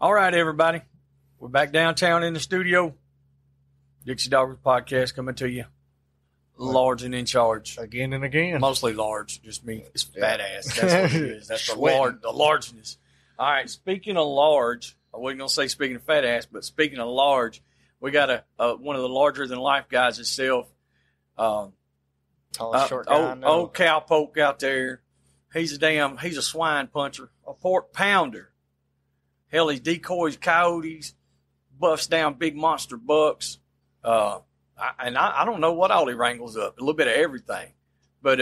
All right, everybody. We're back downtown in the studio. Dixie Doggers podcast coming to you. Large and in charge. Again and again. Mostly large. Just me. It's fat ass. That's what it is. That's the largeness. All right. Speaking of large, I wasn't going to say speaking of fat ass, but speaking of large, we got one of the larger than life guys himself. Tall, short guy. Old cowpoke out there. He's a swine puncher, a pork pounder. Hell, he decoys coyotes, buffs down big monster bucks. I don't know what all he wrangles up. A little bit of everything. But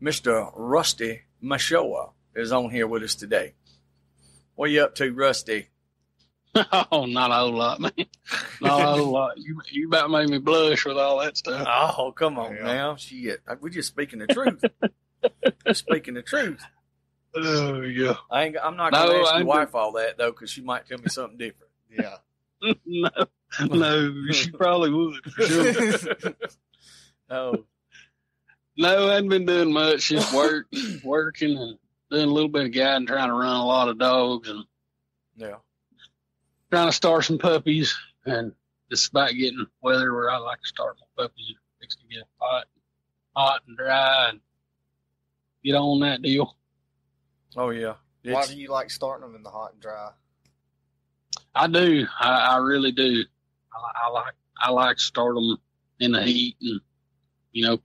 Mr. Rusty Mashore is on here with us today. What are you up to, Rusty? Oh, not a whole lot, man. Not a whole lot. You about made me blush with all that stuff. Oh, come on now. Shit. We're just speaking the truth. Speaking the truth. Oh, yeah. I'm not going to ask your wife all that, though, because she might tell me something different. Yeah. No, she probably would, for sure. Oh. No, I hadn't been doing much. Just working and doing a little bit of guiding, trying to run a lot of dogs and trying to start some puppies. And just about getting weather where I like to start my puppies. Fix to get hot and dry and get on that deal. Oh, yeah. Why do you like starting them in the hot and dry? I do. I really do. I like to start them in the heat and,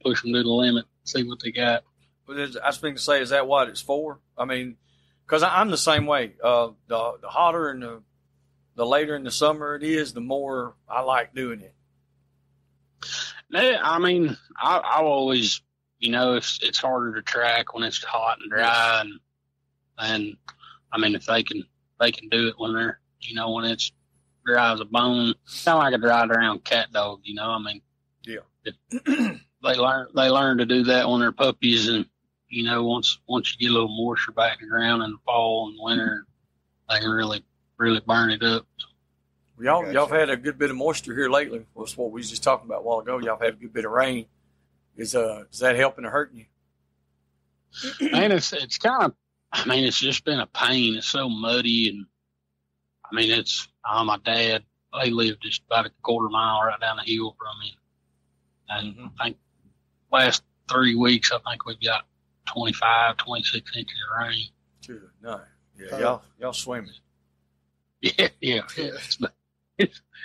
push them to the limit, see what they got. But I was going to say, is that what it's for? I mean, because I'm the same way. The hotter and the later in the summer it is, the more I like doing it. Yeah, I mean, I've always, it's harder to track when it's hot and dry, and I mean, if they can do it when they're, when it's dry as a bone, kind of like a dried around cat dog, I mean, yeah. They learn to do that when they're puppies, and once you get a little moisture back in the ground in the fall and winter, they can really burn it up. Y'all have had a good bit of moisture here lately. That's what we was just talking about a while ago. Y'all have had a good bit of rain. Is that helping or hurting you? Man, it's kind of. I mean, it's just been a pain. It's so muddy, and I mean, my dad. They live just about a quarter mile right down the hill from me, and I think last 3 weeks, I think we've got 25, 26 inches of rain. Good night. Yeah, y'all swimming. Yeah.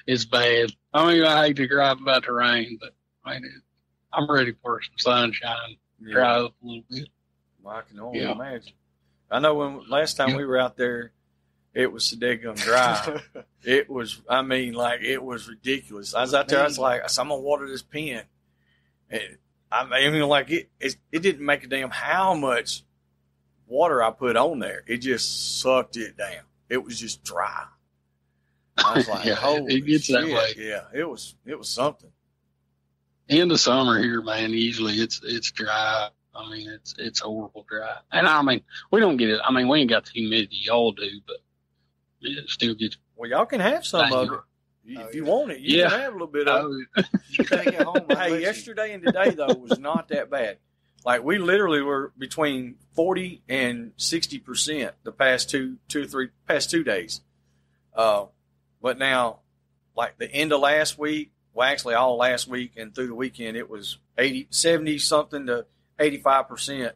It's bad. I mean, I hate to gripe about the rain, but I mean, I'm ready for some sunshine. Dry up a little bit. Well, I can only imagine. I know when last time we were out there, it was so daggum dry. It was, it was ridiculous. I was out there, I was like, I'm going to water this pen. And it didn't make a damn how much water I put on there. It just sucked it down. It was just dry. I was like, holy it gets shit. that way. Yeah, it was something. In the summer here, man, usually it's dry. I mean, it's horrible dry. And I mean, we don't get it. I mean, we ain't got the humidity y'all do, but it still gets. Well, y'all can have some of it. If you want it, you can have a little bit of it. You can take it home. Hey, yesterday and today, though, was not that bad. Like, we literally were between 40 and 60% the past two days. But now, like the end of last week, well, actually all last week and through the weekend, it was 70 something to 85%.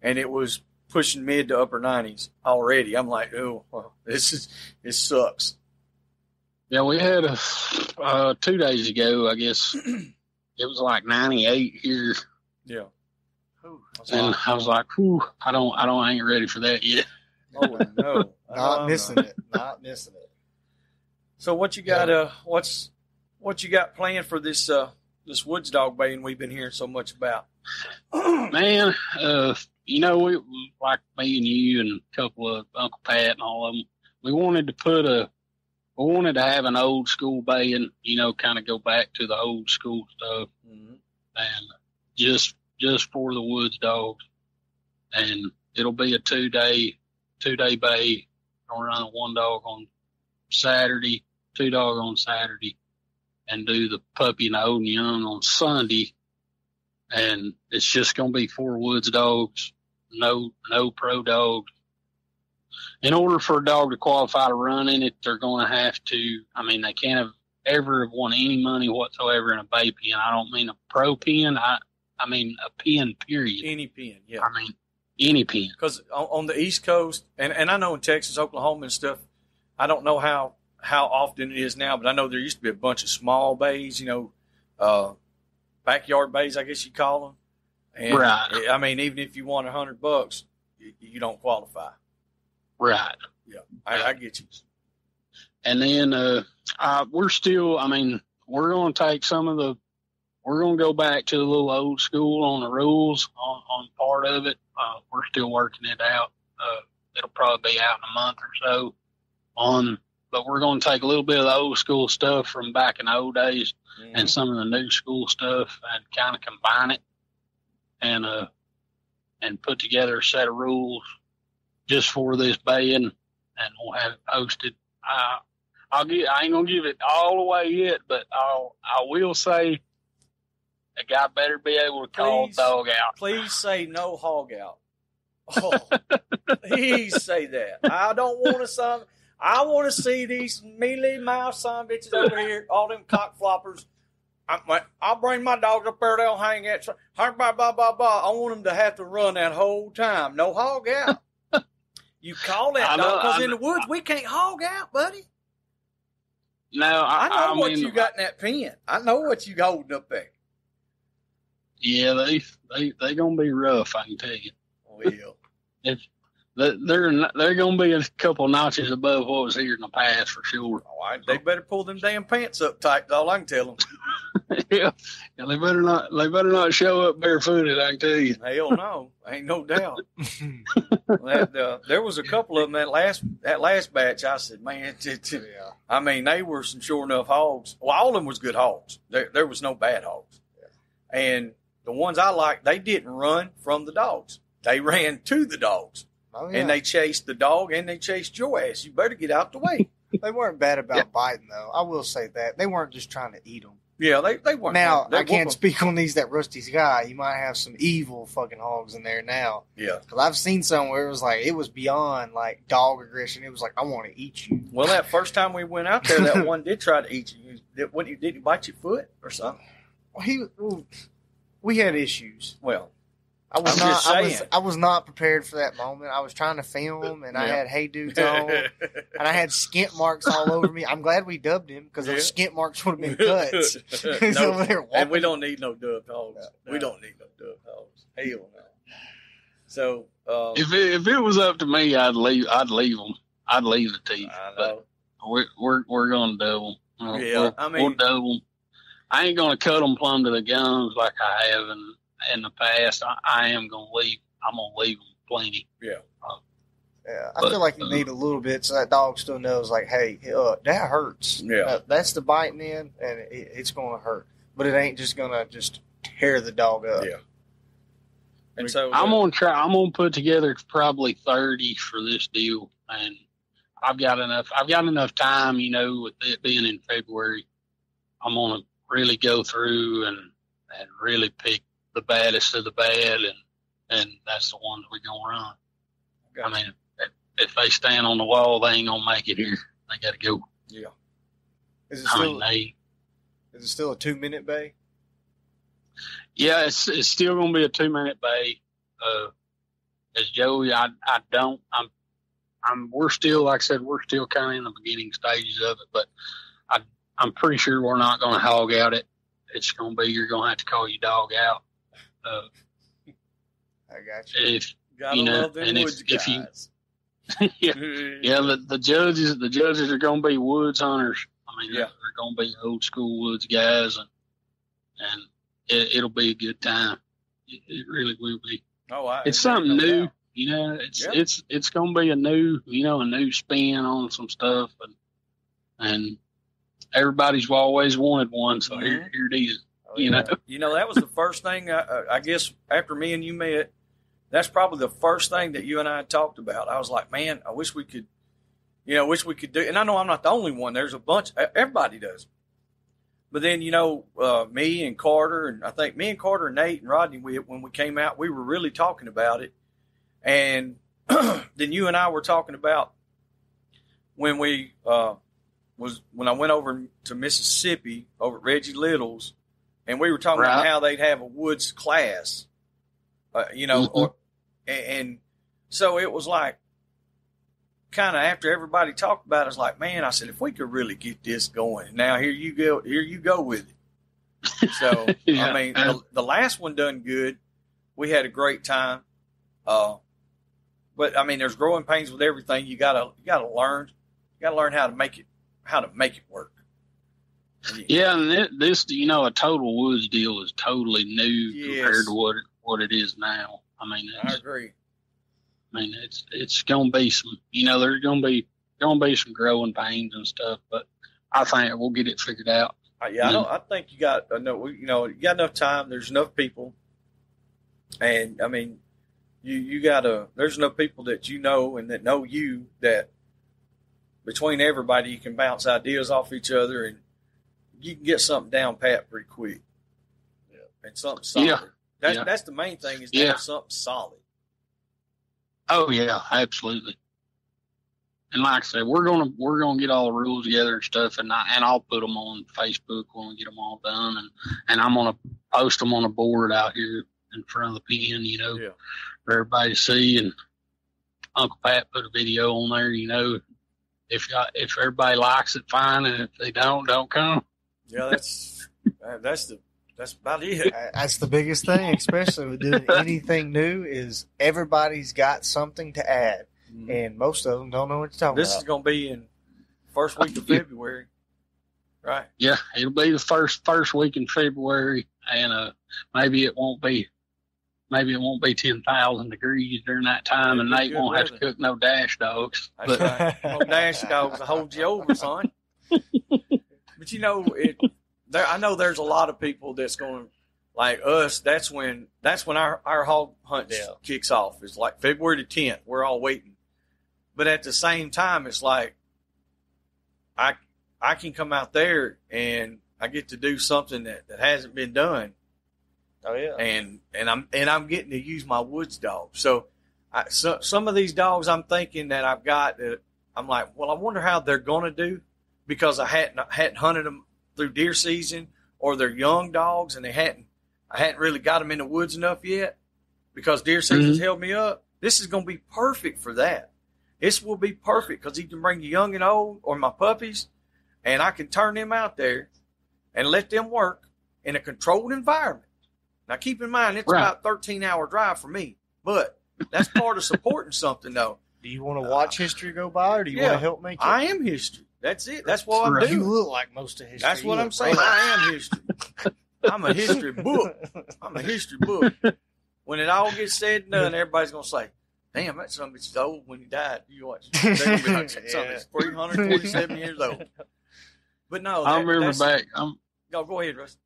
And it was pushing mid to upper 90s already. I'm like, oh, well, it sucks. Yeah, we had 2 days ago, I guess it was like 98 here. Yeah. And I was like, whew, I ain't ready for that yet. Oh, no. Not missing it. So what you got, what you got planned for this woods dog baying we've been hearing so much about? Man, we, like me and you and a couple of Uncle Pat and all of them, we wanted to have an old school baying, kind of go back to the old school stuff. Mm-hmm. And just for the woods dogs. And it'll be a two-day bay. I'll run one dog on Saturday, 2 dogs on Saturday, and do the puppy and the old and young on Sunday. And it's just going to be 4 woods dogs, no pro dogs. in order for a dog to qualify to run in it, they're going to have to. I mean, they can't have ever have won any money whatsoever in a bay pen. I don't mean a pro pen. I mean a pen. Period. Any pen, yeah. I mean any pen. Because on the East Coast, and I know in Texas, Oklahoma, and stuff, I don't know how often it is now, but I know there used to be a bunch of small bays, backyard bays, I guess you call them. And, right. I mean, even if you won $100, you don't qualify. Right. Yeah, I get you. And then we're still. I mean, we're going to take we're going to go back to the little old school on the rules on part of it. We're still working it out. It'll probably be out in a month or so. But we're going to take a little bit of the old school stuff from back in the old days and some of the new school stuff and kind of combine it and put together a set of rules just for this baying, and we'll have it posted. I ain't gonna give it all the way yet, but I will say a guy better be able to call a dog out. Please say no hog out. Oh, please say that. I don't want to I want to see these mealy mouth son bitches over here, all them cock floppers. I'll bring my dogs up there. They'll hang at. I want them to have to run that whole time. No hog out. You call that dog because in the woods we can't hog out, buddy. No, I know what you got in that pen. I know what you holding up there. Yeah, they gonna be rough. I can tell you. Well, they're gonna be a couple notches above what was here in the past for sure. They better pull them damn pants up tight. That's all I can tell them. Yeah, they better not show up barefooted. I can tell you. Hell no, ain't no doubt. There was a couple of them that last batch. I said, man, I mean, they were some sure enough hogs. Well, all of them was good hogs. There was no bad hogs. Yeah. And the ones I liked, they didn't run from the dogs. They ran to the dogs. Oh, yeah. And they chased the dog and they chased your ass. You better get out the way. They weren't bad about biting, though. I will say that. They weren't just trying to eat them. Yeah, they weren't. Now, I can't speak on these that Rusty's got. You might have some evil fucking hogs in there now. Yeah. Because I've seen some where it was beyond, like, dog aggression. It was like, I want to eat you. Well, that first time we went out there, that one did try to eat you. Did he bite your foot or something? Well, we had issues. Well, I was not prepared for that moment. I was trying to film, and I had Hey Dudes on, and I had skint marks all over me. I'm glad we dubbed him because those skint marks would have been cuts. No, and we don't need no dubbed hogs. No. We don't need no dubbed hogs. Hell no. So if it was up to me, I'd leave them. I'd leave the teeth. I know. But we're gonna dub them. We'll dub them. I ain't gonna cut them plumb to the gums like I have in the past. I am gonna leave. I'm gonna leave them plenty. Yeah. I feel like you need a little bit so that dog still knows, like, hey, that hurts. Yeah. That's the biting in, and it's gonna hurt. But it ain't just gonna tear the dog up. Yeah. And so I'm gonna put together probably 30 for this deal, and I've got enough time, with it being in February. I'm gonna really go through and really pick the baddest of the bad, and that's the ones we're gonna run. I mean, if they stand on the wall, they ain't gonna make it here. They gotta go. Yeah. Is it still a 2-minute bay? Yeah, it's still gonna be a 2-minute bay. As Joey, we're still, like I said, we're still kind of in the beginning stages of it, but I'm pretty sure we're not gonna hog out it. It's gonna be, you're gonna have to call your dog out. I got you. Love them woods guys. The judges are gonna be woods hunters. I mean, they're gonna be old school woods guys, and it'll be a good time. It really will be. It's something new. It's gonna be a new spin on some stuff, and everybody's always wanted one, so here it is. That was the first thing, I guess, after me and you met. That's probably the first thing that you and I talked about. I was like, man, I wish we could do. And I know I'm not the only one. There's a bunch. Everybody does. But then, me and Carter, and I think me and Carter and Nate and Rodney, when we came out, we were really talking about it. And then you and I were talking about when we when I went over to Mississippi over at Reggie Little's, and we were talking about how they'd have a woods class, and so it was like kind of after everybody talked about it, I was like, man, I said, if we could really get this going, now here you go with it. So I mean, the last one done good. We had a great time. But I mean, there's growing pains with everything. You gotta learn how to make it work. Yeah, and this, a total woods deal is totally new compared to what it is now. I mean, I agree. I mean, it's gonna be some, there's gonna be some growing pains and stuff, but I think we'll get it figured out. I think you got enough time. There's enough people, and I mean, there's enough people that and that know you, that between everybody you can bounce ideas off each other and you can get something down pat pretty quick. Yeah. And something solid. Yeah. That's the main thing, is to have something solid. Oh yeah, absolutely. And like I said, we're gonna get all the rules together and stuff, and I'll put them on Facebook when we get them all done, and I'm gonna post them on a board out here in front of the pen, for everybody to see. And Uncle Pat put a video on there, if everybody likes it, fine, and if they don't come. Yeah, that's about it. That's the biggest thing, especially with doing anything new, is everybody's got something to add, and most of them don't know what you're talking about. This is going to be in first week of February, right? Yeah, it'll be the first week in February, and maybe it won't be 10,000 degrees during that time, and Nate won't have to cook no dash dogs. That's right. No dash dogs to hold you over, son. But I know there's a lot of people that's going, like us. That's when our hog hunt kicks off. It's like February the 10th. We're all waiting, but at the same time, it's like I can come out there and I get to do something that hasn't been done. Oh yeah, and I'm getting to use my woods dog. So some of these dogs I'm thinking that I've got that I'm like, well, I wonder how they're going to do, because I hadn't hunted them through deer season, or they're young dogs and I hadn't really got them in the woods enough yet because deer season's held me up. This is going to be perfect for that. This will be perfect because he can bring the young and old, or my puppies, and I can turn them out there and let them work in a controlled environment. Now, keep in mind, it's about a 13-hour drive for me, but that's part of supporting something, though. Do you want to watch history go by, or do you want to help make it? I am history. That's it. That's what I'm doing. You look like most of history. That's what I'm saying. I am history. I'm a history book. I'm a history book. When it all gets said and done, everybody's going to say, damn, that son of a bitch is old when he died. You watch. They're going to be like, something's 347 years old. But no. I remember back. Go ahead, Russ.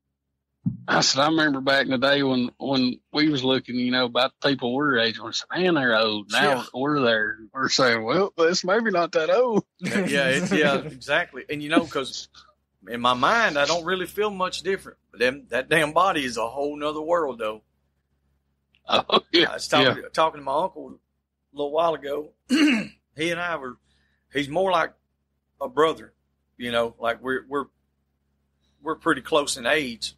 I said, I remember back in the day when we was looking, about the people we're age, we said, man, they're old. Now we're there. We're saying, well, that's maybe not that old. Yeah, exactly. And, because in my mind, I don't really feel much different. But that damn body is a whole nother world, though. Oh, yeah. I was talking to my uncle a little while ago. He and I he's more like a brother, like we're pretty close in age.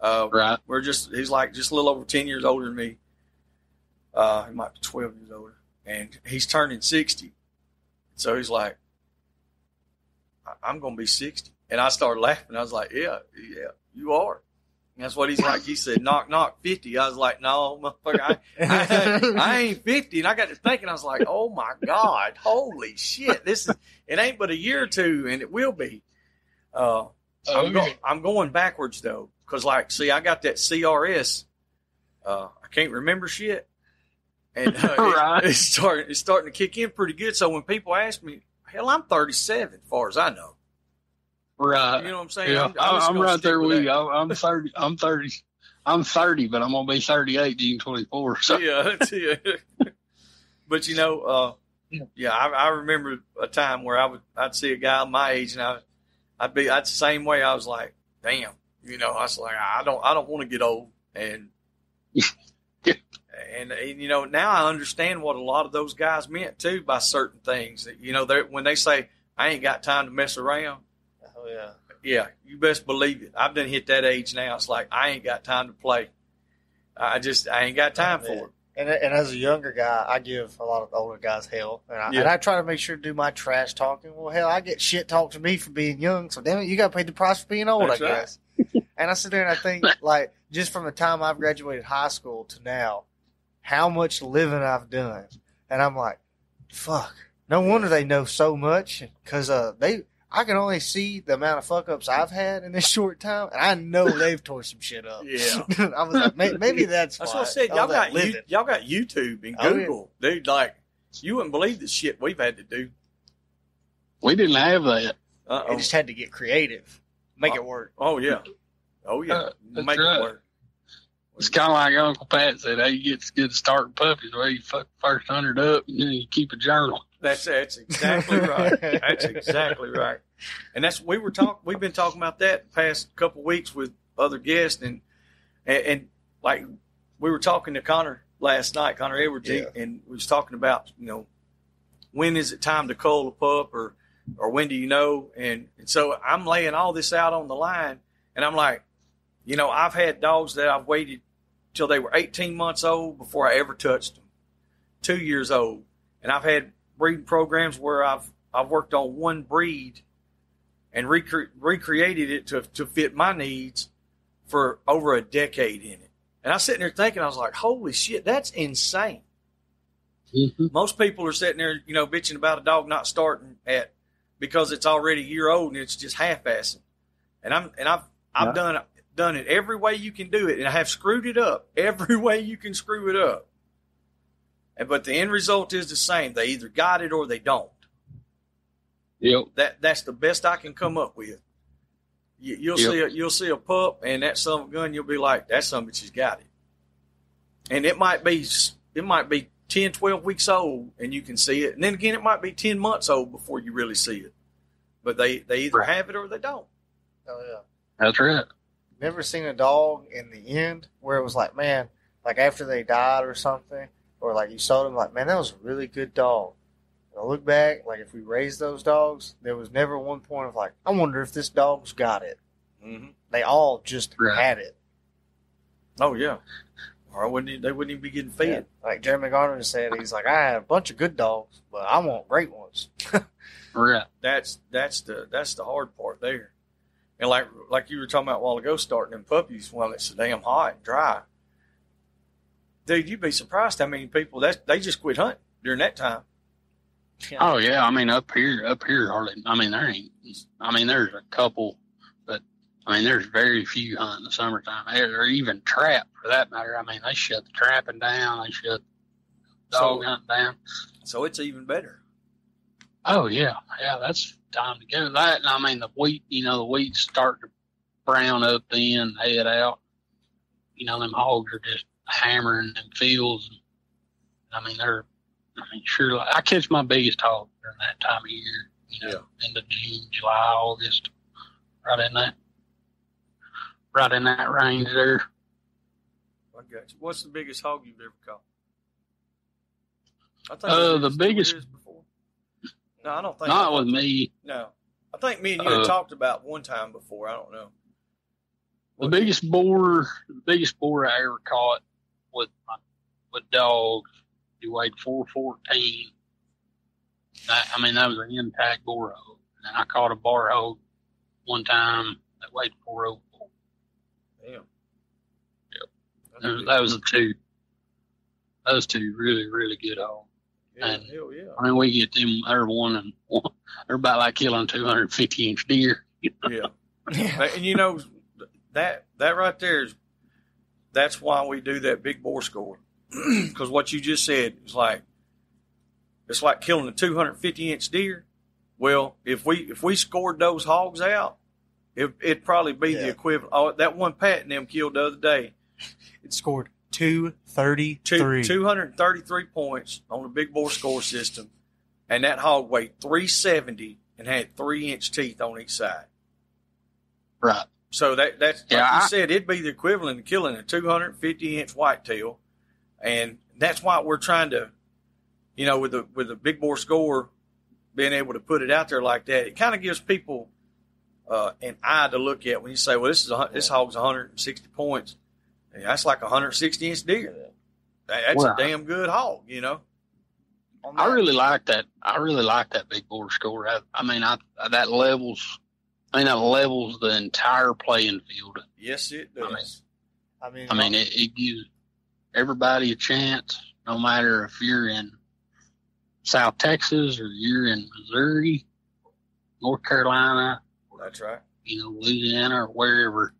Right. He's like just a little over 10 years older than me. He might be 12 years older, and he's turning 60. So he's like, I'm going to be 60. And I started laughing. I was like, yeah, you are. And that's what he's like. He said, knock, 50. I was like, no, motherfucker, I ain't 50. And I got to thinking, I was like, oh my God, holy shit. It ain't but a year or two, and it will be. I'm going backwards though. Cause I got that CRS. I can't remember shit. And it's starting to kick in pretty good. So when people ask me, hell, I'm 37 as far as I know. Right. You know what I'm saying? Yeah, I'm right there with you. I'm 30. I'm 30, but I'm going to be 38 June 24. So. Yeah. But I remember a time where I'd see a guy my age, and I'd the same way. I was like, damn. I was like, I don't want to get old, and And now I understand what a lot of those guys meant too by certain things. When they say I ain't got time to mess around. Oh yeah. Yeah, you best believe it. I've done hit that age now. It's like I ain't got time to play. I ain't got time for it. And as a younger guy, I give a lot of older guys hell, and I try to make sure to do my trash talking. Well, hell, I get shit talked to me for being young, so damn it, you got to pay the price for being old, That's I guess. Right. And I sit there and I think, like, just from the time I've graduated high school to now, how much living I've done, and I'm like, fuck, no wonder they know so much, because I can only see the amount of fuck ups I've had in this short time, and I know they've tore some shit up. Yeah, I was like, maybe that's what I said. Y'all got YouTube and Google, dude. Like, you wouldn't believe the shit we've had to do. We didn't have that. We just had to get creative, make it work. Oh yeah, make it work. It's kind of like Uncle Pat said. Hey, you get to start puppies. Well, you fuck the first 100 up, and then you keep a journal. That's exactly right. That's exactly right. And we've been talking about that the past couple of weeks with other guests, and like we were talking to Connor last night, Connor Edwards, and we was talking about when is it time to cull a pup, or when do you know? And so I'm laying all this out on the line, and I'm like, I've had dogs that I've waited till they were 18 months old before I ever touched them, 2 years old, and I've had breeding programs where I've worked on one breed and recreated it to fit my needs for over a decade in it. And I was sitting there thinking, I was like, holy shit, that's insane. Mm-hmm. Most people are sitting there, bitching about a dog not starting because it's already a year old and it's just half-assing. And I've done it every way you can do it, and I have screwed it up every way you can screw it up. But the end result is the same. They either got it or they don't. Yep. That's the best I can come up with. You'll see a pup, and that son of a gun, you'll be like, that son of a bitch has got it. And it might be 10, 12 weeks old, and you can see it. And then again, it might be 10 months old before you really see it. But they either have it or they don't. Oh yeah, that's right. Never seen a dog in the end where it was like, man, like after they died or something. Or like you sold them, like, man, that was a really good dog. And I look back, like if we raised those dogs, there was never one point of like, I wonder if this dog's got it. Mm-hmm. They all just had it. Oh yeah, or they wouldn't even be getting fed. Yeah. Like Jeremy Garner said, he's like, I had a bunch of good dogs, but I want great ones. Right. That's the hard part there. And like you were talking about a while ago, starting them puppies while it's so damn hot and dry. Dude, you'd be surprised how many people they just quit hunting during that time. Yeah. Oh yeah, I mean up here hardly. I mean there's a couple, but I mean there's very few hunt in the summertime, or even trap for that matter. I mean they shut the trapping down, they shut dog hunting down. So it's even better. Oh yeah, that's time to go. That, and I mean the wheat's starting to brown up then, head out. Them hogs are just hammering them fields. Sure, I catch my biggest hog during that time of year, end of June, July, August, right in that range there. I got you. What's the biggest hog you've ever caught? I think the biggest. No, I don't think. Not with me. No, I think me and you had talked about one time before. I don't know. The biggest boar I ever caught with dogs, he weighed 414. That was an intact boar hog. And I caught a bar hog one time that weighed 404. Damn. Yep. That was the two. Those two really, really good hogs. Yeah, and, hell yeah. I mean, we get them, they're about like killing 250-inch deer. Yeah. And that right there that's why we do that big bore score. Because what you just said is it's like killing a 250-inch deer. Well, if we scored those hogs out, it'd probably be the equivalent. Oh, that one Pat and them killed the other day. It scored 233. 233 points on the big bore score system, and that hog weighed 370 and had 3-inch teeth on each side. Right. So that's like you said, it'd be the equivalent of killing a 250-inch whitetail And that's why we're trying to, with the big bore score, being able to put it out there like that, it kind of gives people an eye to look at when you say, well, this hog's 160 points. And that's like a 160-inch deer. That's a damn good hog, I really like that. I really like that big bore score. That levels the entire playing field. Yes, it does. It gives everybody a chance, no matter if you're in South Texas or you're in Missouri, North Carolina. That's right. Louisiana or wherever.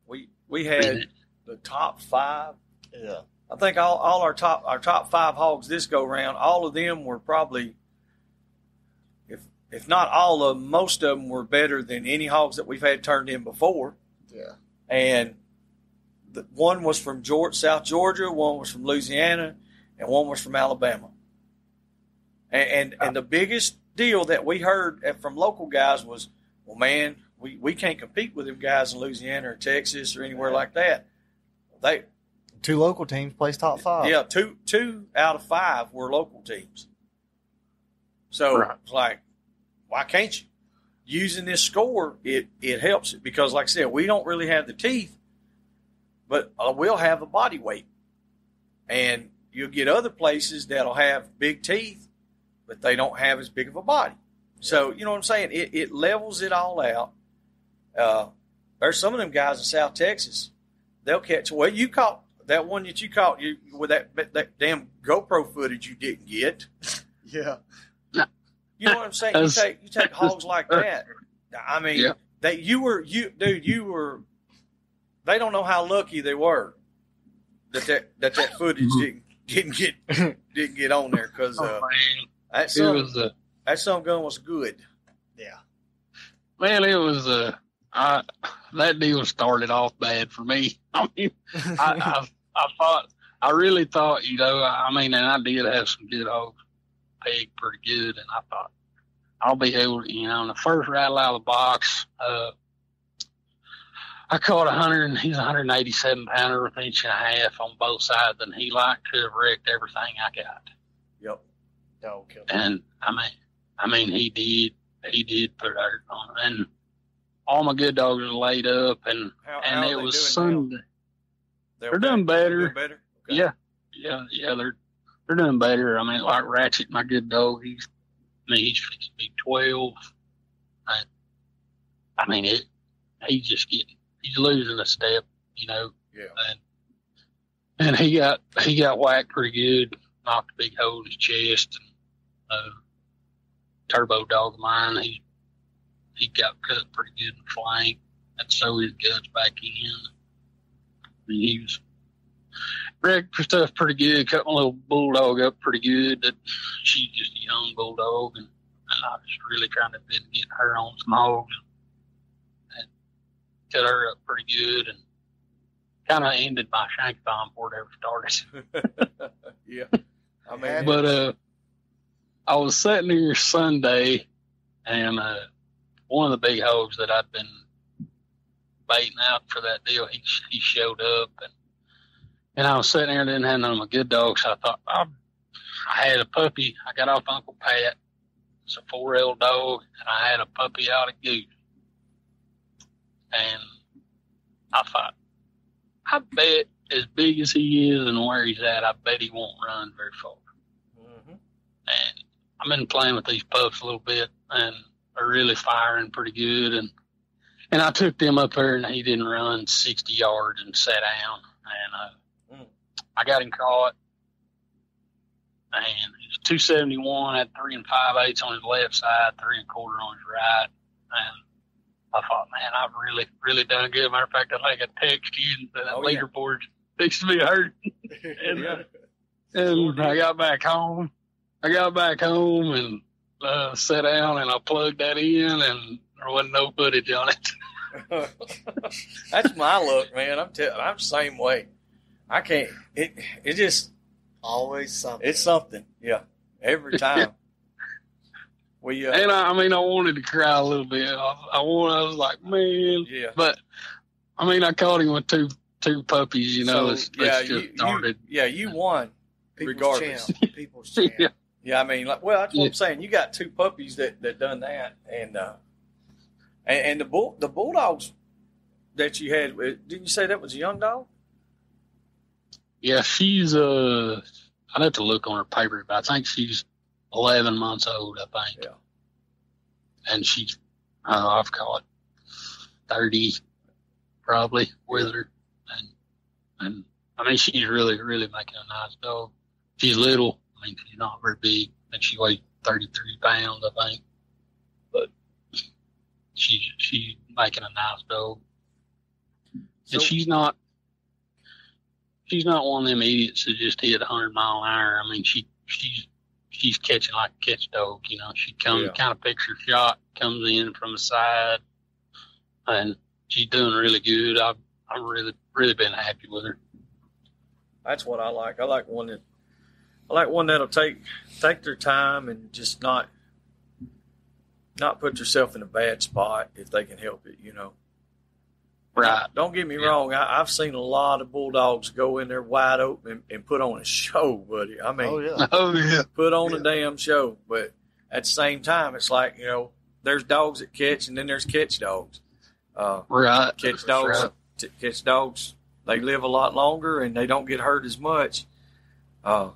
We had the top 5. Yeah. I think all our top 5 hogs this go round, all of them were probably, if not all of them, most of them were better than any hogs that we've had turned in before. Yeah. And one was from South Georgia, one was from Louisiana, and one was from Alabama. And the biggest deal that we heard from local guys was, well, man, we can't compete with them guys in Louisiana or Texas or anywhere like that. 2 local teams placed top 5. Yeah, two out of 5 were local teams. So It's like, why can't you? Using this score, it helps it because, like I said, we don't really have the teeth, but we'll have the body weight. And you'll get other places that'll have big teeth, but they don't have as big of a body. So, you know what I'm saying? It levels it all out. There's some of them guys in South Texas, they'll catch. Well, you caught that one that you caught with that damn GoPro footage you didn't get. Yeah. You know what I'm saying? You take hogs like that. I mean, yeah. They don't know how lucky they were that footage didn't get on there because that some gun was good. Yeah. Man, it was that deal started off bad for me. I mean, I really thought, and I did have some good hogs pegged pretty good, and I thought I'll be able to, in the first rattle out of the box, I caught he's a 187 pounder with 1.5 inches on both sides, and he liked to have wrecked everything I got. Yep. Dog killed. And he did put hurt on it. And all my good dogs were laid up, and it was Sunday. They're doing better. Okay. Yeah, they're doing better. I mean, like Ratchet, my good dog, he's fixing to be 12. He's losing a step, Yeah. And he got whacked pretty good, knocked a big hole in his chest, and Turbo dog of mine, he got cut pretty good in the flank, and so his guts back in. I mean, he was wrecked for stuff pretty good, cut my little bulldog up pretty good. That she's just a young bulldog, and I was really trying to get her on some hogs and cut her up pretty good, and kind of ended my shank bomb before it ever started. Yeah. But I was sitting here Sunday, and one of the big hogs that I'd been baiting out for that deal, he showed up, and I was sitting there and didn't have none of my good dogs, so I thought, I had a puppy. I got off Uncle Pat. It's a 4L dog, and I had a puppy out of Goose. And I thought, I bet as big as he is and where he's at, I bet he won't run very far. Mm-hmm. And I've been playing with these pups a little bit, and they're really firing pretty good. And I took them up there, and he didn't run 60 yards and sat down. And I got him caught. And he was 271, had 3 5/8 on his left side, 3 1/4 on his right. And I thought, man, I've really, really done good. Matter of fact, I think I texted you that leaderboard fixed to be hurt. And I got back home. And sat down, and I plugged that in, and there wasn't no footage on it. That's my luck, man. I'm the same way. I can't. It just always something. It's something. Yeah, every time. And I wanted to cry a little bit. I was like, man. Yeah. But I caught him with two puppies. You won. regardless. People's champ. Yeah. Yeah, I mean, like, well, that's what I'm saying. You got 2 puppies that done that, and the bulldogs that you had, didn't you say that was a young dog? Yeah, she's I'd have to look on her paper, but I think she's 11 months old, I think. Yeah. And she's, I've caught 30 probably with her. And I mean, she's really, really making a nice dog. She's little. I mean, she's not very big. I think she weighs 33 pounds, I think. But she's making a nice dog. So, And she's not one of them idiots that just hit 100-mile-an-hour. I mean, she's catching like a catch dog. You know, she comes kind of picture shot, comes in from the side, and she's doing really good. I've really been happy with her. that's what I like. I like one that'll take their time and just not put yourself in a bad spot if they can help it. You know. Right. Don't get me wrong. I've seen a lot of bulldogs go in there wide open and put on a show, buddy. I mean, put on a damn show. But at the same time, it's like, you know, there's dogs that catch, and then there's catch dogs. Right. Catch dogs. They live a lot longer and they don't get hurt as much. But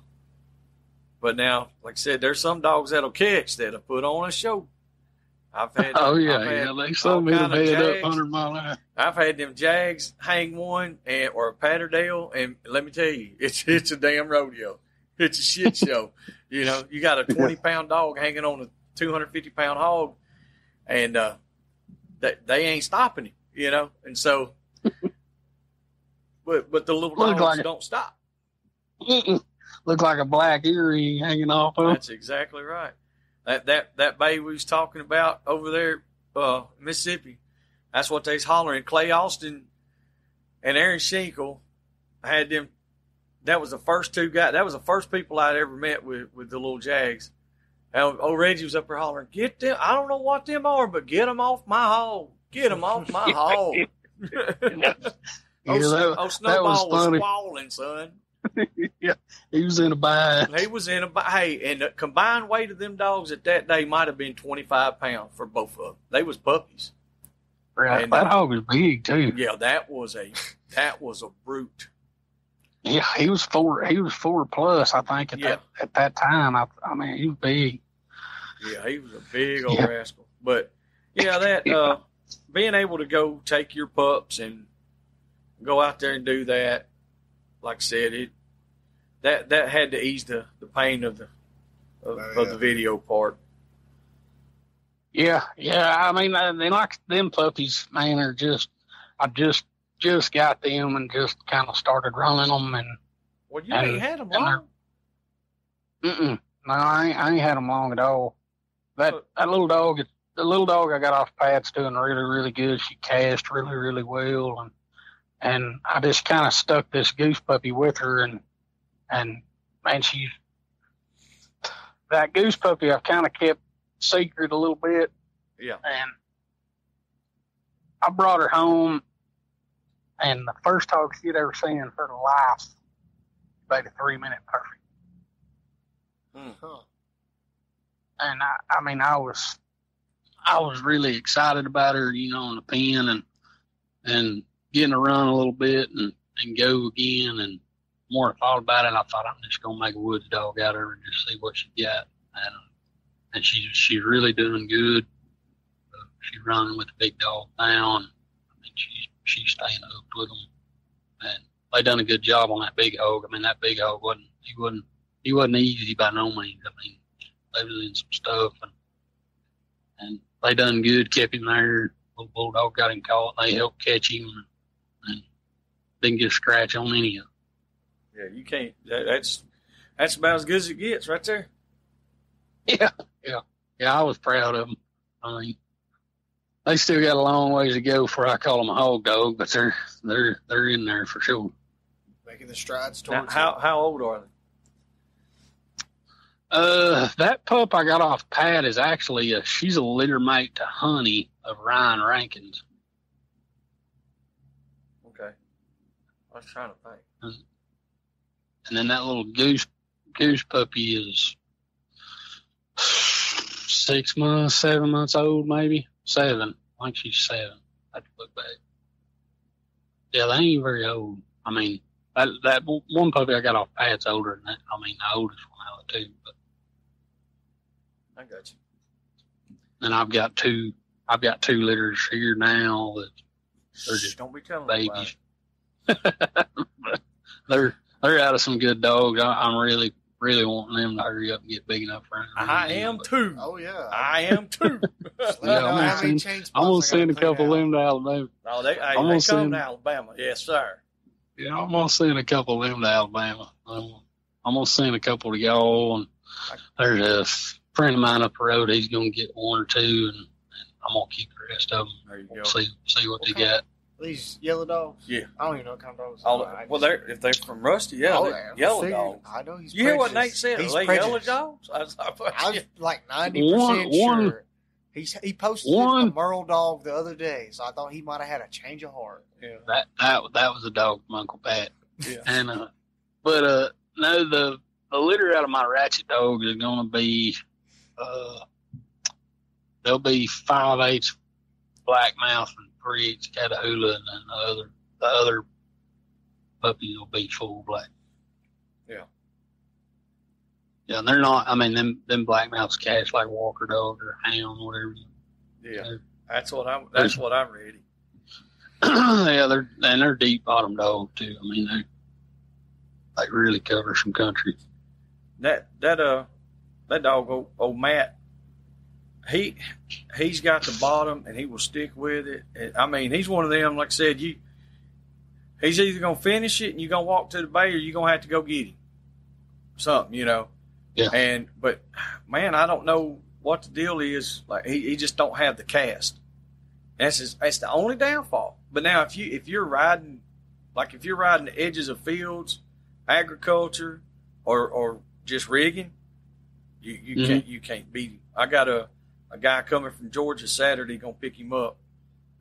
now, like I said, there's some dogs that'll catch that'll put on a show. I've had. Like some of them head up 100-mile-an-hour. I've had them Jags hang one or a Patterdale, and let me tell you, it's a damn rodeo. It's a shit show. You know, you got a 20-pound dog hanging on a 250-pound hog, and they ain't stopping him. You know, and so, but the little dogs don't stop. Look like a black earring hanging off of. That's exactly right. That bay we was talking about over there, Mississippi, that's what they's hollering. Clay Austin and Aaron Schenkel had them. That was the first 2 guys. That was the first people I'd ever met with the little Jags. And old Reggie was up there hollering, "Get them! I don't know what them are, but get them off my hog! Get them off my hog!" Snowball was squalling, son. Yeah, he was in a bind. Hey, and the combined weight of them dogs at that day might have been 25 pounds for both of them. They was puppies. Right, and that dog was big too. Yeah, that was a brute. Yeah, he was 4 plus, I think, at that time. I mean, he was big. Yeah, he was a big old rascal. But yeah, that being able to go take your pups and go out there and do that. Like I said, that had to ease the pain of the video part. Yeah. I mean, they like them puppies, man. Are I just got them and just kind of started running them and. Well, you ain't had them long. No, I ain't had them long at all. That little dog, the little dog I got off Pat's doing really, really good. She cast really, really well, and I just kind of stuck this goose puppy with her, and man, that goose puppy I've kind of kept secret a little bit. Yeah. And I brought her home, and the first dog she'd ever seen in her life, about a 3-minute perfect. Mm-hmm. And I mean, I was really excited about her, you know, in the pen and getting her run a little bit and go again. And the more I thought about it, I thought I'm just gonna make a woods dog out of her and just see what she got. And she's really doing good. She's running with the big dog now, and I mean she's staying hooked with them. And they done a good job on that big hog. I mean, that big hog wasn't easy by no means. I mean, they was in some stuff, and they done good, kept him there. Little bulldog got him caught. They helped catch him, and didn't get a scratch on any of them. Yeah, you can't. That's about as good as it gets, right there. Yeah. I was proud of them. I mean, they still got a long ways to go before I call them a hog dog, but they're in there for sure. Making the strides towards how old are they? That pup I got off Pat is actually she's a litter mate to Honey of Ryan Rankins. Okay. I was trying to think. And then that little goose Goose puppy is 6 months, 7 months old, maybe 7. I think she's 7. I have to look back. Yeah, they ain't very old. I mean, that one puppy I got off Pat's older than that. I mean, the oldest one out of the 2. But I got you. and I've got two litters here now that they're just don't be telling babies. they're out of some good dogs. I'm really wanting them to hurry up and get big enough for them. I am too. Oh yeah, I am too. I'm gonna send a couple of them to Alabama. Oh, they come to Alabama. Yes, sir. Yeah, I'm gonna send a couple of them to Alabama. I'm gonna send a couple to y'all, and there's a friend of mine up the road. He's gonna get 1 or 2, and I'm gonna keep the rest of them. There you go. See what they got. These yellow dogs? Yeah. I don't even know what kind of dogs. Well, if they're from Rusty, they're yellow dogs. I know he's. You hear what Nate said? He's Are they yellow dogs? I was like 90% sure. He posted a Merle dog the other day, so I thought he might have had a change of heart. Yeah. That was a dog from Uncle Pat. Yeah. And no, the litter out of my ratchet dog is gonna be they'll be 5/8 blackmouth and 3/8 Catahoula, and then the other puppies will be full black. Yeah. Yeah, and they're not. I mean, them blackmouths catch like Walker dog or hound, whatever. Yeah, that's what I'm ready. Yeah, they're deep bottom dog too. I mean, they really cover some country. That dog, old Matt, he's got the bottom and he will stick with it. I mean, he's one of them. Like I said, he's either gonna finish it and you're gonna walk to the bay, or you're gonna have to go get him. Something, Yeah. But man, I don't know what the deal is. Like he just don't have the cast. That's the only downfall. But now if you're riding the edges of fields, agriculture, or just rigging, you can't beat him. I got a guy coming from Georgia Saturday gonna pick him up,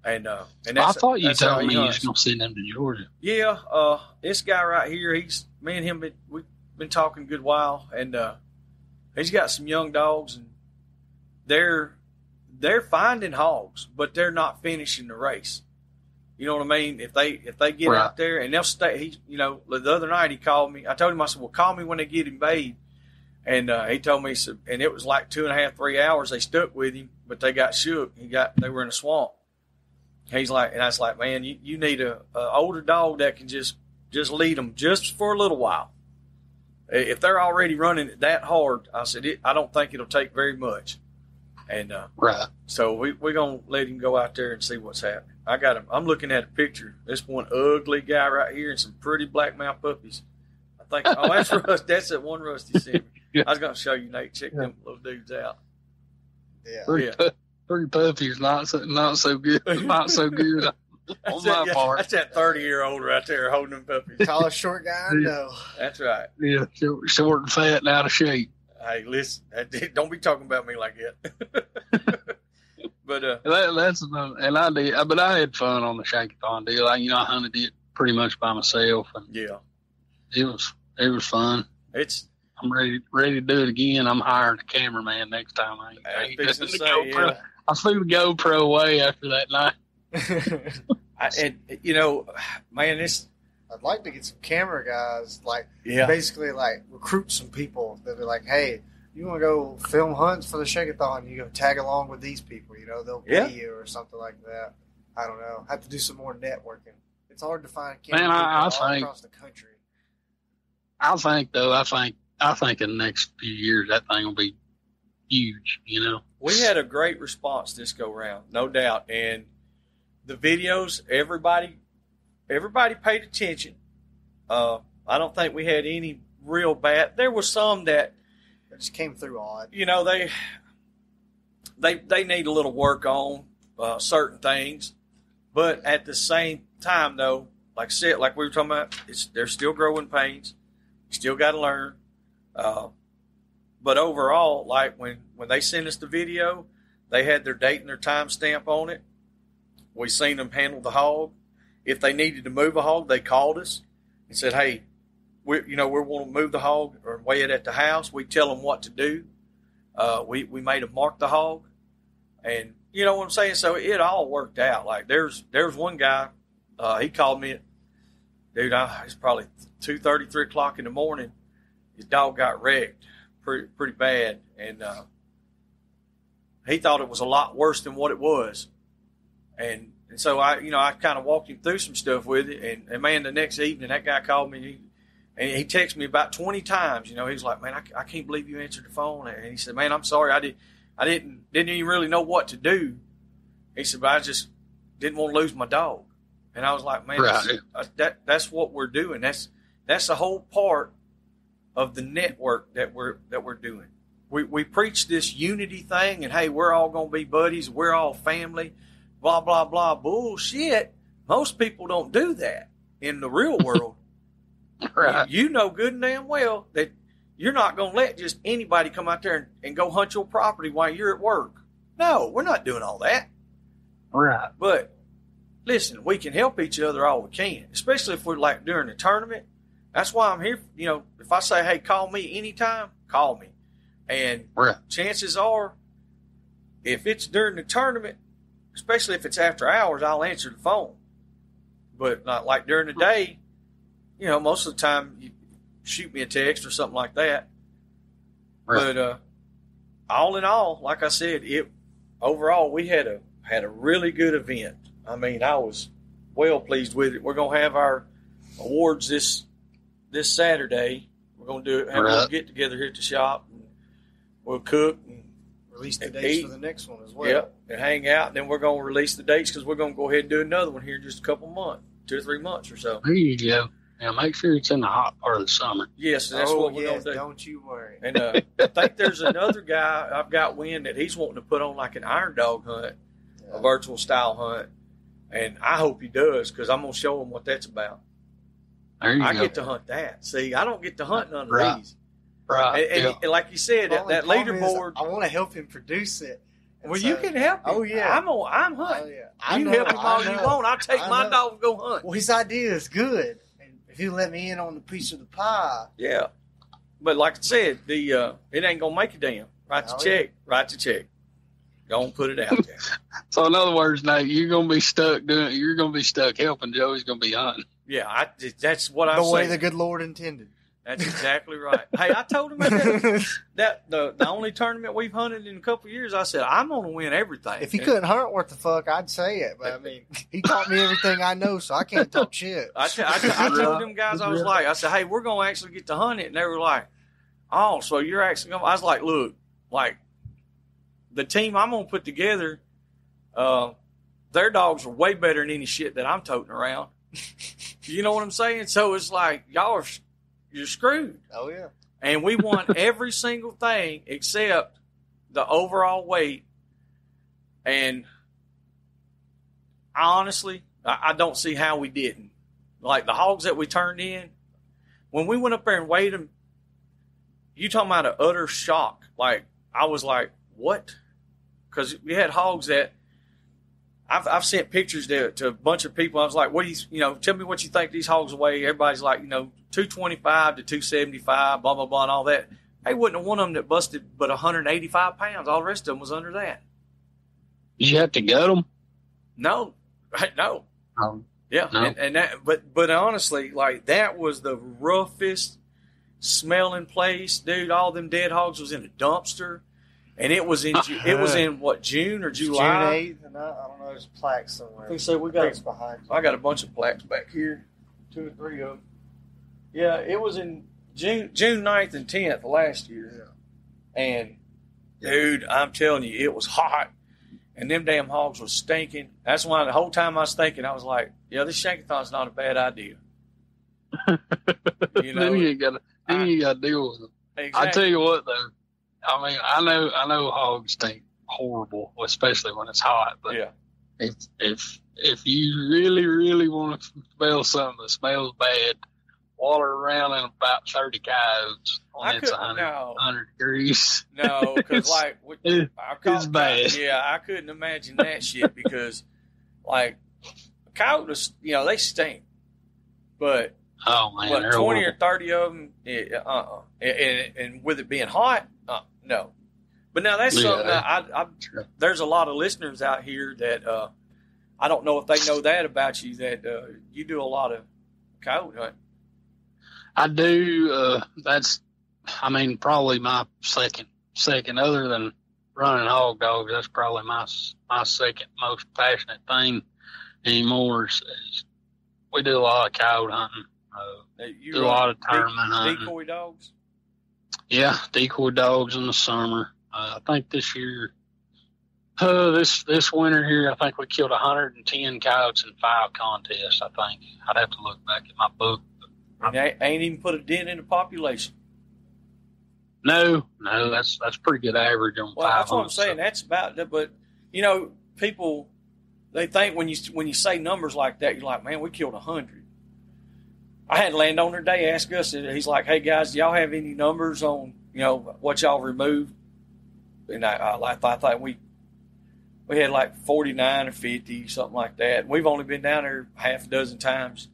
and I thought you told me you was gonna send him to Georgia. Yeah, this guy right here, me and him we've been talking a good while, and he's got some young dogs, and they're finding hogs, but they're not finishing the race. You know what I mean? If they get out there and they'll stay, the other night he called me. I told him, I said, well, call me when they get him bayed. And he told me, and it was like 2.5, 3 hours they stuck with him, but they got shook. They were in a swamp. He's like, and I was like, man, you need a older dog that can just lead them just for a little while. If they're already running it that hard, I said, I don't think it'll take very much. And so we're gonna let him go out there and see what's happening. I got him. I'm looking at a picture. This one ugly guy right here and some pretty blackmouth puppies. I think, that's Rusty. That's that one Rusty sent me. Yeah. I was gonna show you, Nate. Check them little dudes out. Yeah, pretty puppies, not so good, not so good on my part. That's that 30-year-old right there holding them puppies. Tallest short guy I know. That's right. Yeah, short and fat and out of shape. Hey, listen, don't be talking about me like that. But that's and I did, but I had fun on the Shankathon deal. I hunted it pretty much by myself, and it was fun. I'm ready to do it again. I'm hiring a cameraman next time. I flew the GoPro away after that night. Man, I'd like to get some camera guys, basically recruit some people that be like, hey, you want to go film hunts for the Shankathon, you go tag along with these people, they'll pay you or something like that. I don't know. I have to do some more networking. It's hard to find camera people all across the country. I think in the next few years that thing will be huge, We had a great response this go round, no doubt. And the videos, everybody paid attention. I don't think we had any real bad. There were some that just came through odd. They need a little work on certain things, but at the same time, though, like I said, like we were talking about, they're still growing pains. You still got to learn. But overall, like when they sent us the video, they had their date and their time stamp on it. We seen them handle the hog. If they needed to move a hog, they called us and said, hey, we want to move the hog or weigh it at the house. We tell them what to do. We made them mark the hog, and you know what I'm saying. So it all worked out. Like there's one guy, he called me, dude. It's probably 2:30, 3 o'clock in the morning. His dog got wrecked pretty bad, and he thought it was a lot worse than what it was. And so I kind of walked him through some stuff with it, and man, the next evening that guy called me. He texted me about 20 times. He was like, man, I can't believe you answered the phone. And he said, man, I'm sorry. I didn't even really know what to do. He said, but I just didn't want to lose my dog. And I was like, man, that's what we're doing. That's the whole part of the network that we're doing. We preach this unity thing, and hey, we're all going to be buddies. We're all family, blah, blah, blah. Bullshit. Most people don't do that in the real world. Right. You know good and damn well that you're not going to let just anybody come out there and go hunt your property while you're at work. No, we're not doing all that. Right. But listen, we can help each other all we can, especially if we're like during the tournament. That's why I'm here. If I say, hey, call me anytime, call me. And chances are, if it's during the tournament, especially if it's after hours, I'll answer the phone. But not like during the day. Most of the time you shoot me a text or something like that. Right. But all in all, like I said, overall we had a really good event. I mean, I was well pleased with it. We're gonna have our awards this Saturday. We're gonna have a little get together here at the shop, and we'll cook and release the dates for the next one as well. Yep, and hang out. And then we're gonna release the dates because we're gonna go ahead and do another one here in just a couple months, 2 or 3 months or so. There you go. Yeah, make sure it's in the hot part of the summer. Yes, that's what we're going to do. Don't you worry. And I think there's another guy I've got wind that he's wanting to put on like an iron dog hunt, a virtual style hunt. And I hope he does because I'm going to show him what that's about. I get to hunt that. See, I don't get to hunt none of these. Right. And like you said, that leaderboard. I want to help him produce it. Well, you can help him. Oh, yeah. I'm hunting. Oh, yeah. You help him all you want. I'll take my dog and go hunt. Well, his idea is good. He'll let me in on the piece of the pie. Yeah. But like I said, it ain't going to make a damn. Write the check. Write the check. Don't put it out there. So in other words, Nate, you're going to be stuck helping. Joey's going to be hunting. Yeah, that's what I'm saying. The way the good Lord intended. That's exactly right. Hey, I told him that the only tournament we've hunted in a couple of years, I said, I'm going to win everything. If he couldn't hunt worth the fuck, I'd say it. But, I mean, he taught me everything I know, so I can't talk shit. I told them guys, I said, hey, we're going to actually get to hunt it. And they were like, oh, so you're actually going to. I was like, look, like, the team I'm going to put together, their dogs are way better than any shit that I'm toting around. You know what I'm saying? So it's like, you're screwed. Oh, yeah. And we won every single thing except the overall weight. And honestly, I don't see how we didn't. Like the hogs that we turned in, when we went up there and weighed them, you talking about an utter shock. Like, I was like, what? Because we had hogs that I've sent pictures to a bunch of people. I was like, what do you tell me what you think these hogs weigh. Everybody's like, 225 to 275, blah, blah, blah, and all that. They wouldn't have one of them that busted but 185 pounds. All the rest of them was under that. Did you have to gut them? No. No. Yeah. No. And that, but honestly, like, that was the roughest smelling place. Dude, all them dead hogs was in a dumpster. And it was in what, June or July? June 8th, and I don't know, there's plaques somewhere. I think so. I got a bunch of plaques back here, 2 or 3 of them. Yeah, it was in June 9th and 10th last year. Yeah. And, dude, I'm telling you, it was hot. And them damn hogs was stinking. That's why the whole time I was thinking, I was like, yeah, this Shankathon's not a bad idea. Then you got to deal with them. Exactly. I tell you what, though. I mean, I know hogs stink horrible, especially when it's hot. But yeah. if you really, really want to smell something that smells bad, water around in about 30 coyotes when it's 100 degrees. No, because it's bad. Yeah, I couldn't imagine that shit because, like, coyotes, they stink. But Oh man, But they're 20 horrible. or 30 of them, and with it being hot, no. But now that's something that there's a lot of listeners out here that I don't know if they know that about you, that you do a lot of coyote hunting. I do. That's, I mean, probably my second other than running hog dogs. That's probably my second most passionate thing anymore. Is we do a lot of coyote hunting. You do a lot of tournament hunting. Decoy dogs? Yeah, decoy dogs in the summer. I think this year, this winter here, I think we killed 110 coyotes in 5 contests. I think I'd have to look back at my book. And they ain't even put a dent in the population. No, that's pretty good average on 500. Well, that's what I'm saying. That's about it. But you know, people, they think when you say numbers like that, you're like, man, we killed 100. I had a landowner today ask us. He's like, hey guys, do y'all have any numbers on what y'all removed? And I thought we had like 49 or 50, something like that. We've only been down there half a dozen times.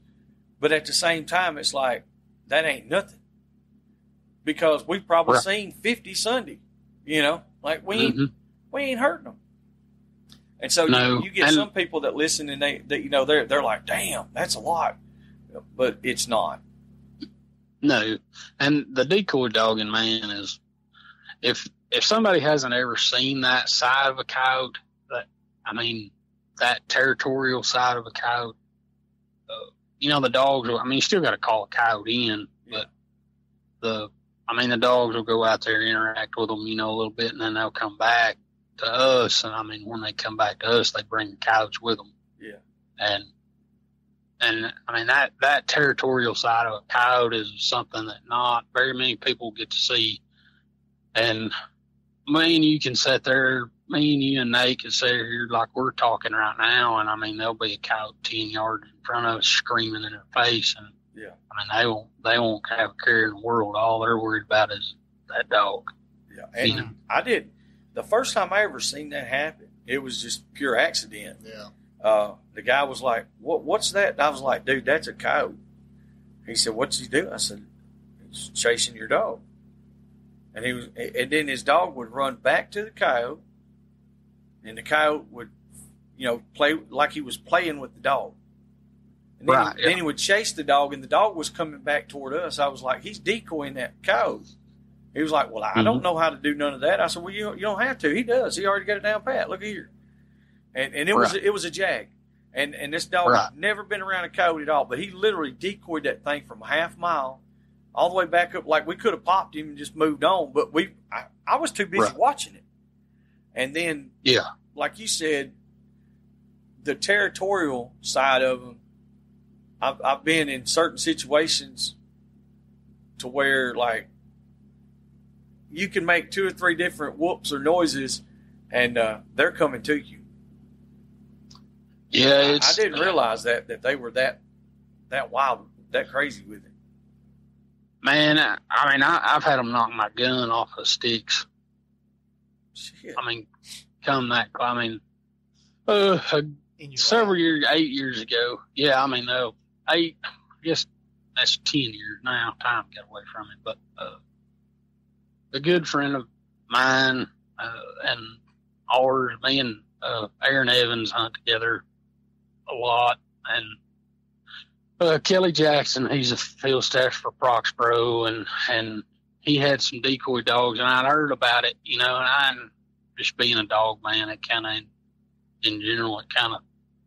But at the same time, it's like, that ain't nothing. Because we've probably seen 50 Sunday, like we ain't hurting them. And so you get some people that listen and they're like, damn, that's a lot. But it's not. No. And the decoy dogging, man, is if somebody hasn't ever seen that side of a coyote, that territorial side of a coyote, the dogs will, you still got to call a coyote in, but the dogs will go out there and interact with them, a little bit, and then they'll come back to us. And when they come back to us, they bring the coyotes with them. Yeah. And that territorial side of a coyote is something that not very many people get to see. And me and you can sit there, me and you and Nate can sit here like we're talking right now, and there'll be a coyote 10 yards in front of us screaming in our face, and they won't have a care in the world. All they're worried about is that dog. Yeah, and I did. The first time I ever seen that happen, it was just pure accident. Yeah. The guy was like, "What's that?" And I was like, "Dude, that's a coyote." He said, "What's he doing?" I said, "He's chasing your dog." And then his dog would run back to the coyote, and the coyote would, play like he was playing with the dog. And then he would chase the dog, and the dog was coming back toward us. I was like, he's decoying that coyote. He was like, well, I don't know how to do none of that. I said, well, you don't have to. He does. He already got it down pat. Look here. And it was a jag. And this dog had never been around a coyote at all, but he literally decoyed that thing from a half mile all the way back up. Like, we could have popped him and just moved on, but I was too busy watching it. And then, like you said, the territorial side of them, I've been in certain situations to where, like, you can make 2 or 3 different whoops or noises, and they're coming to you. Yeah, I didn't realize that they were that wild, that crazy with it. Man, I've had them knock my gun off of sticks. Shit. Several years, 8 years ago. Yeah, 8, I guess that's 10 years now. Time got away from it. But a good friend of mine and ours, me and Aaron Evans hunt together a lot. And Kelly Jackson, he's a field staff for Prox Pro, and he had some decoy dogs, and I'd heard about it, and I, just being a dog man, it kind of, in general, it kind of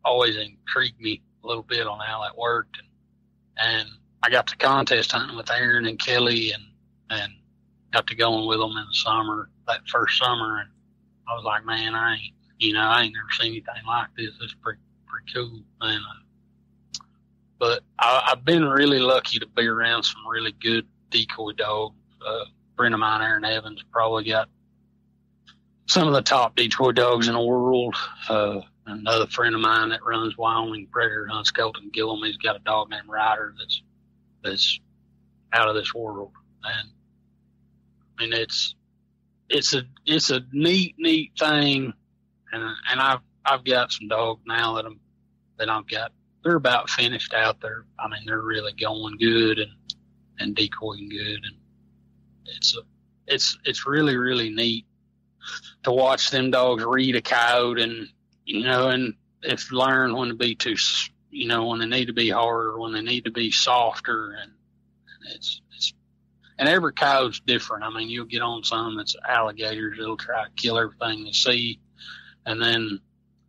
always intrigued me a little bit on how that worked. And I got to contest hunting with Aaron and Kelly and got to going with them in the summer, that first summer. And I was like, man, I ain't never seen anything like this. It's pretty cool. And, but I've been really lucky to be around some really good decoy dogs. A friend of mine, Aaron Evans, probably got some of the top decoy dogs in the world. Another friend of mine that runs Wyoming Predator hunts Colton Gillum. He's got a dog named Ryder that's out of this world. And it's a neat thing. And I've got some dogs now that I've got they're about finished out there. I mean, they're really going good and decoying good, and it's really, really neat to watch them dogs read a coyote, and and if learn when to be too, when they need to be harder, when they need to be softer, and it's and every coyote's different. I mean, you'll get on some that's alligators that'll try to kill everything they see, and then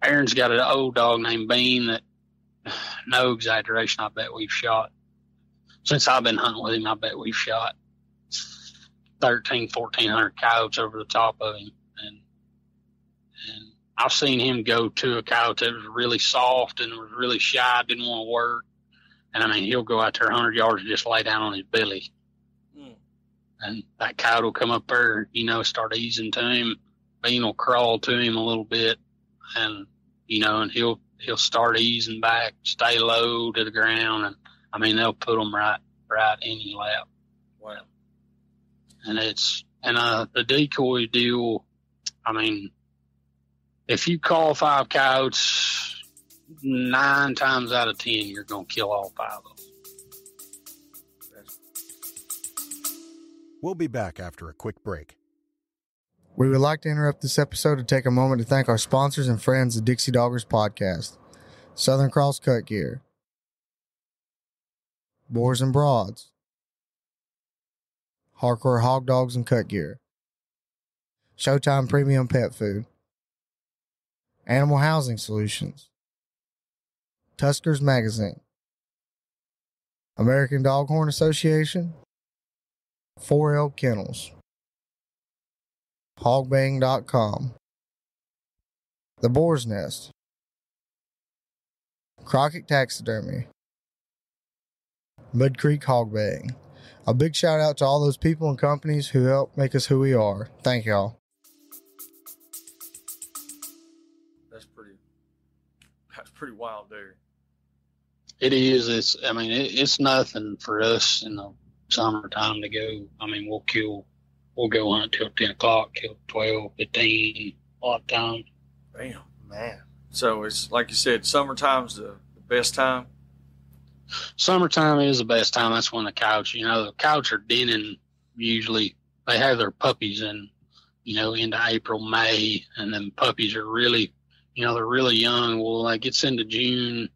Aaron's got an old dog named Bean that, no exaggeration, I bet we've shot, since I've been hunting with him, I bet we've shot 1,400 coyotes over the top of him. And I've seen him go to a coyote that was really soft and was really shy, didn't want to work. And I mean, he'll go out there 100 yards and just lay down on his belly. And that coyote will come up there, start easing to him. Bean will crawl to him a little bit, and and he'll start easing back, stay low to the ground, and I mean they'll put them right in your lap. Wow. And the decoy deal. I mean, if you call 5 coyotes, 9 times out of 10 you're gonna kill all 5 of them. We'll be back after a quick break. We would like to interrupt this episode to take a moment to thank our sponsors and friends of Dixie Doggers Podcast. Southern Cross Cut Gear, Boars and Broads, Hardcore Hog Dogs and Cut Gear, Showtime Premium Pet Food, Animal Housing Solutions, Tuskers Magazine, American Doghorn Association, 4L Kennels, Hogbang.com, The Boar's Nest, Crockett Taxidermy, Mud Creek Hog Baying. A big shout out to all those people and companies who help make us who we are. Thank y'all. That's pretty wild there. It is. It's nothing for us in the summertime to go. I mean, we'll go hunt till 10 o'clock, till 12, 15, a lot of times. Damn. Man. So it's like you said, summertime's the best time? Summertime is the best time. That's when the coyotes, the coyotes are denning usually. They have their puppies in, into April, May, and then puppies are really, they're really young. Well, it gets into June.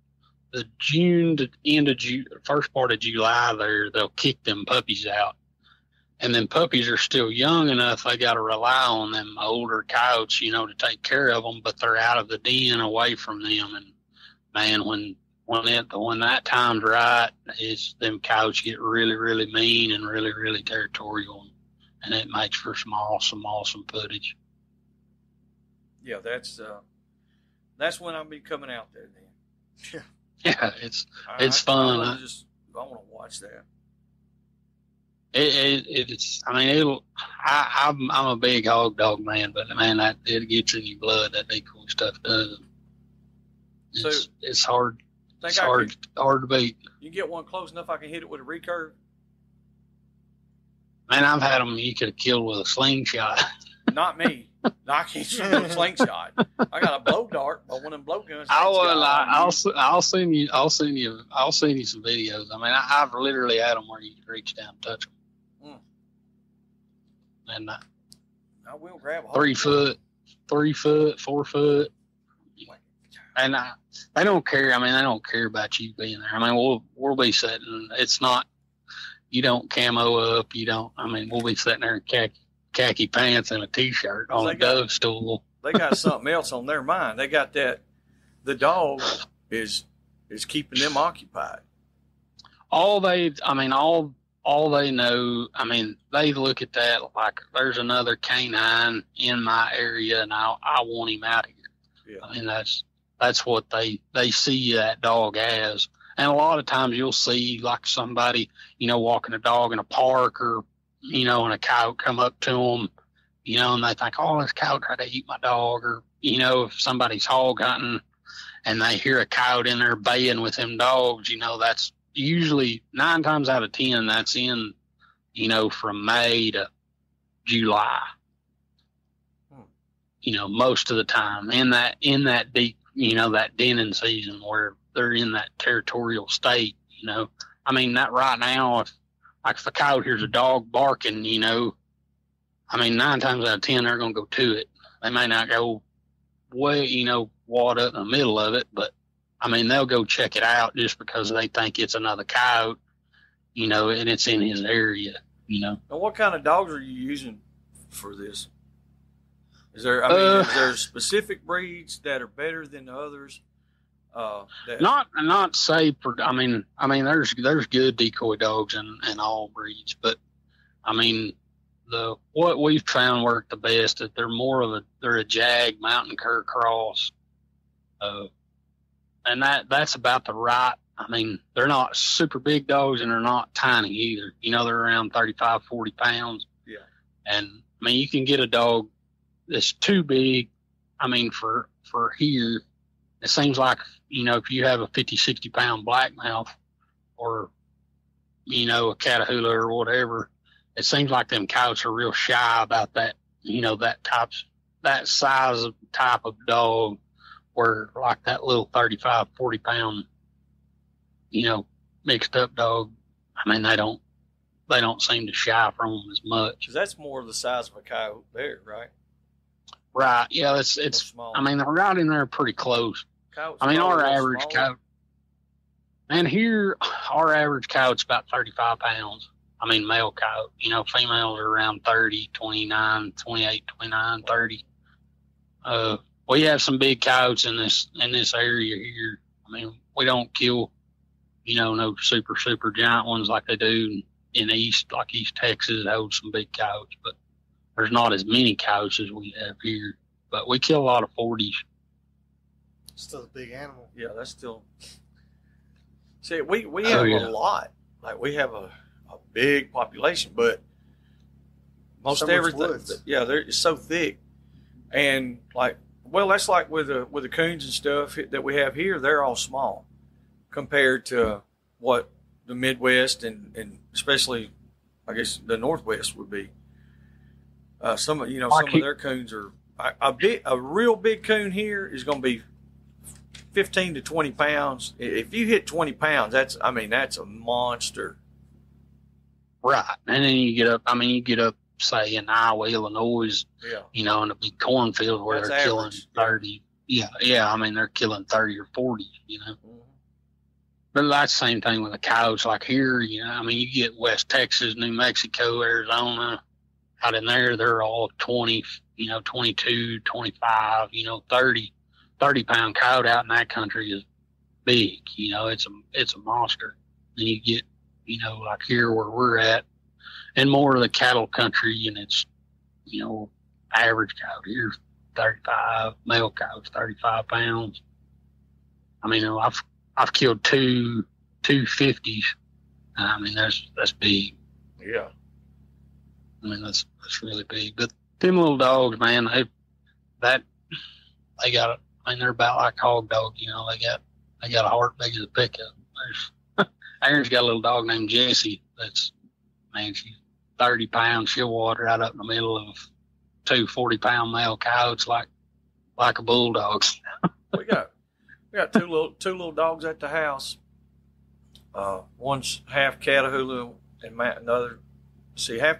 The June to end of June, first part of July there, they'll kick them puppies out. And then puppies are still young enough, they got to rely on them older coyotes, to take care of them, but they're out of the den away from them. And man, when that time's right, them coyotes get really, really mean and really, really territorial. And it makes for some awesome footage. Yeah, that's when I'll be coming out there then. Yeah, it's fun. I want to watch that. It's. I mean, I'm a big hog dog man, but man, it gets in your blood. That decoy stuff does. It's hard. It's hard to beat. You get one close enough, I can hit it with a recurve. Man, I've had them you could have killed with a slingshot. Not me. I can't shoot with a slingshot. I got a blow dart, but one of them blow guns. I'll send you some videos. I mean, I've literally had them where you can reach down and touch them. And I will grab a 3 foot, 4 foot, and they don't care. I mean, they don't care about you being there. I mean, we'll be sitting. It's not you don't camo up. You don't. I mean, we'll be sitting there in khaki pants and a t-shirt on a dove stool. They got something else on their mind. They got that the dog is keeping them occupied. All they know, I mean, they look at that like there's another canine in my area and I want him out of here. Yeah. I mean, that's what they see that dog as. And a lot of times you'll see like somebody, walking a dog in a park or, and a coyote come up to them, and they think, oh, this coyote tried to eat my dog. Or, if somebody's hog hunting and they hear a coyote in there baying with them dogs, that's usually 9 times out of 10, that's in, from May to July. Most of the time in that deep that denning season where they're in that territorial state, I mean, that right now, if a coyote hears a dog barking, 9 times out of 10, they're going to go to it. They may not go way, wad up in the middle of it, but I mean, they'll go check it out just because they think it's another coyote, and it's in his area, And what kind of dogs are you using for this? Is there specific breeds that are better than the others? Not say for, I mean, there's good decoy dogs in all breeds, but I mean, what we've found work the best that they're a Jag mountain cur cross, and that's about the right. I mean, they're not super big dogs and they're not tiny either. They're around 35, 40 pounds. Yeah. And I mean, you can get a dog that's too big. I mean, for here, it seems like, if you have a 50, 60 pound blackmouth or, a Catahoula or whatever, it seems like them coyotes are real shy about that, that size of type of dog where like that little 35, 40 pound, mixed up dog. I mean, they don't seem to shy from them as much. Because that's more the size of a coyote there, right? Right. Yeah. It's small. I mean, they're right in there pretty close. Coyotes our average coyote, and here our average coyote's about 35 pounds. I mean, male coyote, females are around 30, 29, 28, 29, 30. We have some big coyotes in this area here. I mean, we don't kill, no super giant ones like they do in East Texas. Holds some big coyotes, but there's not as many coyotes as we have here. But we kill a lot of 40s. Still a big animal. Yeah, that's still. See, we have a lot. Like we have a big population, but most everything. Yeah, it's so thick, and that's like with the coons and stuff that we have here. They're all small compared to what the Midwest and especially, I guess, the Northwest would be. Some of their coons are a real big coon here is going to be 15 to 20 pounds. If you hit 20 pounds, that's a monster. Right. And then you get up, say, in Iowa, Illinois, in a big cornfield where they're killing 30. Yeah. I mean, they're killing 30 or 40, Mm-hmm. But that's the same thing with the coyotes. Like here, you get West Texas, New Mexico, Arizona, out in there, they're all 20, 22, 25, 30. 30-pound coyote out in that country is big. It's a monster. And you get, like here where we're at, and more of the cattle country, and it's, average coyote here, 35, male coyotes, 35 pounds. I mean, I've killed two 50s. I mean, that's big. Yeah. I mean, that's really big. But them little dogs, man, they got they're about like hog dogs, they got a heart big as a pickup. Aaron's got a little dog named Jessie she's 30 pounds. She'll water right up in the middle of two 40-pound male coyotes like a bulldog. we got two little dogs at the house. One's half Catahoula and another. See, half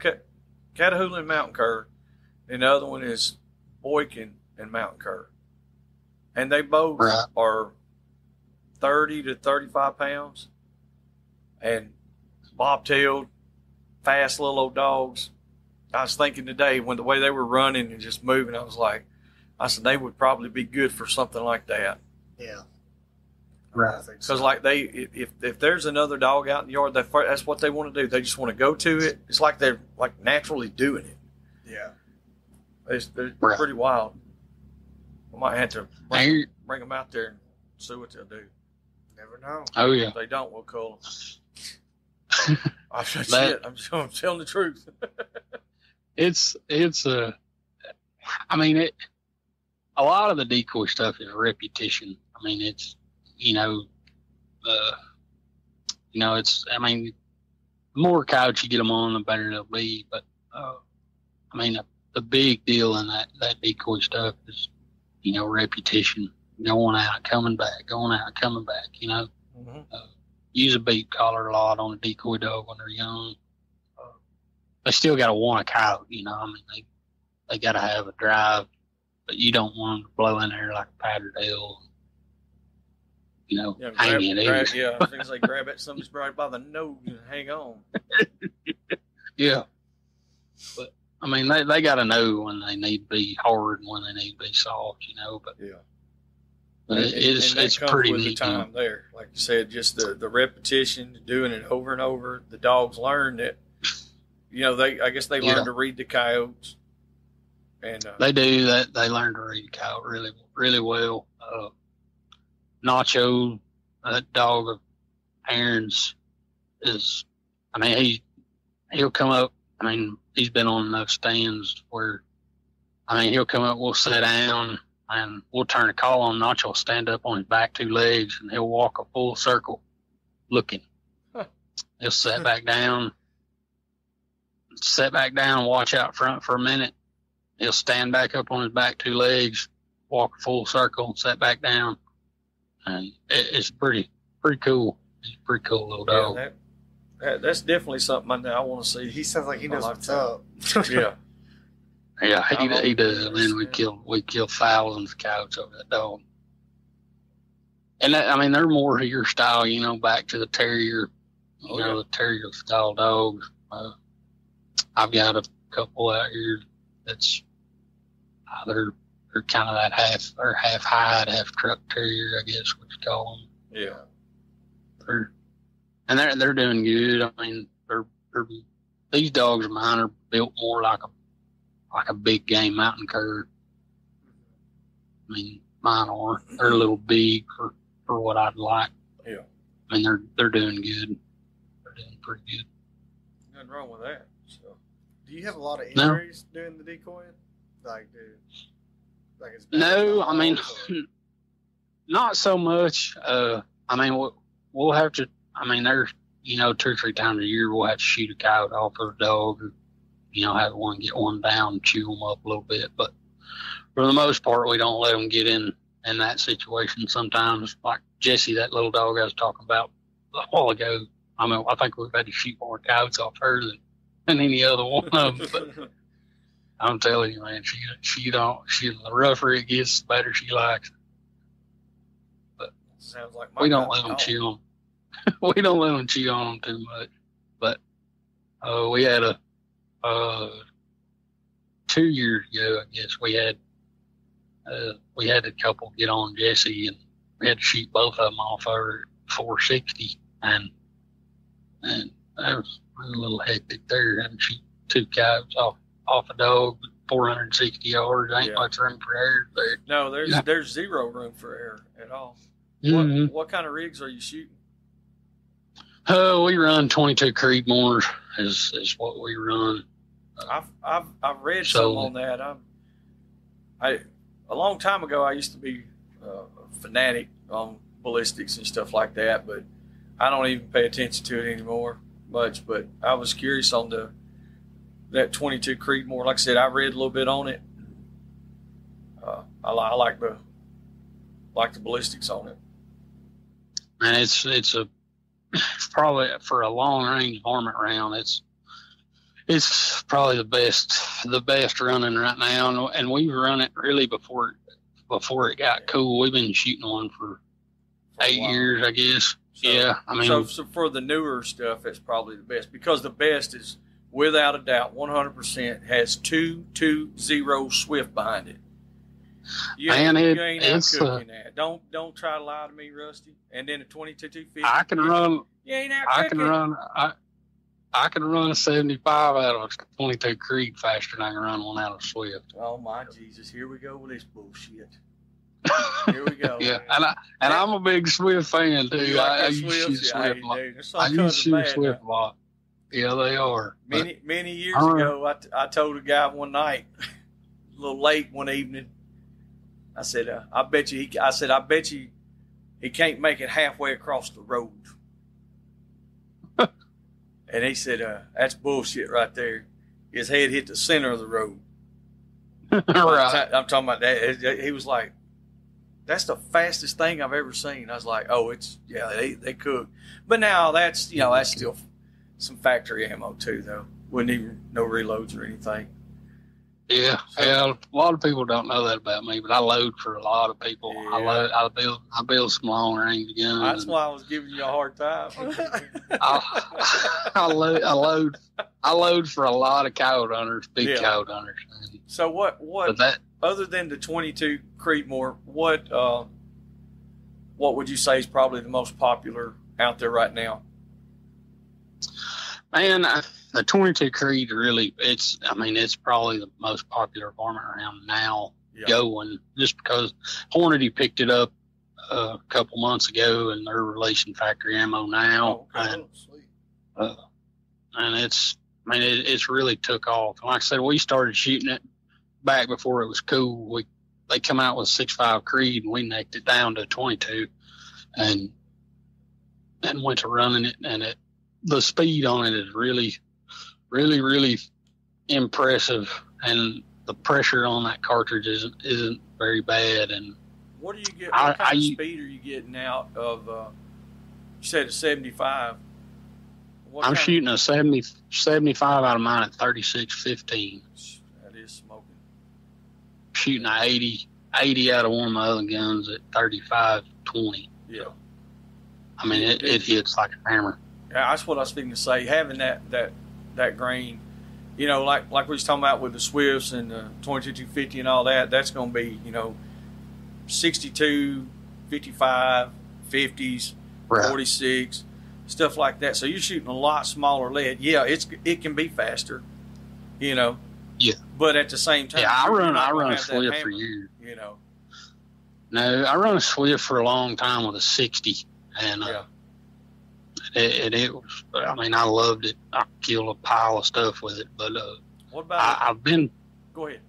Catahoula and mountain cur, and the other one is Boykin and mountain cur. And they both are 30 to 35 pounds. And bobtailed, fast little old dogs. I was thinking today, when the way they were running and just moving, I said they would probably be good for something like that. Yeah. Right. Because if there's another dog out in the yard, that's what they want to do. They just want to go to it. It's like they're naturally doing it. Yeah. They're pretty wild. I might have to bring them out there and see what they'll do. Never know. Oh, yeah. If they don't, we'll call them. I'm telling the truth. A lot of the decoy stuff is repetition. I mean, it's, the more coyotes you get them on, the better they'll be. But, the big deal in that decoy stuff is, repetition. going out, coming back, going out, coming back, you know. Mm-hmm. Use a beat collar a lot on a decoy dog when they're young. They still got to want a coyote, you know. I mean, they got to have a drive, but you don't want them to blow in there like a patterdale, you know, hanging it. Yeah, things like grab at somebody's right by the nose and hang on. Yeah. But, I mean, they got to know when they need to be hard and when they need to be soft, you know. But yeah. But it's pretty with neat. The time there, like you said, just the repetition, doing it over and over. The dogs learn that, you know, I guess they learn to read the coyotes, and they do that. They learn to read the coyote really well. Nacho, that dog of Aaron's, is, I mean, he'll come up. I mean, he's been on enough stands where, I mean, he'll come up. We'll sit down. And we'll turn a call on. Nacho will stand up on his back 2 legs, and he'll walk a full circle looking. Huh. He'll sit back down, watch out front for a minute. He'll stand back up on his back 2 legs, walk a full circle, and sit back down. And it's pretty cool. He's a pretty cool little dog. That's definitely something I want to see. He sounds like he knows what's up. Yeah. Yeah, he does. I mean, we kill thousands of coyotes over that dog. And I mean, they're more your style, you know, back to the terrier, the terrier style dogs. I've got a couple out here that's they're kind of that half hide, half truck terrier, I guess what you call them. Yeah. They're doing good. I mean, these dogs of mine are built more like a big game mountain cur. I mean, mine are. They're a little big for what I'd like. Yeah. I mean, they're doing good. They're doing pretty good. Nothing wrong with that. So, do you have a lot of injuries doing the decoying? No, I mean, not so much. I mean, we'll have to. I mean, there's 2 or 3 times a year we'll have to shoot a coyote off of a dog. Or, have one get one down, chew them up a little bit. But for the most part, we don't let them get in that situation. Sometimes, like Jessie, that little dog I was talking about a while ago, I mean, I think we've had to shoot more coyotes off her than any other one of them. But I'm telling you, man, the rougher it gets, the better she likes it. But sounds like we don't let them chew them. We don't let them chew on them too much. But we had 2 years ago, I guess, we had a couple get on Jessie, and we had to shoot both of them off her 460, and that was a little hectic there. Having to shoot 2 coyotes off a dog, 460 yards, ain't much room for error there. No, there's zero room for error at all. Mm-hmm. What kind of rigs are you shooting? We run 22 Creedmoors is what we run. I've read some on that. A long time ago, I used to be a fanatic on ballistics and stuff like that, but I don't even pay attention to it anymore much. But I was curious on that 22 Creedmoor. Like I said, I read a little bit on it. I like the ballistics on it. And it's probably for a long range varmint round. It's probably the best running right now, and we run it really before it got cool. We've been shooting one for 8 years, I guess. So, yeah, I mean, so for the newer stuff, it's probably the best, because the best is without a doubt 100% has 220 Swift behind it. You ain't out cooking that. Don't try to lie to me, Rusty. And then a 22-250. I can run. You ain't out cooking. I can run a 75 out of a 22 Creed faster than I can run one out of Swift. Oh my Jesus! Here we go with this bullshit. Here we go. Yeah, and I'm a big Swift fan too. I used to shoot Swift a lot. I used to shoot Swift a lot. Yeah, they are. Many years ago, I told a guy one night, a little late one evening. I said, I bet you he can't make it halfway across the road. And he said, that's bullshit right there. His head hit the center of the road. Right. I'm talking about that. He was like, That's the fastest thing I've ever seen. I was like, oh, they cook. But now that's still some factory ammo too, though. Wouldn't even no reloads or anything. Yeah, a lot of people don't know that about me, but I load for a lot of people. Yeah. I build some long range guns. That's why I was giving you a hard time. I load for a lot of coyote hunters, big coyote hunters. So what other than the 22 Creedmoor, what would you say is probably the most popular out there right now? Man, the 22 Creed really, it's probably the most popular varmint round now going, just because Hornady picked it up a couple months ago and they're releasing factory ammo now. Oh, okay. And it's really took off. Like I said, we started shooting it back before it was cool. They come out with 6.5 Creed and we necked it down to 22 and went to running it, and the speed on it is really, really, really impressive, and the pressure on that cartridge isn't very bad. And what do you get? What kind of speed are you getting out of? You said a 75. I'm shooting a 75 out of mine at 36.15. That is smoking. Shooting a 80 out of one of my other guns at 35.20. Yeah. I mean, it hits like a hammer. Yeah, that's what I was thinking to say. Having that grain, like we was talking about with the Swifts and the 22-250 and all that, that's going to be, 62, 55, 50s, right. 46, stuff like that. So you're shooting a lot smaller lead. Yeah, it can be faster, Yeah. But at the same time, I run a Swift for years. No, I run a Swift for a long time with a 60, and it was. I mean, I loved it. I killed a pile of stuff with it. But what about? Go ahead.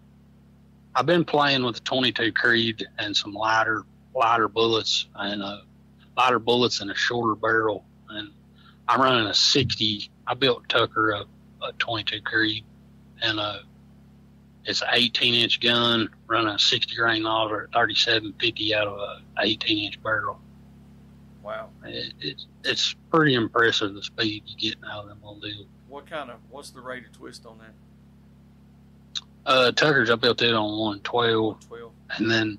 I've been playing with the 22 Creed and some lighter bullets and a shorter barrel. And I'm running a 60. I built Tucker a 22 Creed, and it's an 18-inch gun running a 60 grain nozzle at 37.50 out of a 18-inch barrel. Wow. It's pretty impressive, the speed you get out of them little deals. What's the rate of twist on that? Tucker's, I built it on 112. 112. And then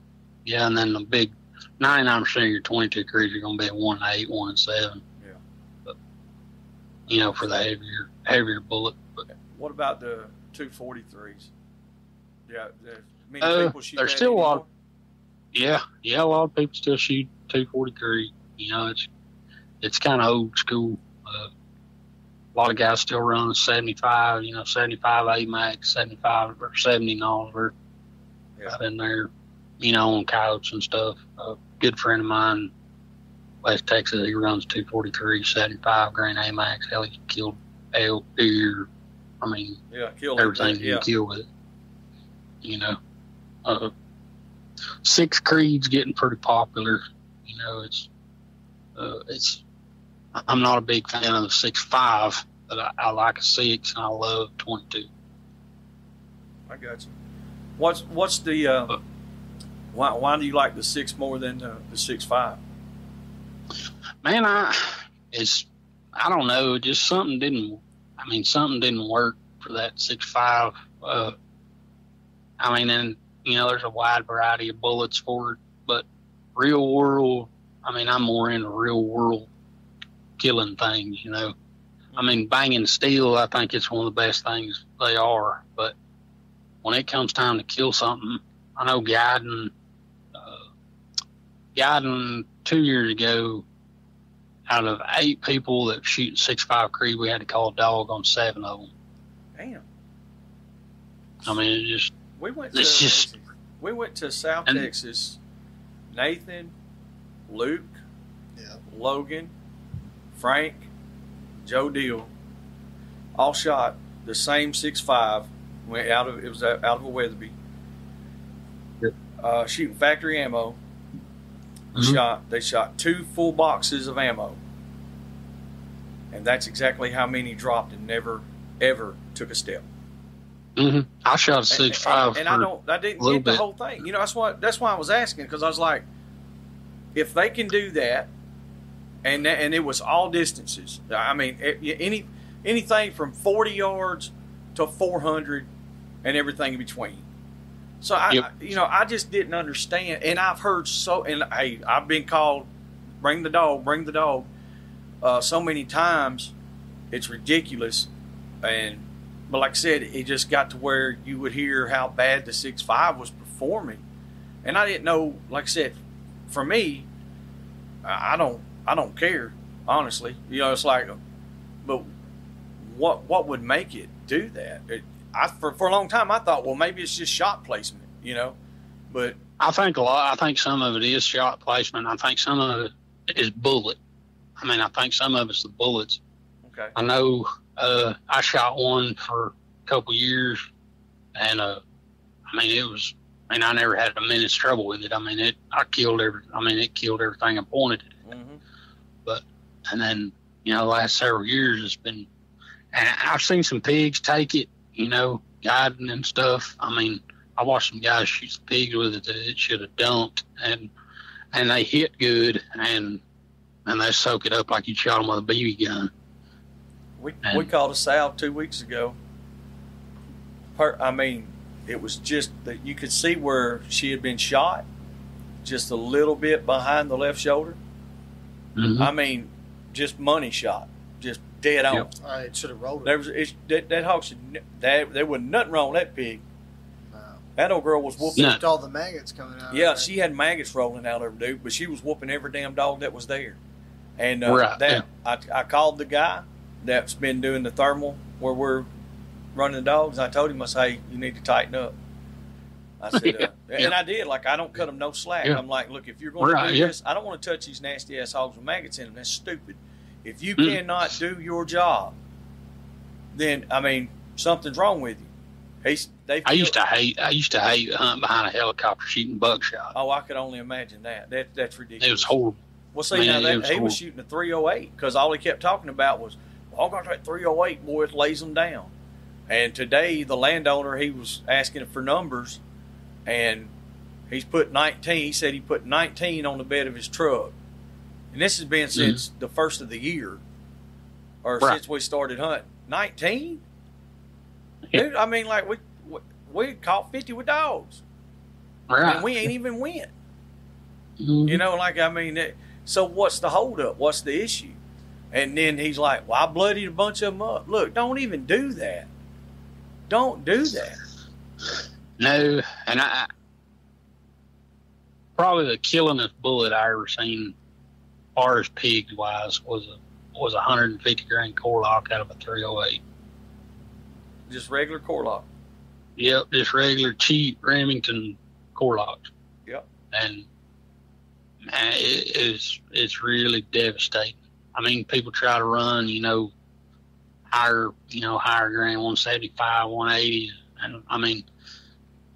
the big 99% of your 22 Creeds are going to be at 1.8, 1.7. Yeah. But, for the heavier bullet. But what about the 243s? Yeah, many people shoot there's that still anymore? a lot. A lot of people still shoot 243. It's kind of old school. A lot of guys still run 75. 75 AMAX, 75 or 70 Nolliver. Out in there, on coyotes and stuff. A good friend of mine, West Texas, he runs 243, 75 grain AMAX. Hell, he killed elk, deer. I mean, everything you can kill with it. 6 Creed's getting pretty popular. I'm not a big fan of the 6.5, but I like a 6 and I love 22. I got you. What's the why do you like the 6 more than the 6.5? Man, I don't know, just something didn't work for that 6.5. There's a wide variety of bullets for it, but real world, I'm more into real world killing things, banging steel, I think it's one of the best things they are, but when it comes time to kill something, I know guiding 2 years ago, out of 8 people that were shooting 6.5 Creed, we had to call a dog on 7 of them. Damn. We went to South Texas. Nathan, Luke, Logan, Frank, Joe Deal, all shot the same 6.5. It was out of a Weatherby. Shooting factory ammo. Mm-hmm. They shot 2 full boxes of ammo, and that's exactly how many dropped and never ever took a step. Mm-hmm. I shot a 6.5 and I didn't get the whole thing. That's why I was asking, because I was like, if they can do that, and it was all distances. I mean, anything from 40 yards to 400 and everything in between. So I just didn't understand, and I've heard hey, I've been called, bring the dog, so many times, it's ridiculous. But like I said, it just got to where you would hear how bad the 6'5" was performing, and I didn't know. Like I said, for me, I don't care, honestly. It's like, but what would make it do that? For a long time I thought, well, maybe it's just shot placement, but I think some of it is shot placement. I think some of it is bullet. I mean, I think some of it's the bullets. Okay. I know I shot one for a couple years, and I never had a minute's trouble with it. I mean, it killed everything I pointed at. Mm-hmm. But and then the last several years it's been, and I've seen some pigs take it, guiding and stuff. I mean, I watched some guys shoot some pigs with it that it should have dumped, and they hit good, and they soak it up like you shot them with a BB gun. We caught a sow 2 weeks ago. It was just that you could see where she had been shot, just a little bit behind the left shoulder. Mm-hmm. I mean, just money shot, just dead on. Yep. It should have rolled it. That hog there wasn't nothing wrong with that pig. No. That old girl was whooping. Except all the maggots coming out. Yeah, she had maggots rolling out of her, dude, but she was whooping every damn dog that was there. And I called the guy that's been doing the thermal where we're running the dogs. I told him, I said, hey, you need to tighten up. I said, and I did. Like, I don't cut them no slack. Yeah. I'm like, look, if you're going to do this, I don't want to touch these nasty ass hogs with maggots in them. That's stupid. If you cannot do your job, then something's wrong with you. I used to hate hunting behind a helicopter shooting buckshot. Oh, I could only imagine that. That's ridiculous. It was horrible. Well, see, he was shooting a 308 because all he kept talking about was, well, I'm going to that 308, boy, it lays them down. And today, the landowner, he was asking for numbers, and he's put 19. He said he put 19 on the bed of his truck. And this has been since the first of the year, or since we started hunting. 19? Dude, like, we caught 50 with dogs. Right. And we ain't even went. Mm-hmm. So what's the holdup? What's the issue? And then he's like, well, I bloodied a bunch of them up. Look, don't even do that. Don't do that. No, and I probably the killingest bullet I ever seen, as far as pigs wise, was a 150 grain core-lock out of a 308. Just regular core-lock. Yep, just regular cheap Remington core-locks. Yep. And man, it's really devastating. People try to run, higher grain, 175, 180. And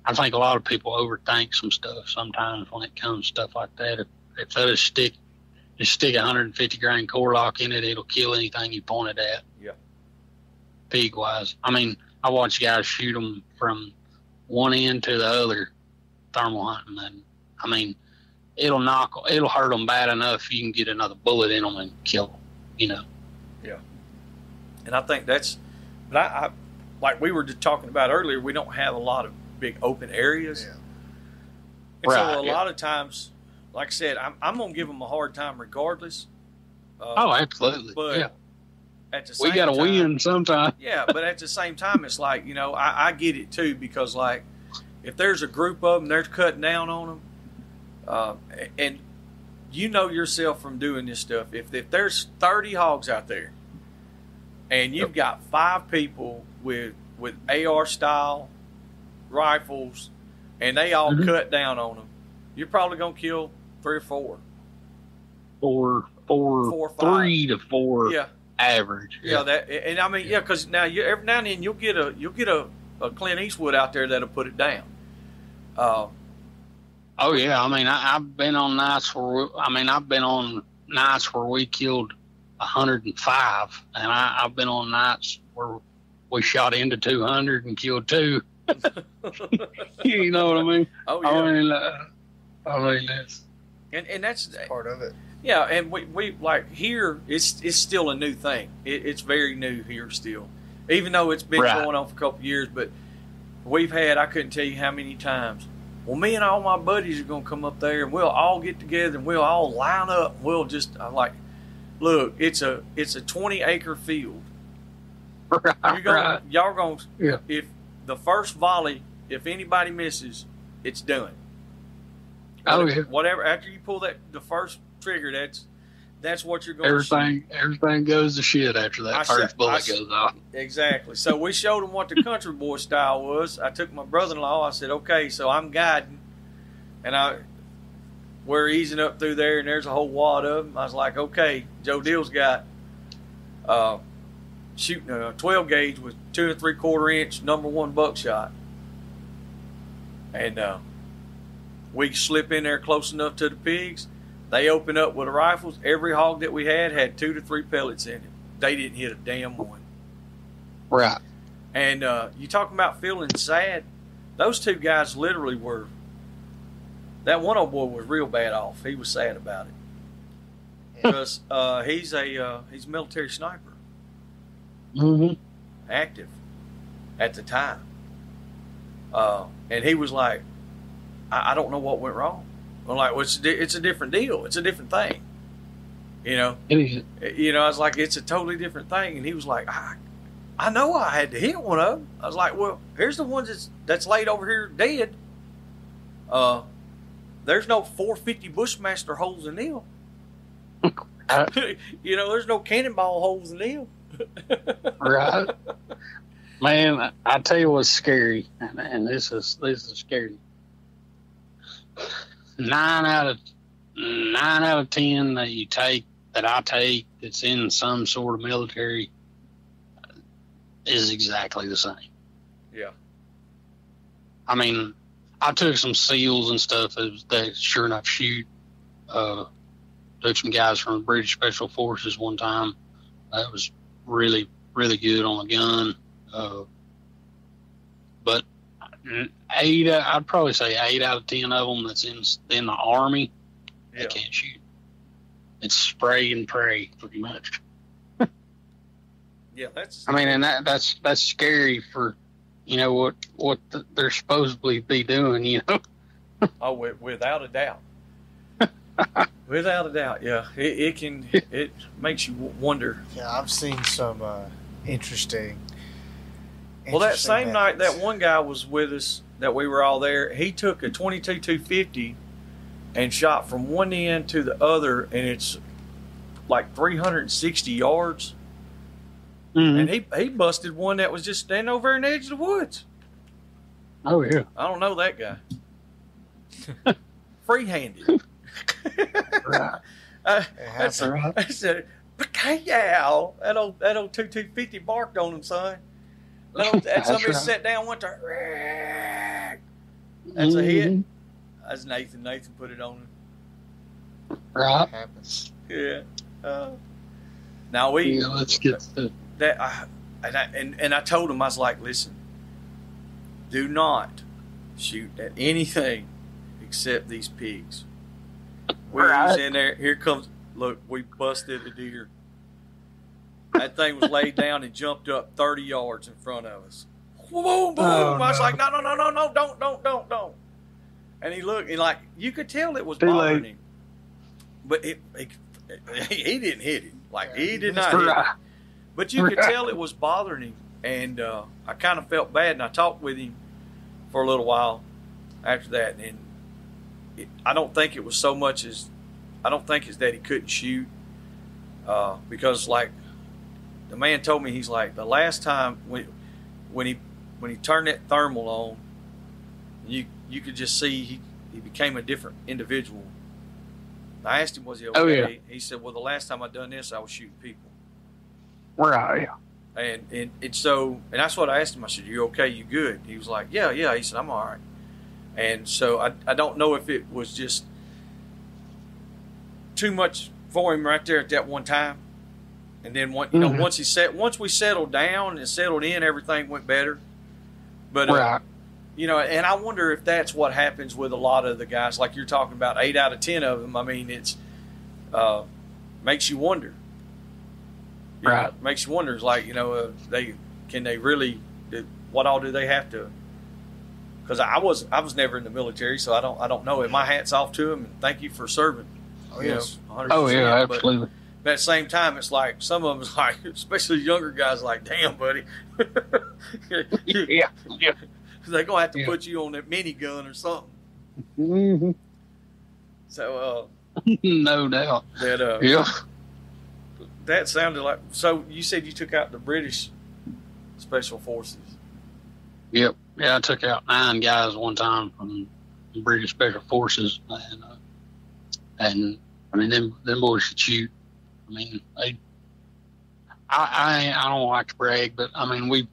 I think a lot of people overthink some stuff sometimes when it comes to stuff like that. If they just stick a 150 grain core lock in it, it'll kill anything you point it at. Yeah. Pig wise. I watch guys shoot them from one end to the other thermal hunting. And it'll hurt them bad enough if you can get another bullet in them and kill them, Yeah. And I think but I like we were just talking about earlier, we don't have a lot of big open areas. Yeah. And so a lot of times, like I said, I'm going to give them a hard time regardless. Oh, absolutely. But at the same we got to win sometime. Yeah, but at the same time, it's like, I get it too, because like if there's a group of them, they're cutting down on them. And yourself from doing this stuff, if there's 30 hogs out there and you've got 5 people with AR style rifles and they all cut down on them, you're probably going to kill 3 or 4. 4 or 5. 3 to 4 average. Yeah, because now every now and then you'll get a Clint Eastwood out there that'll put it down. Oh yeah, I've been on nights where we killed 105, and I've been on nights where we shot into 200 and killed 2. You know what I mean? Oh yeah. And that's part of it. Yeah, and we like here. It's still a new thing. It's very new here still, even though it's been going on for a couple of years. But we've had, I couldn't tell you how many times. Well, me and all my buddies are gonna come up there, and we'll all get together, and we'll all line up. And we'll just I'm like, look, it's a 20-acre field. Y'all gonna if the first volley, if anybody misses, it's done. Whatever after you pull the first trigger, that's what you're going to shoot. Everything goes to shit after that first bullet goes off. Exactly. So we showed them what the country boy style was. I took my brother-in-law. I said, okay, so I'm guiding, and we're easing up through there, and there's a whole wad of them. I was like, okay, Joe Dill's got shooting a 12 gauge with 2 3/4 inch #1 buckshot, and we slip in there close enough to the pigs. They open up with the rifles. Every hog that we had 2 to 3 pellets in it. They didn't hit a damn one. Right. And you talking about feeling sad? Those two guys literally were. That one old boy was real bad off. He was sad about it because he's a military sniper, active at the time, and he was like, I don't know what went wrong. I'm like, well, it's a different deal. It's a different thing. You know? I was like, it's a totally different thing. And he was like, I know I had to hit one of them. I was like, well, here's the ones that's laid over here dead. There's no 450 Bushmaster holes in them. There's no cannonball holes in them. Right. Man, I tell you what's scary, and this is scary. 9 out of 10 that I take that's in some sort of military is exactly the same. Yeah. I mean, I took some SEALs and stuff that sure enough shoot. Took some guys from the British Special Forces one time. That was really, really good on the gun. But I'd probably say 8 out of 10 of them that's in the Army, they can't shoot. It's spray and pray pretty much. Yeah, that's. I mean, and that's scary for, what they're supposedly be doing, Oh, without a doubt. Without a doubt, yeah. It makes you wonder. Yeah, I've seen some interesting. Well, that same night, that one guy was with us, that we were all there. He took a 22-250 and shot from one end to the other, and it's like 360 yards. And he busted one that was just standing over in the edge of the woods. Oh, yeah. I don't know that guy. Free-handed. Right. I said, "Pacow!" That old 250 barked on him, son. Somebody sat down, went to. That's a hit. That's Nathan. Nathan put it on him. Right. Happens. Yeah. Now let's get to that. And I told him, I was like, listen, do not shoot at anything except these pigs. We're in there. Here comes. Look, we busted a deer. That thing was laid down and jumped up 30 yards in front of us. Boom, boom, boom. I was like, no, don't. And he looked, and like, you could tell it was bothering him. But he didn't hit it. Like, he did not hit it. But you could tell it was bothering him. And I kind of felt bad, and I talked with him for a little while after that. And I don't think it was so much as, I don't think it's that he couldn't shoot. Because, like, the man told me, he's like, the last time when he turned that thermal on, you could just see he became a different individual. I asked him, was he okay? Oh, yeah. He said, well, the last time I done this, I was shooting people. Right. And so that's what I asked him. I said, you okay? You good? He was like, yeah. He said, I'm all right. And so I don't know if it was just too much for him right there at that one time. And then once we settled down and settled in, everything went better. But And I wonder if that's what happens with a lot of the guys, like you're talking about. 8 out of 10 of them. I mean, it's makes you wonder. Right. Makes you wonder. It's like, they really? What all do they have to? Because I was never in the military, so I don't know. And my hat's off to them, and thank you for serving. Oh yes. 100%. Oh yeah, absolutely. But at the same time, it's like some of them, like especially younger guys, like, damn, buddy. Yeah. They're gonna have to put you on that minigun or something. Mm-hmm. So no doubt. That sounded like. So you said you took out the British Special Forces. Yep. Yeah, I took out 9 guys one time from the British Special Forces, and I mean them boys could shoot. I mean, I don't like to brag, but I mean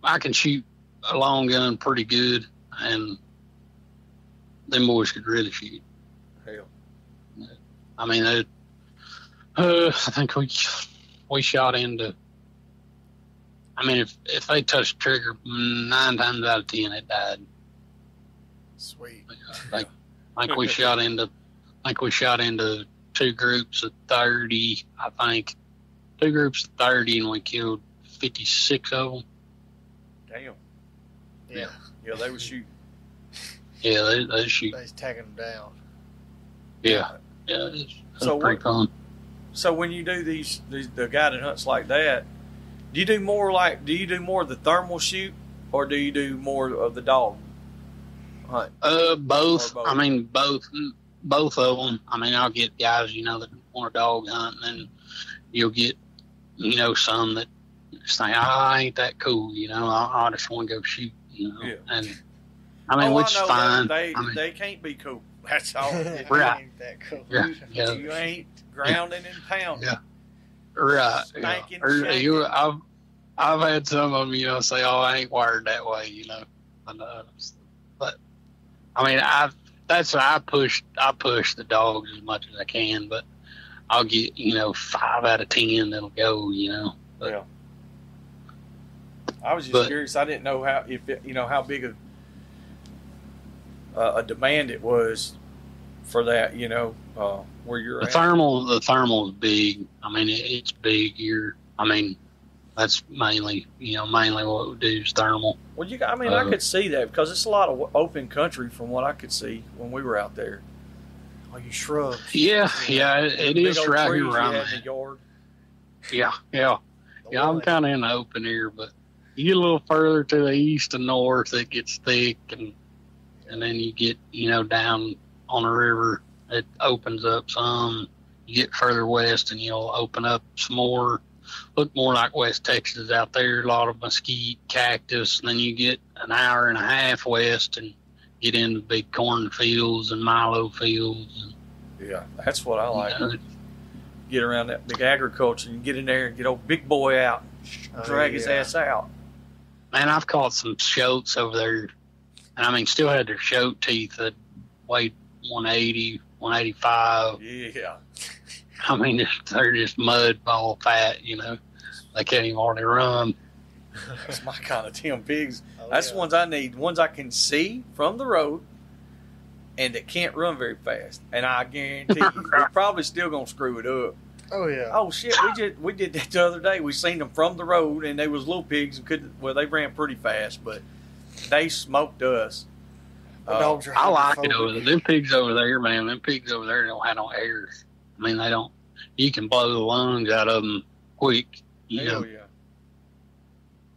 I can shoot a long gun pretty good, and them boys could really shoot. Hell. I mean, I think we shot into. I mean, if they touched the trigger 9 times out of 10, it died. Sweet. I think we shot into 2 groups of 30. I think 2 groups of 30, and we killed 56 of them. Damn. Yeah. Yeah, they were shooting. Yeah, they shoot. They's tagging them down. Yeah. It's So pretty fun. So when you do the guided hunts like that, do you do more of the thermal shoot, or do you do more of the dog hunt? Both. I mean, both of them. I mean, I'll get guys, that want a dog hunt, and then you'll get, some that say, I ain't that cool, I just want to go shoot, Yeah. And I mean, which is fine. They can't be cool. That's all. Right. Ain't that cool. Yeah. You ain't grounding and pounding. Yeah. Right. Spanking, Yeah. I've had some of them, say, "Oh, I ain't wired that way," But I mean, I push the dogs as much as I can, but I'll get 5 out of 10 that'll go, But, yeah. I was just curious. I didn't know how big a demand it was for that. Where you're the at. The thermal is big. I mean, it's big here. I mean, that's mainly what we do is thermal. Well, I could see that because it's a lot of open country from what I could see when we were out there. Oh, you shrubs. Yeah, it is right here around the yard. Yeah. I'm kind of in the open here, but you get a little further to the east and north, it gets thick, and then you get down on the river, it opens up some. You get further west, and you'll open up some more. Look more like West Texas out there, a lot of mesquite, cactus, and then you get an hour and a half west and get into big cornfields and milo fields. Yeah, that's what I like. Get around that big agriculture and get in there and get old big boy out and drag his ass out. Man, I've caught some shoats over there, and I mean, still had their shoat teeth that weighed 180, 185. Yeah. I mean, they're just mud ball fat, They can't even hardly run. That's my kind of Tim pigs. That's the ones I need. Ones I can see from the road and that can't run very fast. And I guarantee you, they're probably still going to screw it up. Oh, yeah. Oh, shit. We did that the other day. We seen them from the road, and they was little pigs and they ran pretty fast, but they smoked us. Dogs are I like it over there. Them pigs over there, man, don't have no air. I mean, they don't. You can blow the lungs out of them quick, Hell yeah.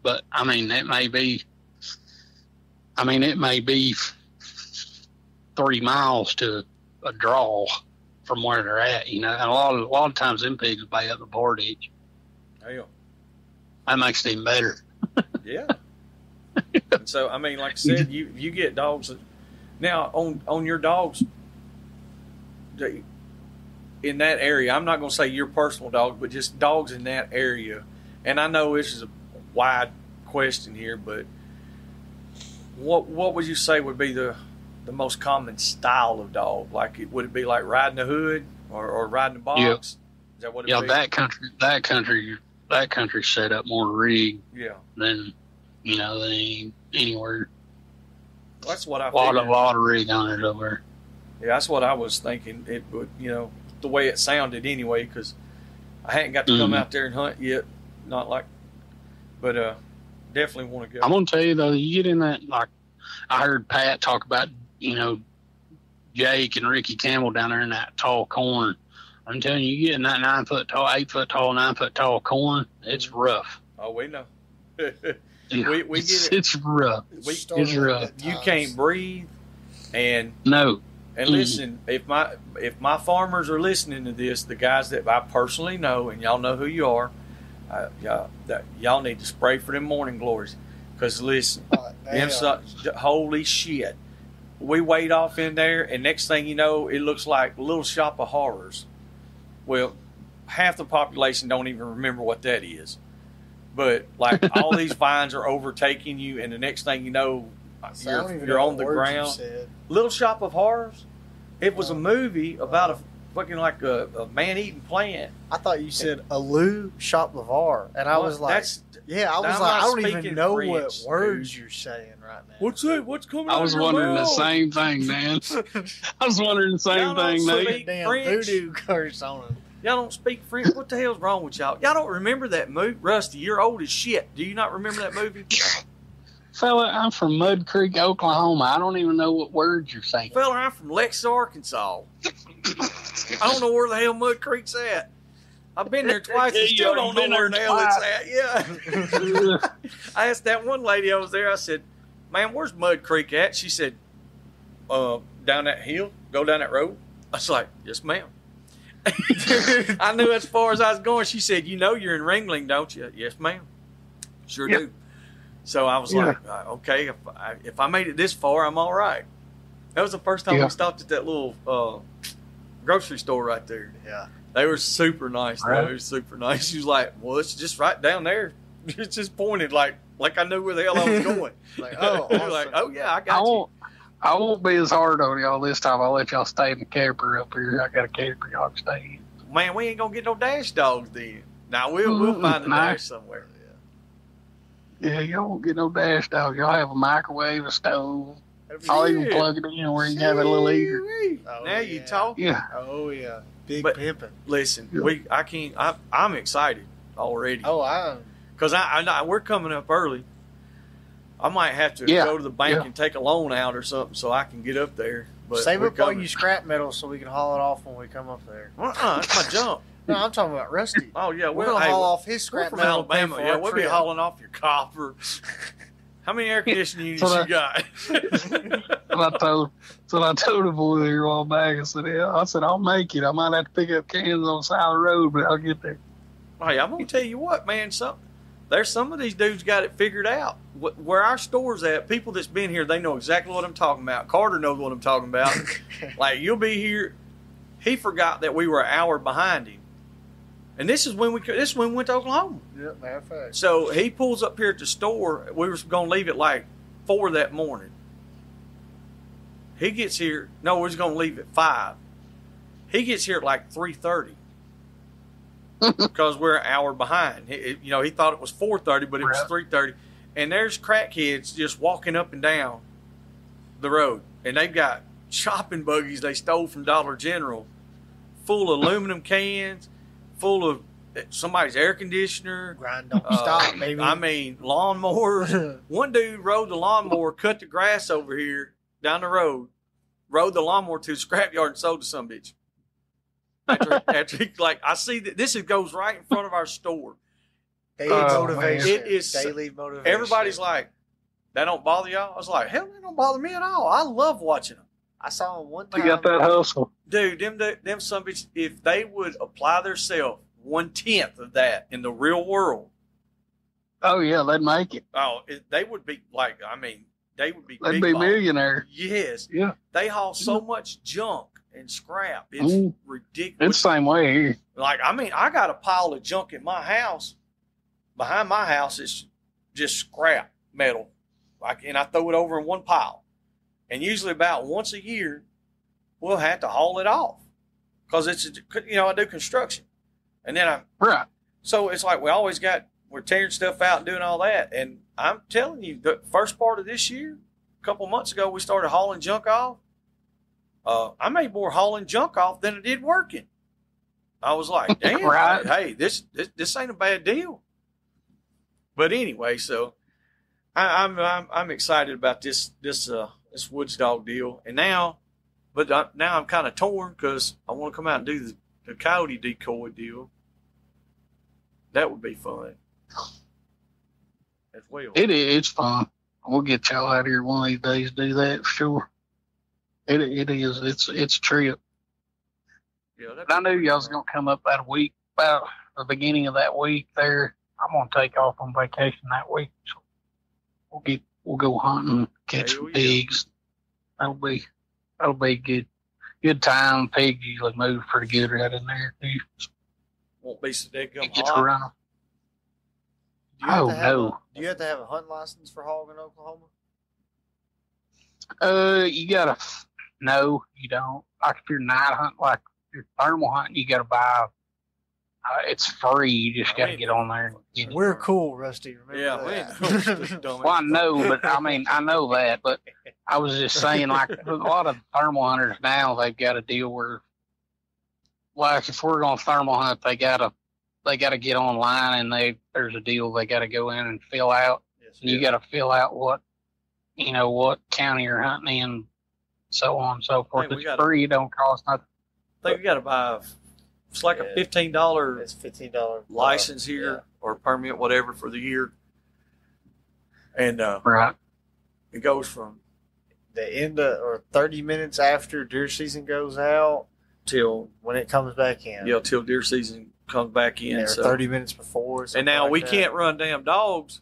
But I mean, it may be 3 miles to a draw from where they're at, And a lot of times, them pigs bay up the portage. Hell. That makes it even better. Yeah. And so, I mean, like I said, you get dogs. Now, on your dogs, in that area, I'm not going to say your personal dog, but just dogs in that area. And I know this is a wide question here, but what would you say would be the most common style of dog? Like, would it be like riding a hood or riding a box? Yep. Is that what it be? That country's set up more rig. Yeah. Than anywhere. That's what I A lot figured. of rig hunters over there. Yeah, that's what I was thinking. It would, the way it sounded anyway, because I hadn't got to come out there and hunt yet. Not like, but definitely want to go. I'm gonna tell you though, you get in that, like I heard Pat talk about, Jake and Ricky Campbell down there in that tall corn. I'm telling you, you get in that 9 foot tall, 8 foot tall, 9 foot tall corn, it's rough. Oh, we know. Yeah, we get it. It's rough. It's rough. You can't breathe, and No. And listen, if my farmers are listening to this, the guys that I personally know, and y'all know who you are, y'all need to spray for them morning glories. Because listen, holy shit, we wade off in there, and next thing you know, it looks like a little shop of horrors. Well, half the population don't even remember what that is. But like all these vines are overtaking you, and the next thing you know, you're on the ground. Little Shop of Horrors. It was a movie about a fucking like a man-eating plant. I thought you said a Lou Shop Lavar, and I was like, I don't even know what words you're saying right now. What's it? What's coming? I was wondering the same thing, man. I was wondering the same thing, Nate. Damn voodoo curse on him. Y'all don't speak French. What the hell's wrong with y'all? Y'all don't remember that movie? Rusty, you're old as shit. Do you not remember that movie? Fella, I'm from Mud Creek, Oklahoma. I don't even know what words you're saying. Fella, I'm from Lex, Arkansas. I don't know where the hell Mud Creek's at. I've been there twice and still don't know where the hell it's at. Yeah. I asked that one lady I was there, I said, "Man, where's Mud Creek at?" She said, down that hill, go down that road. I was like, "Yes, ma'am." I knew as far as I was going. She said, "You know you're in Ringling, don't you?" "Yes, ma'am." "Sure do." So I was like, okay, if I made it this far, I'm all right. That was the first time we stopped at that little grocery store right there. Yeah. They were super nice. Right. They were super nice. She was like, "Well, it's just right down there." It's just pointed like I knew where the hell I was going. Like, awesome. Like, oh, yeah, I got you. I won't be as hard on y'all this time. I'll let y'all stay in the camper up here. I got a camper y'all can stay in. Man, we ain't going to get no dash dogs then. Now, we'll find a dash somewhere. Yeah, y'all won't get no dash dog. Y'all have a microwave, a stove. I'll even plug it in where you can have a little heater. Now you talk. Yeah. Oh yeah. Big pimping. Listen, I'm excited already. Oh, I am. Because we're coming up early. I might have to go to the bank and take a loan out or something so I can get up there. But save up all you scrap metal so we can haul it off when we come up there. That's my jump. No, I'm talking about Rusty. Oh, yeah. We're going to haul off his scrap from metal. Alabama. Yeah, we'll be hauling off your copper. How many air conditioning units you got? I told the boy there a while back. I said, I'll make it. I might have to pick up cans on the side of the road, but I'll get there. Hey, I'm going to tell you what, man. There's some of these dudes got it figured out. Where our store's at, people that's been here, they know exactly what I'm talking about. Carter knows what I'm talking about. Like, you'll be here. He forgot that we were an hour behind him. And this is when we went to Oklahoma. Yep, matter of fact. So he pulls up here at the store. We were going to leave at like 4 that morning. He gets here. No, we're just going to leave at 5. He gets here at like 3:30 because we're an hour behind. He thought it was 4:30, but it was 3:30. And there's crackheads just walking up and down the road, and they've got shopping buggies they stole from Dollar General, full of aluminum cans. Full of somebody's air conditioner. Grind don't stop, baby. I mean, lawnmowers. One dude rode the lawnmower, cut the grass over here down the road, rode the lawnmower to the scrapyard and sold to some bitch. After I see that this goes right in front of our store. Daily motivation. It is daily motivation. Everybody's like, that don't bother y'all? I was like, hell, that don't bother me at all. I love watching them. I saw him one time. I got that hustle. Dude, them some bitches, if they would apply themselves 1/10 of that in the real world. Oh, yeah, they'd make it. Oh, they would be they would be They'd be millionaire. Yes. Yeah. They haul so much junk and scrap. It's ridiculous. It's the same way here. Like, I got a pile of junk in my house. Behind my house, it's just scrap metal. And I throw it over in one pile. And usually about once a year, we'll have to haul it off because I do construction. And then Right. So it's like we always got we're tearing stuff out and doing all that. And I'm telling you, the first part of this year, a couple months ago, we started hauling junk off. I made more hauling junk off than I did working. I was like, damn, Right. hey, this ain't a bad deal. But anyway, so I'm excited about this Woods Dog deal. And now I'm kind of torn because I want to come out and do the coyote decoy deal. That would be fun as well. It's fun. We'll get y'all out here one of these days to do that for sure. It is. It's a trip. Yeah, But I knew y'all was gonna come up about the beginning of that week there. I'm gonna take off on vacation that week. So we'll go hunting, catch some pigs. That'll be good time. Pigs usually move pretty good right in there too. Won't be so dead gum You get to hot. run 'em. Do you have to have a hunt license for hog in Oklahoma? You gotta. No, you don't. Like if you're night hunting, like if you're thermal hunting, you gotta buy. It's free. You just gotta get on there and get it. We're cool, Rusty. Remember Yeah, that. Well, I know, but I know that, but I was just saying, like a lot of thermal hunters now, they've got a deal where, like, if we're going to thermal hunt, they gotta get online and there's a deal they gotta go in and fill out. Yes, And you gotta fill out what county you're hunting in, so on and so forth. Hey, It's free. It don't cost nothing. I think we got to buy. It's like a $15 It's $15 license here or permit, whatever, for the year. And Right. it goes from the end of, or 30 minutes after deer season goes out till when it comes back in. till deer season comes back in. Or So 30 minutes before. and now like we that. can't run damn dogs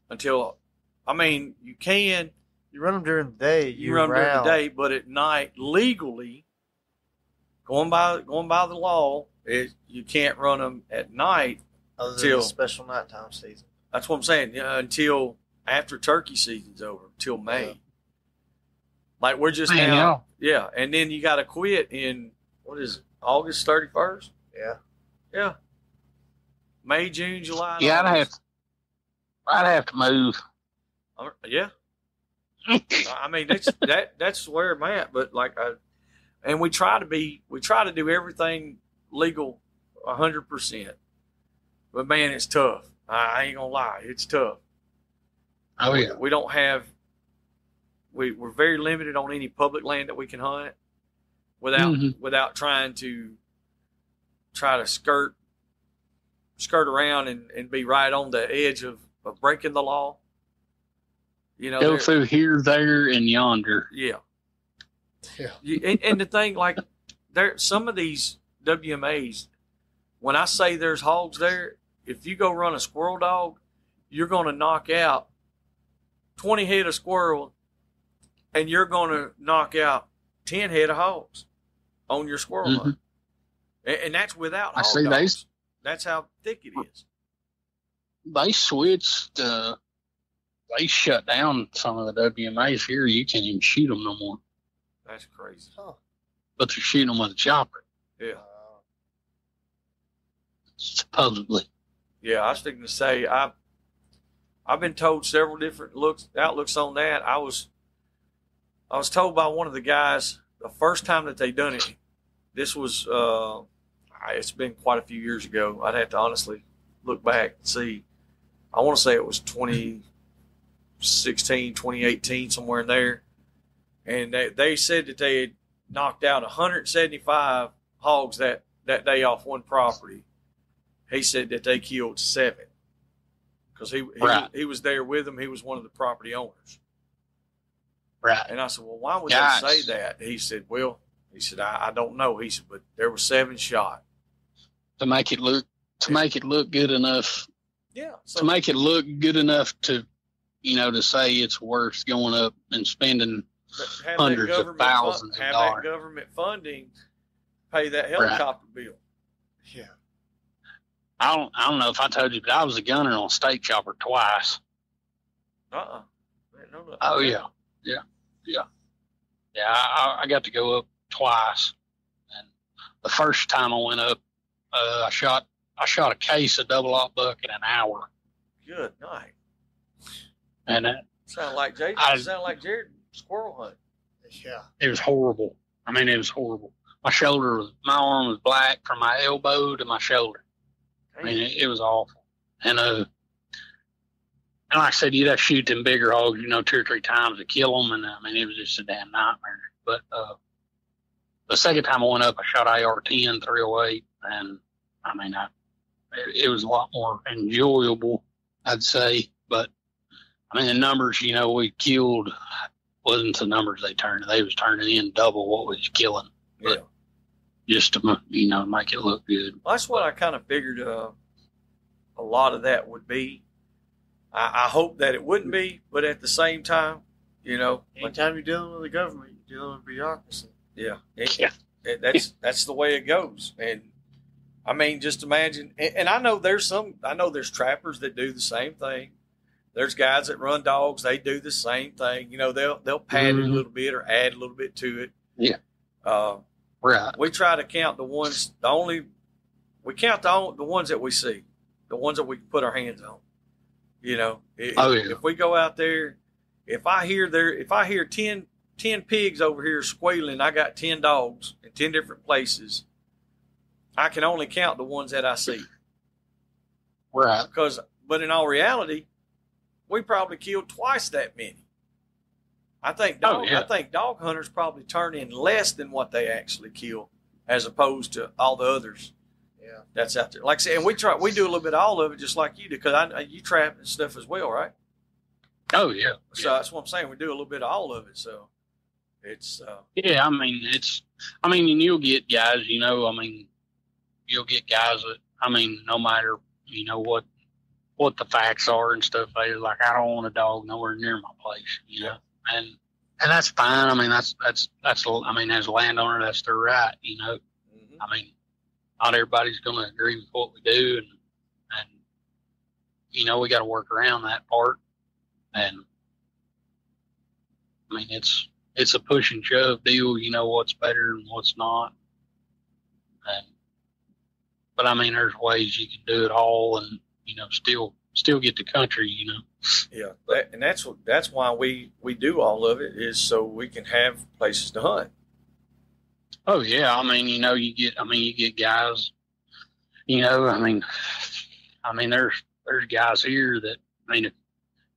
until. I mean, you can. You run them during the day. You run during the day, but at night, legally, going by the law, you can't run them at night. Other than till- the special nighttime season. That's what I'm saying. Until after turkey season's over, till May. Yeah. Like we're just Man, now, yeah. And then you got to quit in what is it, August 31st? Yeah. Yeah. May, June, July. and Yeah, August. I'd have to move. Yeah. I mean, that's where I'm at. But like, and we try to do everything legal 100%. But man, it's tough. I ain't gonna lie, it's tough. Oh yeah. We don't have. We're very limited on any public land that we can hunt without trying to skirt around and be right on the edge of breaking the law. You know, Go through here, there, and yonder. yeah. Yeah. And the thing, like, some of these WMAs, when I say there's hogs there, if you go run a squirrel dog, you're going to knock out 20 head of squirrel, and you're going to knock out 10 head of hogs on your squirrel hunt. And that's without hog dogs. That's how thick it is. They switched. They shut down some of the WMAs here. You can't even shoot them no more. That's crazy. Huh. But they're shooting them with a chopper, Yeah. supposedly. Yeah, I was thinking to say, I've been told several different outlooks on that. I was told by one of the guys the first time that they done it. This was it's been quite a few years ago. I'd have to honestly look back and see. I want to say it was 2016, 2018, somewhere in there. And they said that they had knocked out 175 hogs that day off one property. He said that they killed 7 because he was there with them. He was one of the property owners. Right. And I said, well, why would they say that? He said, I don't know. He said, but there were 7 shot. To make it look good enough. Yeah. To make it look good enough to say it's worth going up and spending hundreds of thousands of have dollars. that government funding pay that helicopter bill. Yeah. I don't know if I told you, but I was a gunner on State Chopper twice. No. Oh yeah. I got to go up twice, and the first time I went up, I shot a case of double aught buck in an hour. Good night. And Sound like Jared squirrel hunt. Yeah. it was horrible. I mean, it was horrible. My arm was black from my elbow to my shoulder. I mean, it was awful. And like I said, you'd have to shoot them bigger hogs, 2 or 3 times to kill them. And I mean, it was just a damn nightmare. But the second time I went up, I shot AR-10 308, and I mean, it was a lot more enjoyable, I'd say. But I mean, the numbers, we killed wasn't the numbers they turned. They was turning in double what we was killing. But just to make it look good. Well, that's what I kind of figured. A lot of that would be. I hope that it wouldn't be, but at the same time, anytime you're dealing with the government, you're dealing with bureaucracy. Yeah, that's the way it goes. And I mean, just imagine. And I know there's trappers that do the same thing. There's guys that run dogs; they do the same thing. They'll pad it a little bit or add a little bit to it. Yeah. Right. We try to count the ones. We count the ones that we see, the ones that we can put our hands on. If we go out there, if I hear 10 pigs over here squealing, I got 10 dogs in 10 different places. I can only count the ones that I see. Right. But in all reality, we probably killed twice that many. I think dog hunters probably turn in less than what they actually kill, as opposed to all the others. Yeah, that's out there. Like I said, and we do a little bit of all of it, just like you do, because you trap and stuff as well, right? Oh yeah. So that's what I'm saying. We do a little bit of all of it. So it's. Yeah, I mean and you'll get guys. You'll get guys that no matter what the facts are and stuff. They're like, I don't want a dog nowhere near my place. And that's fine. I mean, that's as a landowner, that's their right. Mm-hmm. I mean, not everybody's going to agree with what we do, and we got to work around that part. And I mean, it's a push and shove deal. What's better and what's not. But I mean, there's ways you can do it all, and still get the country. Yeah, that's why we do all of it, is so we can have places to hunt. Oh yeah, I mean, you get guys. There's guys here that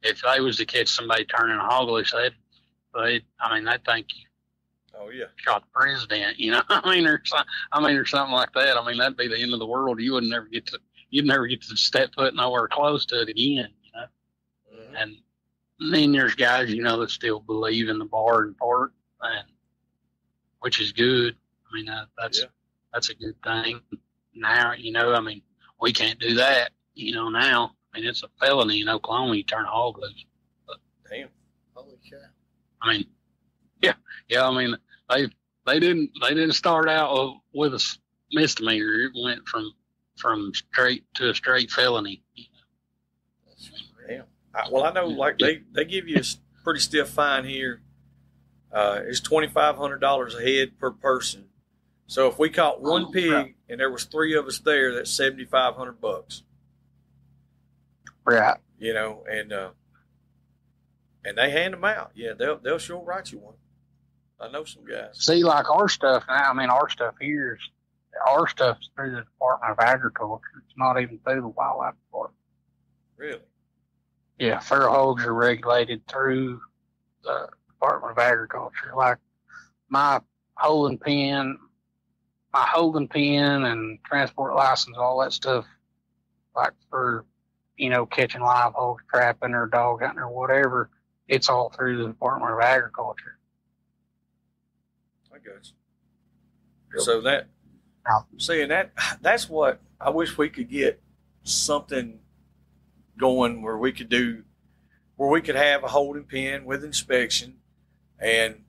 if they was to catch somebody turning a hog loose, they'd think you. Oh yeah, shot the president. Or something like that. I mean, that'd be the end of the world. You'd never get to step foot nowhere close to it again. Mm-hmm. And then there's guys, that still believe in the barn part, and which is good. I mean, that's a good thing. Now, we can't do that. Now, I mean, it's a felony in Oklahoma. You turn a hog loose. But, damn, holy cow! I mean, yeah. I mean, they didn't start out with a misdemeanor. It went from straight to a straight felony. Damn. Well, I know, like they give you a pretty stiff fine here. It's $2,500 a head per person. So if we caught one pig and there was 3 of us there, that's $7,500. Right. And they hand them out. Yeah, they'll sure write you one. I know some guys. See, like our stuff now. I mean, our stuff stuff's through the Department of Agriculture. It's not even through the Wildlife Department. Really? Yeah, feral hogs are regulated through the Department of Agriculture. Like my holding pen and transport license, all that stuff, like for, catching live hogs, trapping or dog hunting or whatever, it's all through the Department of Agriculture. I got you. So that's what I wish we could get something going where we could have a holding pen with inspection and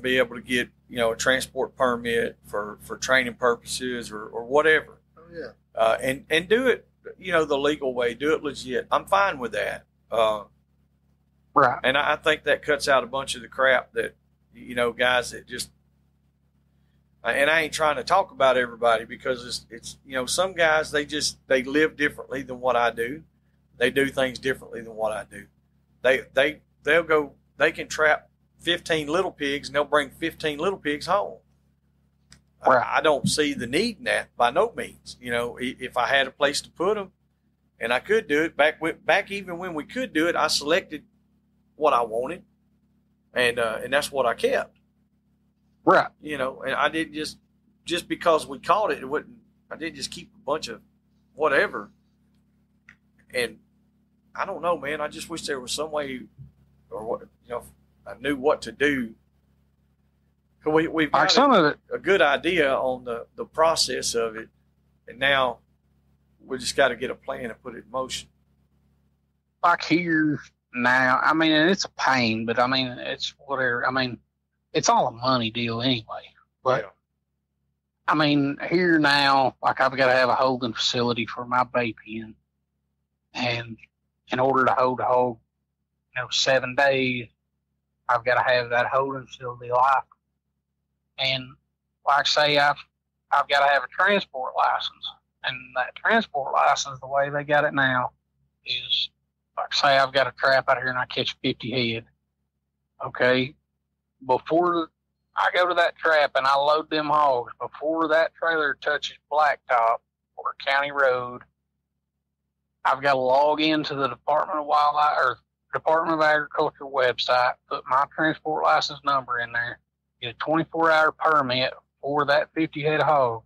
be able to get, a transport permit for training purposes or whatever. Oh yeah. And do it, the legal way, do it legit. I'm fine with that. Right. And I think that cuts out a bunch of the crap that, guys that just, and I ain't trying to talk about everybody because it's some guys, they live differently than what I do. they do things differently than what I do. They can trap 15 little pigs and they'll bring 15 little pigs home. Right. I don't see the need in that by no means. You know, if I had a place to put them and I could do it back even when we could do it, I selected what I wanted and that's what I kept. Right. You know, and I didn't just because we caught it, I didn't just keep a bunch of whatever. And I don't know, man. I just wish there was some way, or what, you know, I knew what to do. We've got a good idea on the process of it, and now we just got to get a plan and put it in motion. Like here now, I mean, and it's a pain, but I mean, it's whatever. I mean, it's all a money deal anyway. But yeah. I mean, here now, like I've got to have a holding facility for my bay pen, and in order to hold a hog, 7 days, I've got to have that holding facility live. And like say, I've got to have a transport license, and that transport license, the way they got it now, is like say I've got a trap out here and I catch 50 head. Okay, before I go to that trap and I load them hogs, before that trailer touches blacktop or county road, I've got to log into the Department of Wildlife or Department of Agriculture website, put my transport license number in there, get a 24-hour permit for that 50 head hog,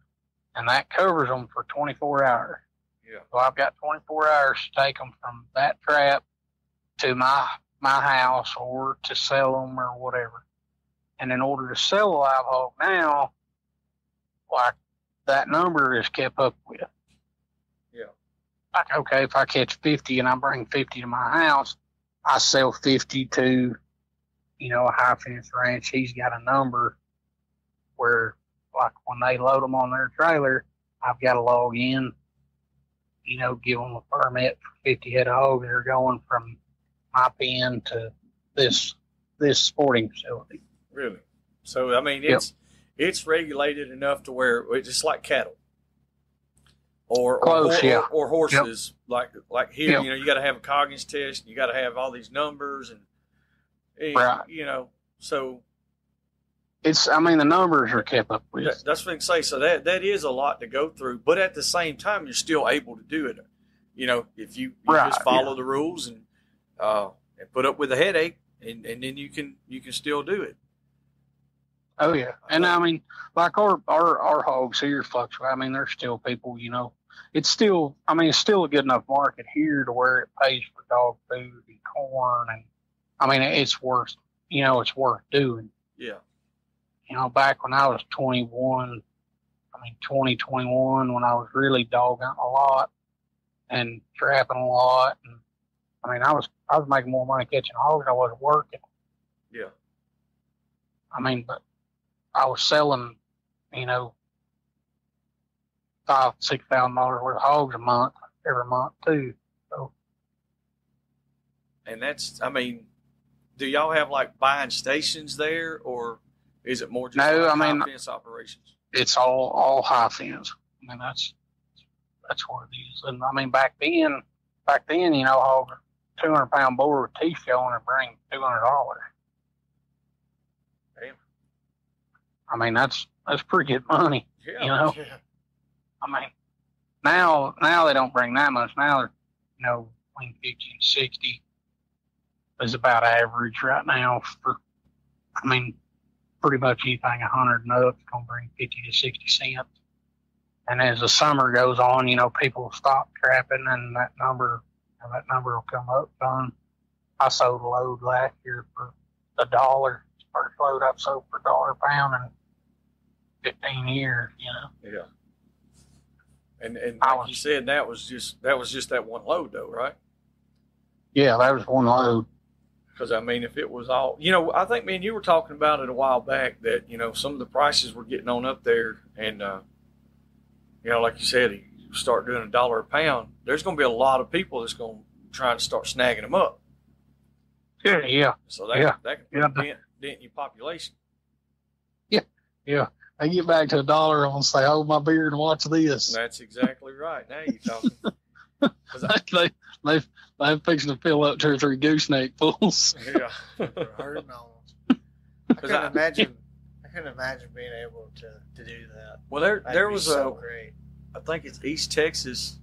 and that covers them for 24 hours. Yeah. So I've got 24 hours to take them from that trap to my house or to sell them or whatever. And in order to sell a live hog now, like that number is kept up with. Yeah. Like, okay, if I catch 50 and I bring 50 to my house, I sell 50 to, a high fence ranch. He's got a number where, like, when they load them on their trailer, I've got to log in, give them a permit for 50 head of hogs that are going from my pen to this sporting facility. Really? So, I mean, it's regulated enough to where it's just like cattle. Or horses, yep. like here, yep. You got to have a Coggins test, and you got to have all these numbers, and right. So it's. I mean, the numbers are kept up with. That's what I can say. So that is a lot to go through, but at the same time, you're still able to do it. If you right, just follow the rules and put up with the headache, and then you can still do it. Oh yeah, and I mean, like our hogs here fluctuate. I mean, there's still people, it's still a good enough market here to where it pays for dog food and corn, and I mean, it's worth doing. Yeah. Back when I was 2021, when I was really dogging a lot and trapping a lot, and I mean, I was making more money catching hogs than I was working. Yeah. I mean, but I was selling, $5,000-$6,000 worth of hogs a month, every month too. So. And that's, I mean, do y'all have like buying stations there, or is it more just high fence operations? It's all high fence. I mean, that's what it is. And I mean, back then, hogs, 200-pound boar with teeth showing and bring $200. Damn. I mean, that's pretty good money. Yeah. Yeah. I mean, now they don't bring that much. Now they're, between 50 and 60 is about average right now for, pretty much anything 100 and up is going to bring 50 to 60 cents. And as the summer goes on, people stop trapping, and that number will come up. I sold a load last year for $1. First load I've sold for $1 a pound in 15 years. Yeah. And like you said, that was just that one load, though, right? Yeah, that was one load. Because, I mean, if it was all, I think, man, you were talking about it a while back that, some of the prices were getting on up there. And, like you said, you start doing $1 a pound, there's going to be a lot of people that's going to try to start snagging them up. Yeah. So that can put a dent in your population. Yeah. I get back to $1, I'm going to say, hold my beer and watch this. That's exactly right. Now you're talking. I'm fixing to fill up 2 or 3 gooseneck pools. Yeah. Hurting on them. I couldn't imagine being able to do that. Well, there That'd was be so great. I think it's East Texas.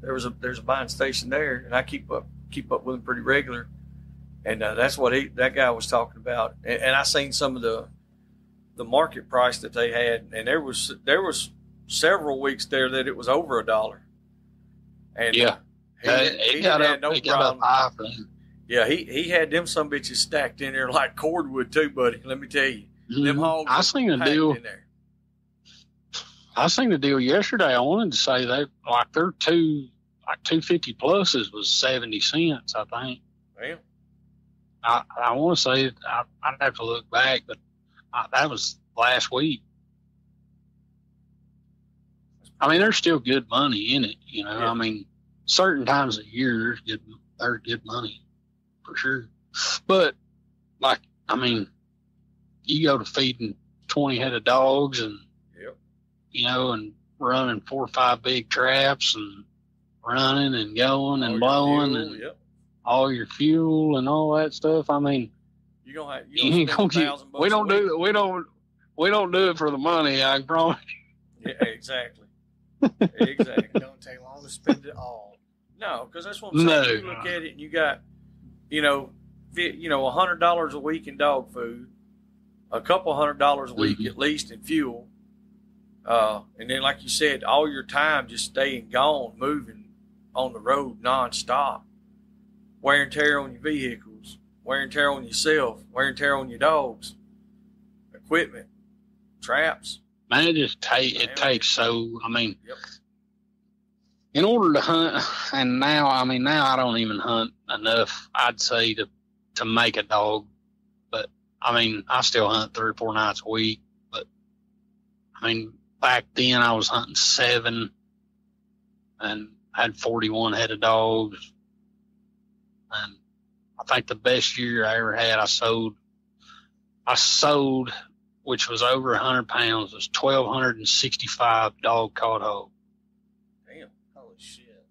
There's a buying station there, and I keep up with them pretty regular. And that's what that guy was talking about. And I seen some of the market price that they had, and there was several weeks there that it was over $1. And yeah, he had no problem. Up high. Yeah, he had them some bitches stacked in there like cordwood too, buddy. Let me tell you, them hogs. I seen a deal in there. I seen a deal yesterday. I wanted to say that like their 250 pluses was 70 cents. I think. Well, I want to say I'd have to look back, but that was last week. I mean, there's still good money in it, you know. Yeah. I mean, certain times of year there's good money for sure. But like, I mean, you go to feeding 20 head of dogs and yep. you know, and running 4 or 5 big traps and running and going and blowing and yep. all your fuel and all that stuff. I mean, You gonna you spend $1,000 we don't a week. do it. We don't do it for the money. I promise. Yeah, exactly. Exactly. It don't take long to spend it all. No, because that's what I'm saying. No. You look at it and you got, $100 a week in dog food, a couple $100 a week at least in fuel, and then like you said, all your time just staying gone, moving on the road nonstop, wear and tear on your vehicles, wear and tear on yourself, wear and tear on your dogs, equipment, traps. Man, it takes so. I mean, Yep. in order to hunt, and now I don't even hunt enough. I'd say to make a dog, but I mean I still hunt 3 or 4 nights a week. But I mean back then I was hunting 7, and I had 41 head of dogs, and I think the best year I ever had, I sold, which was over 100 pounds, was 1,265 dog caught hogs. Damn. Holy shit.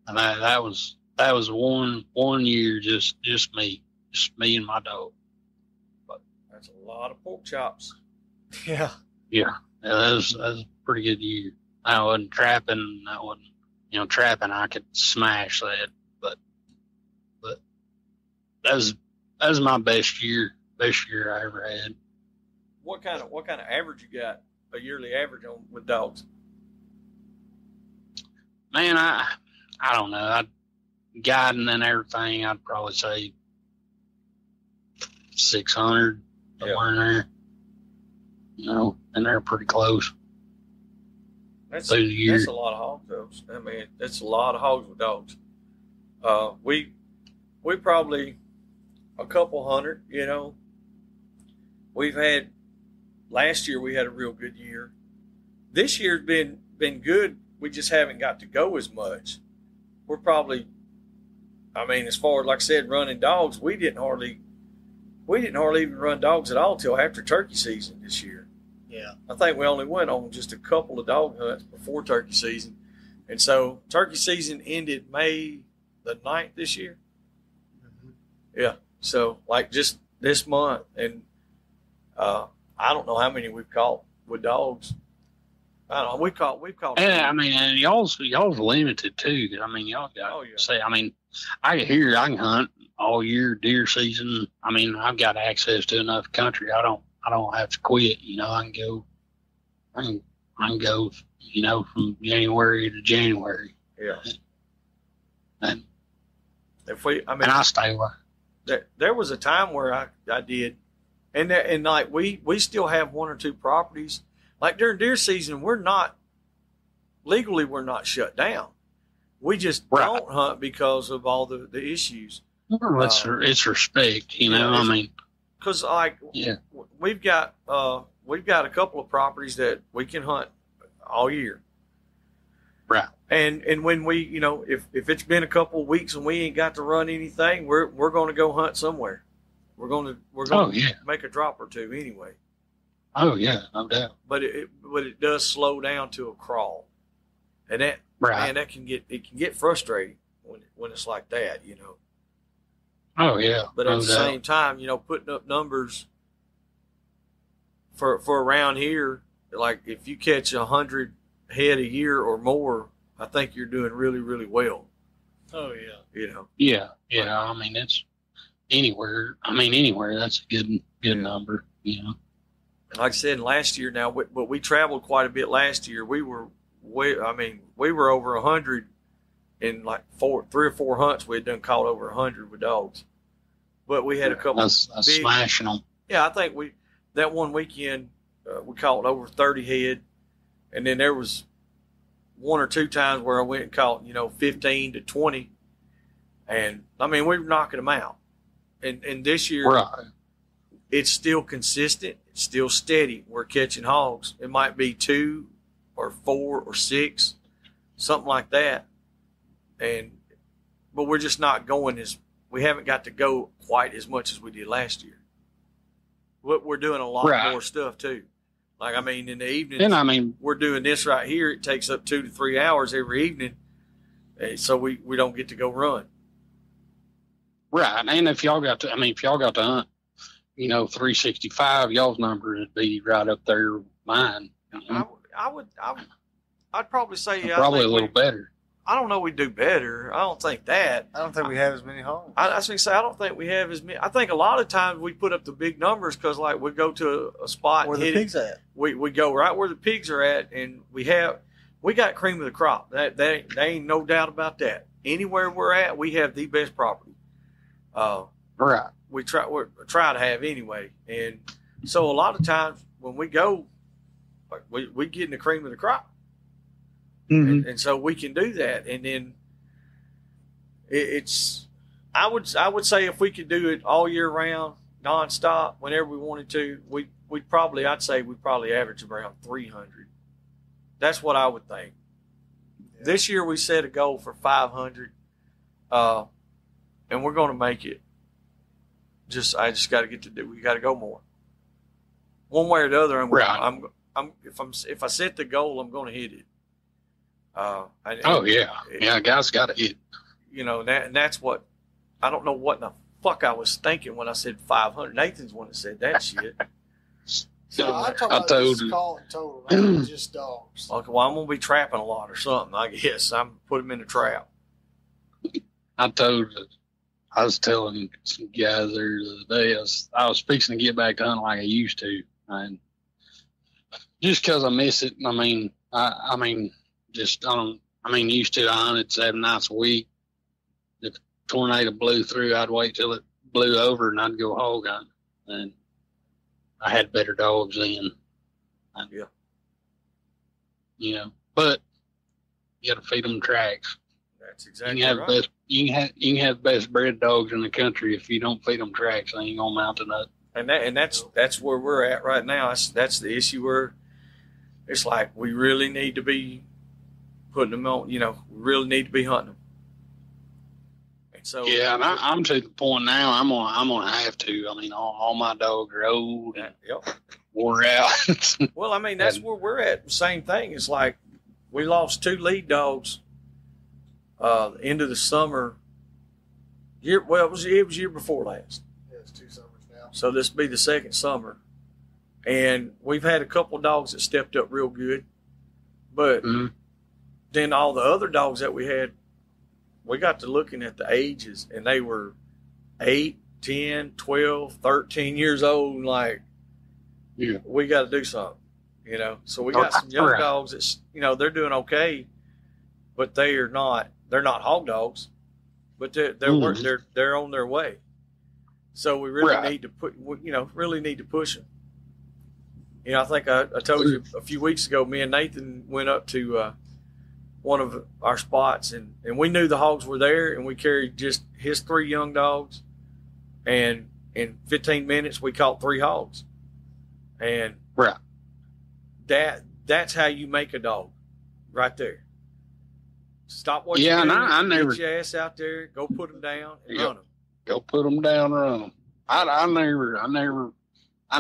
And that was one year, just me and my dog. That's a lot of pork chops. Yeah. Yeah, that was a pretty good year. I wasn't trapping. Trapping I could smash that, but that was my best year I ever had. What kind of average you got? A yearly average on with dogs? Man, I don't know. Guiding and everything, I'd probably say 600 somewhere in there. And they're pretty close. That's through the year. That's a lot of hogs, though. I mean, that's a lot of hogs with dogs. We probably a couple hundred. We've had last year. We had a real good year. This year's been good. We just haven't got to go as much. We're probably, I mean, as far as like I said, running dogs, we didn't hardly even run dogs at all till after turkey season this year. Yeah. I think we only went on just a couple of dog hunts before turkey season. And so turkey season ended May the 9th this year. Mm-hmm. Yeah. So like just this month. And I don't know how many we've caught with dogs. I don't know. We've caught. Yeah, I mean, and y'all's limited too. I mean, y'all got say. I mean, I can hunt all year, deer season. I mean, I've got access to enough country. I don't have to quit. I can go. From January to January. Yeah. And and I stay away. There was a time where I did, and like we still have 1 or 2 properties. Like during deer season, we're not shut down. We just don't hunt because of all the issues. Well, it's respect, I mean, because we've got a couple of properties that we can hunt all year. Right. And when we, if it's been a couple of weeks and we ain't got to run anything, we're going to go hunt somewhere. We're going to make a drop or 2 anyway. Oh yeah, no doubt. But it does slow down to a crawl, and that man, it can get frustrating. when it's like that, you know. Oh yeah. But at the same time, you know, putting up numbers for around here, like if you catch 100 head a year or more, I think you're doing really, really well. Oh yeah. You know. Yeah. I mean, it's anywhere. I mean, anywhere. That's a good number. You know. Like I said, last year now, but we traveled quite a bit last year. We were we were over 100 in like 3 or 4 hunts. We had done caught over 100 with dogs, but we had a couple. That's big, smashing them. Yeah, I think that one weekend we caught over 30 head, and then there was 1 or 2 times where I went and caught 15 to 20, and I mean we were knocking them out. And this year, right. It's still consistent. It's still steady. We're catching hogs. It might be 2 or 4 or 6, something like that. But we're just not going we haven't got to go quite as much as we did last year. We're doing a lot more stuff too. Like, I mean, in the evenings, and we're doing this right here. It takes up 2 to 3 hours every evening. So we don't get to go run. Right. And if y'all got to hunt, 365, y'all's numbers would be right up there with mine. I'd probably say probably a little better. I don't know we do better. I don't think that. I don't think we have as many hogs. I was going to say, I don't think we have as many. I think a lot of times we put up the big numbers because, like, we go to a spot where the pigs at. We go right where the pigs are at, and we got cream of the crop. That ain't no doubt about that. Anywhere we're at, we have the best property. Right. We try to have anyway, and so a lot of times when we go, we get in the cream of the crop. Mm-hmm. And so we can do that, and then I would say if we could do it all year round, nonstop, whenever we wanted to, I'd say we'd probably average around 300. That's what I would think. Yeah. This year we set a goal for 500, and we're going to make it. I just got to we got to go more. One way or the other, if I set the goal, I'm going to hit it. Guys got to hit. And that's what I don't know what in the fuck I was thinking when I said 500. Nathan's one that said that shit. So I told you. Total, not just dogs. Okay, well, I'm gonna be trapping a lot or something. I guess I'm put them in a trap. I was telling some guys there the other day. I was fixing to get back to hunting like I used to, and just because I miss it. I mean, used to, I hunted 7 nights a week. If a tornado blew through, I'd wait till it blew over and I'd go hog hunting. And I had better dogs then. But you got to feed them tracks. That's exactly right. You can have the best bred dogs in the country. If you don't feed them tracks, they ain't gonna mount a nut. And that's where we're at right now. That's the issue where it's like we really need to be putting them on. We really need to be hunting them. And so and I'm to the point now. I'm gonna have to. I mean, all my dogs are old and wore out. Well, I mean, that's where we're at. Same thing. It's like we lost 2 lead dogs. End of the summer. It was year before last. Yeah, it's 2 summers now. So this will be the 2nd summer, and we've had a couple of dogs that stepped up real good, but then all the other dogs that we had, we got to looking at the ages, and they were 8, 10, 12, 13 years old, and like, we got to do something, So we got some young dogs that's, they're doing okay, but they're not hog dogs, but they're on their way. So we really need to push them. I think I told you a few weeks ago, me and Nathan went up to one of our spots, and we knew the hogs were there, and we carried just his 3 young dogs, and in 15 minutes we caught 3 hogs. And that's how you make a dog, right there. Stop what you're doing. Get your ass out there. Go put them down and run them. Go put them down, run them. I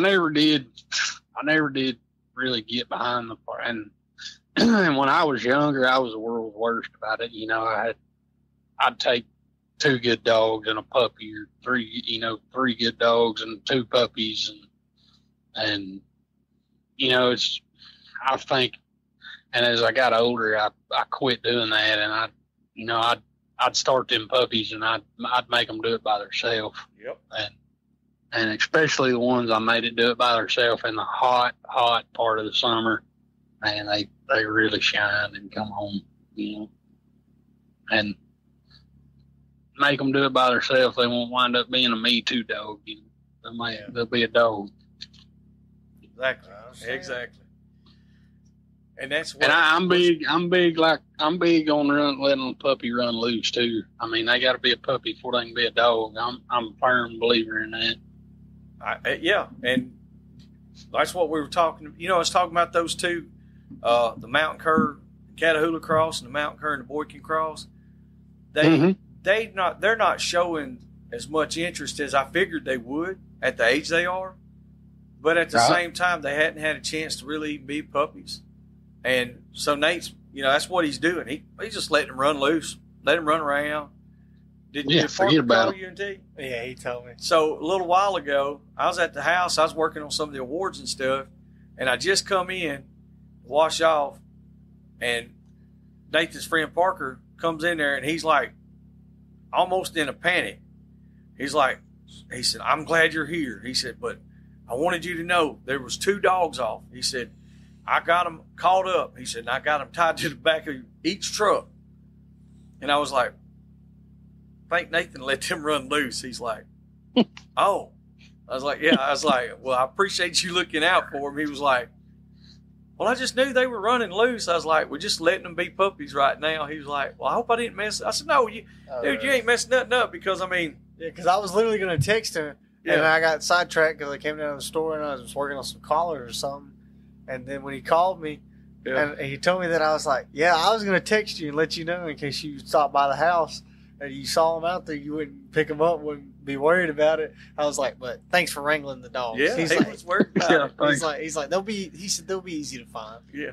never did really get behind the part. And when I was younger, I was the world's worst about it. I'd take 2 good dogs and a puppy, or 3 good dogs and 2 puppies, and I think, and as I got older, I quit doing that, and I'd start them puppies, and I'd make them do it by themselves. Yep. And especially the ones I made it do it by themselves in the hot part of the summer, man, they really shine and come home, and make them do it by themselves. They won't wind up being a Me Too dog. They'll be a dog. Exactly. And that's what. And I'm big on letting a puppy run loose too. I mean, they got to be a puppy before they can be a dog. I'm a firm believer in that. Yeah, and that's what we were talking. I was talking about those two, the Mountain Cur Catahoula Cross and the Mountain Cur and the Boykin Cross. They're not showing as much interest as I figured they would at the age they are, but at the same time, they hadn't had a chance to really be puppies. And so Nate's, that's what he's doing. He's just letting them run loose, let them run around. Did forget about call you and T? Yeah, he told me. So a little while ago, I was at the house. I was working on some of the awards and stuff, and I just come in, wash off, and Nathan's friend Parker comes in there, and he's like almost in a panic. He said, "I'm glad you're here." He said, "But I wanted you to know there was 2 dogs off." He said, "I got them caught up." He said, "And I got them tied to the back of each truck." And I was like, I think Nathan let them run loose. He's like, "Oh." I was like, "Yeah." I was like, "Well, I appreciate you looking out for him." He was like, "Well, I just knew they were running loose." I was like, "We're just letting them be puppies right now." He was like, "Well, I hope I didn't mess." I said, "No, you ain't messing nothing up," because I mean, yeah, because I was literally going to text him, and I got sidetracked because I came down to the store and I was working on some collars or something. And then when he called me, and he told me that, I was like, "Yeah, I was going to text you and let you know in case you stopped by the house and you saw him out there, you wouldn't pick him up, wouldn't be worried about it." I was like, "But thanks for wrangling the dogs." Yeah, he's he like, was worried about it. He's like, they'll be easy to find. Yeah,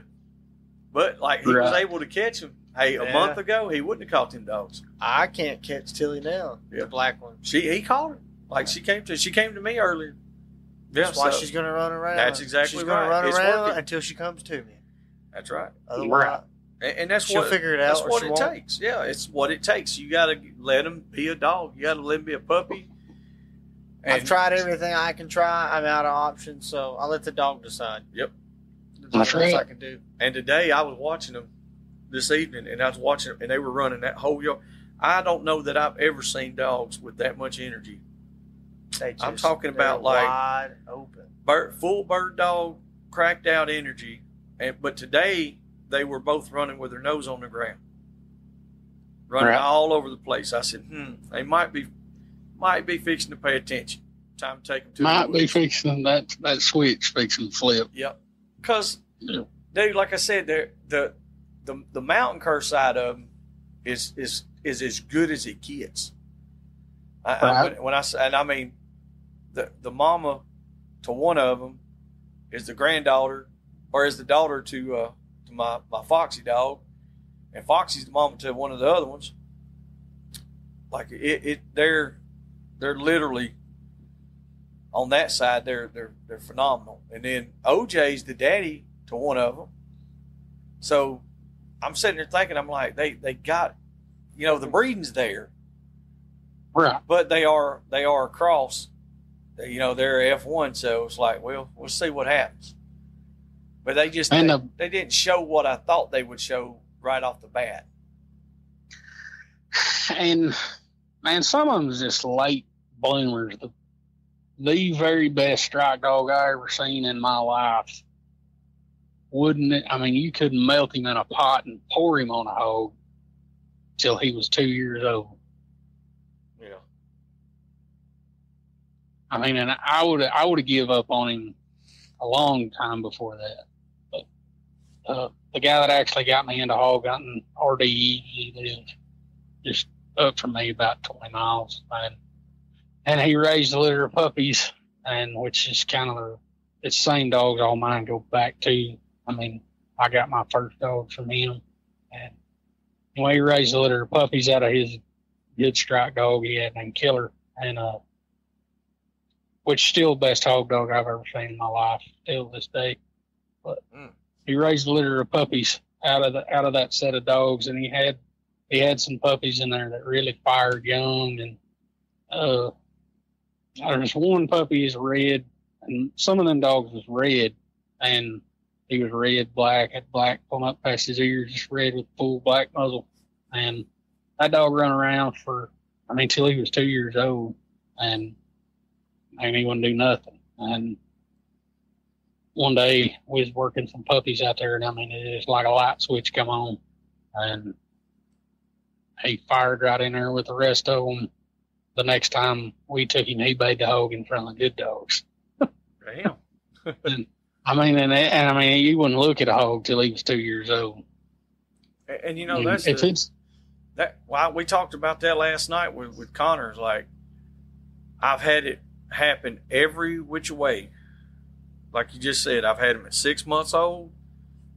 but like he was able to catch him. Hey, a month ago he wouldn't have caught them dogs. I can't catch Tilly now, the black one. He caught her. Like she came to me earlier. Yeah, that's why she's going to run around. That's exactly she's right. She's going to run around until she comes to me. That's right. Otherwise, and that's she'll figure it out. That's what it takes. Yeah, it's what it takes. You got to let them be a dog. You got to let them be a puppy. And I've tried everything I can try. I'm out of options, so I let the dog decide. Yep. That's what I can do. And today I was watching them this evening, and I was watching them, and they were running that whole yard. I don't know that I've ever seen dogs with that much energy. I'm talking about like wide open, full bird dog, cracked out energy. But today they were both running with their nose on the ground, running all over the place. I said, they might be fixing to pay attention. Time to take them to might be fixing that switch fixing to flip. Yep. Because, dude, like I said, the mountain cur side of them is as good as it gets. I mean, the mama to one of them is the granddaughter, or is the daughter to my Foxy dog, and Foxy's the mama to one of the other ones. Like they're literally on that side. They're phenomenal. And then OJ's the daddy to one of them. So I'm sitting there thinking, I'm like, they got, the breeding's there, right? But they are a cross. They're F1, so it's like, well, we'll see what happens. But they just they didn't show what I thought they would show right off the bat. And man, some of them's just late bloomers. The very best strike dog I ever seen in my life. Wouldn't it? I mean, you couldn't melt him in a pot and pour him on a hog till he was 2 years old. Yeah. I mean, and I would have give up on him a long time before that. But the guy that actually got me into hog hunting, RDE, he lived just up from me about 20 miles, and he raised a litter of puppies, and which is kind of it's the same dogs all mine go back to. I mean, I got my first dog from him, and when he raised a litter of puppies out of his good strike dog he had named Killer, and which is still the best hog dog I've ever seen in my life, still to this day. But he raised a litter of puppies out of that set of dogs, and he had some puppies in there that really fired young, and there's one puppy is red, and some of them dogs was red, and he was red, black, had black pulling up past his ears, just red with full black muzzle. And that dog run around till he was 2 years old, and he wouldn't do nothing. And one day we was working some puppies out there, and it was like a light switch come on, and he fired right in there with the rest of them. The next time we took him, he bayed the hog in front of the good dogs. Damn. and you wouldn't look at a hog till he was 2 years old. And we talked about that last night with Connor. Like, I've had it happen every which way. Like you just said, I've had them at 6 months old,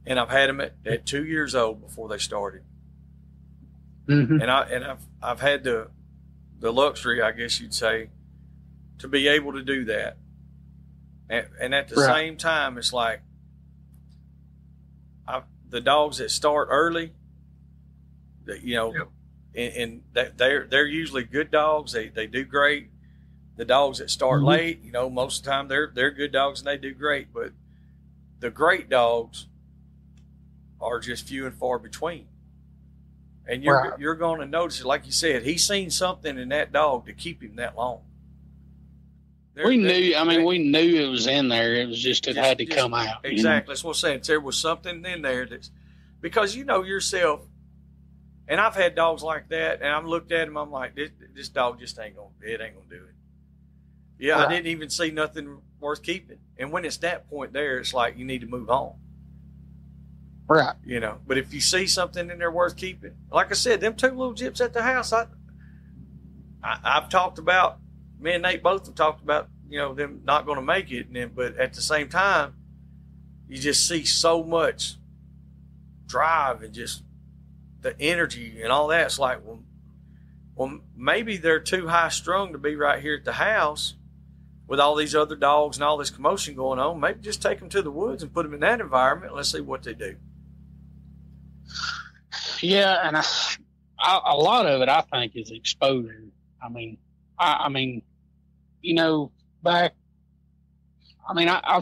and I've had them at 2 years old before they started. Mm-hmm. And I've had the luxury, I guess you'd say, to be able to do that. And at the same time, it's like the dogs that start early, and that they're usually good dogs. They do great. The dogs that start late, most of the time they're good dogs and they do great. But the great dogs are just few and far between. And you're going to notice it, like you said, he's seen something in that dog to keep him that long. We knew it was in there. It was just had to come out. Exactly. That's what I'm saying. There was something in there because yourself, and I've had dogs like that, and I've looked at him, I'm like, this dog just ain't going to do it. Yeah, I didn't even see nothing worth keeping. And when it's that point there, it's like you need to move on. Right. But if you see something in there worth keeping, like I said, them two little gyps at the house, I've talked about, me and Nate both have talked about, them not going to make it. But at the same time, you just see so much drive and just the energy and all that. It's like, well, maybe they're too high strung to be right here at the house with all these other dogs and all this commotion going on. Maybe just take them to the woods and put them in that environment. And let's see what they do. Yeah, and a lot of it, I think, is exposure. I've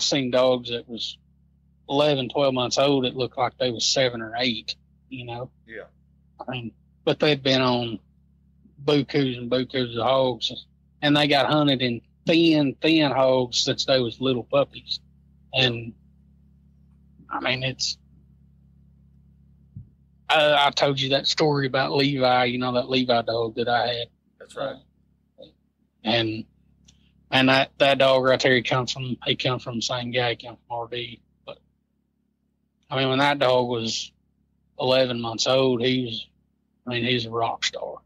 seen dogs that was 11, 12 months old that looked like they was 7 or 8, Yeah. But they'd been on bukus and bukus of hogs, and they got hunted in thin hogs since they was little puppies. And, I told you that story about Levi, that Levi dog that I had. That's right. And that dog right there, he come from the same guy. He come from RD. But when that dog was 11 months old, he's a rock star.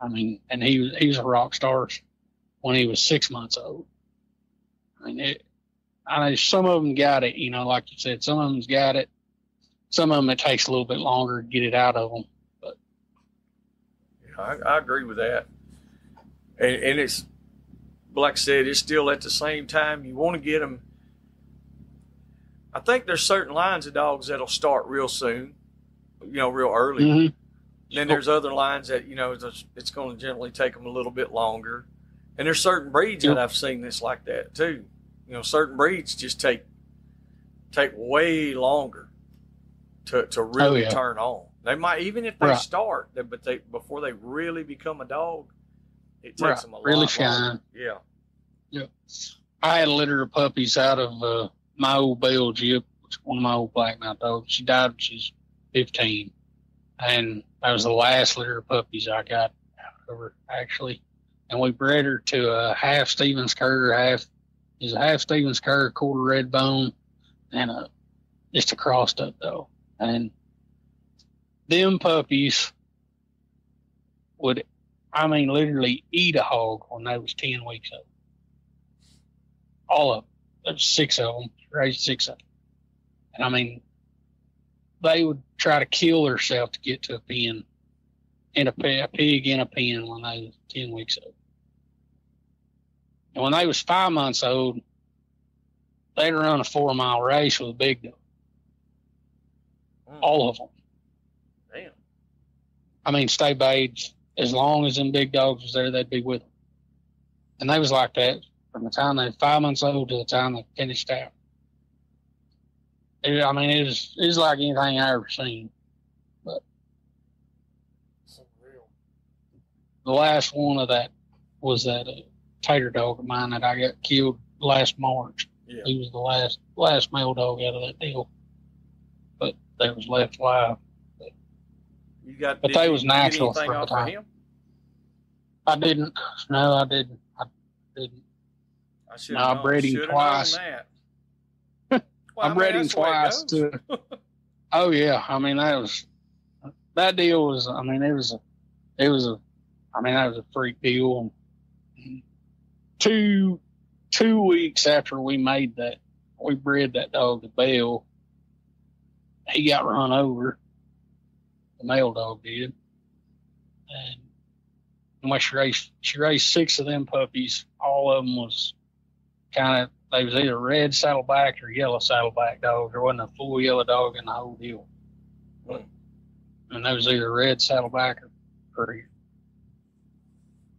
And he was a rock star when he was 6 months old. Some of them got it, like you said, some of them's got it. Some of them, it takes a little bit longer to get it out of them. But yeah, I agree with that. And it's, like I said, it's still at the same time, you want to get them. I think there's certain lines of dogs that'll start real soon, real early. Mm-hmm. Then there's other lines that, it's going to generally take them a little bit longer. And there's certain breeds that I've seen that's like that too. Certain breeds just take way longer to really turn on. They might, even if they start, but before they really become a dog, it takes them a really lot shine. longer. Yeah. Yeah. I had a litter of puppies out of my old Bell Gyp, one of my old blackmouth dogs. She died when she was 15. And that was the last litter of puppies I got out of her, actually. And we bred her to a half Stevens Cur, half Stevens Cur, quarter red bone, and just a crossed up dog. And them puppies would, literally eat a hog when they was 10 weeks old. All of them. There's 6 of them, raised 6 of them. And they would try to kill herself to get to a pen a pig in a pen when they was 10 weeks old. And when they was 5 months old, they'd run a 4-mile race with a big dog. All of them. Damn. I mean, stay bayed. As long as them big dogs was there, they'd be with them. And they was like that from the time they were 5 months old to the time they finished out. It was like anything I ever seen. But the last one of that was that tater dog of mine that I got killed last March. Yeah. He was the last male dog out of that deal. But they was left alive. But they was natural for the time. Him? I didn't. No, I didn't. I bred him twice. I bred him twice too. Oh yeah, I mean that deal was. I mean that was a freak deal. And 2 weeks after we bred that dog to Bell, he got run over. The male dog did, and she raised 6 of them puppies. All of them was they was either red saddleback or yellow saddleback dogs. There wasn't a full yellow dog in the whole deal. And there was either red saddleback or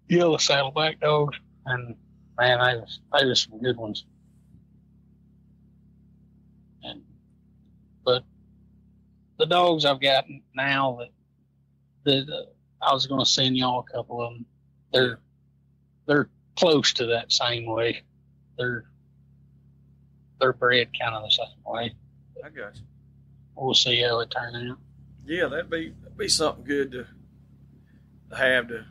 yellow saddleback dogs. And man, they was some good ones. But the dogs I've got now that I was going to send y'all a couple of them. They're close to that same way. They're bred kind of the same way. I got you. We'll see how it turns out. Yeah, that'd be something good to have to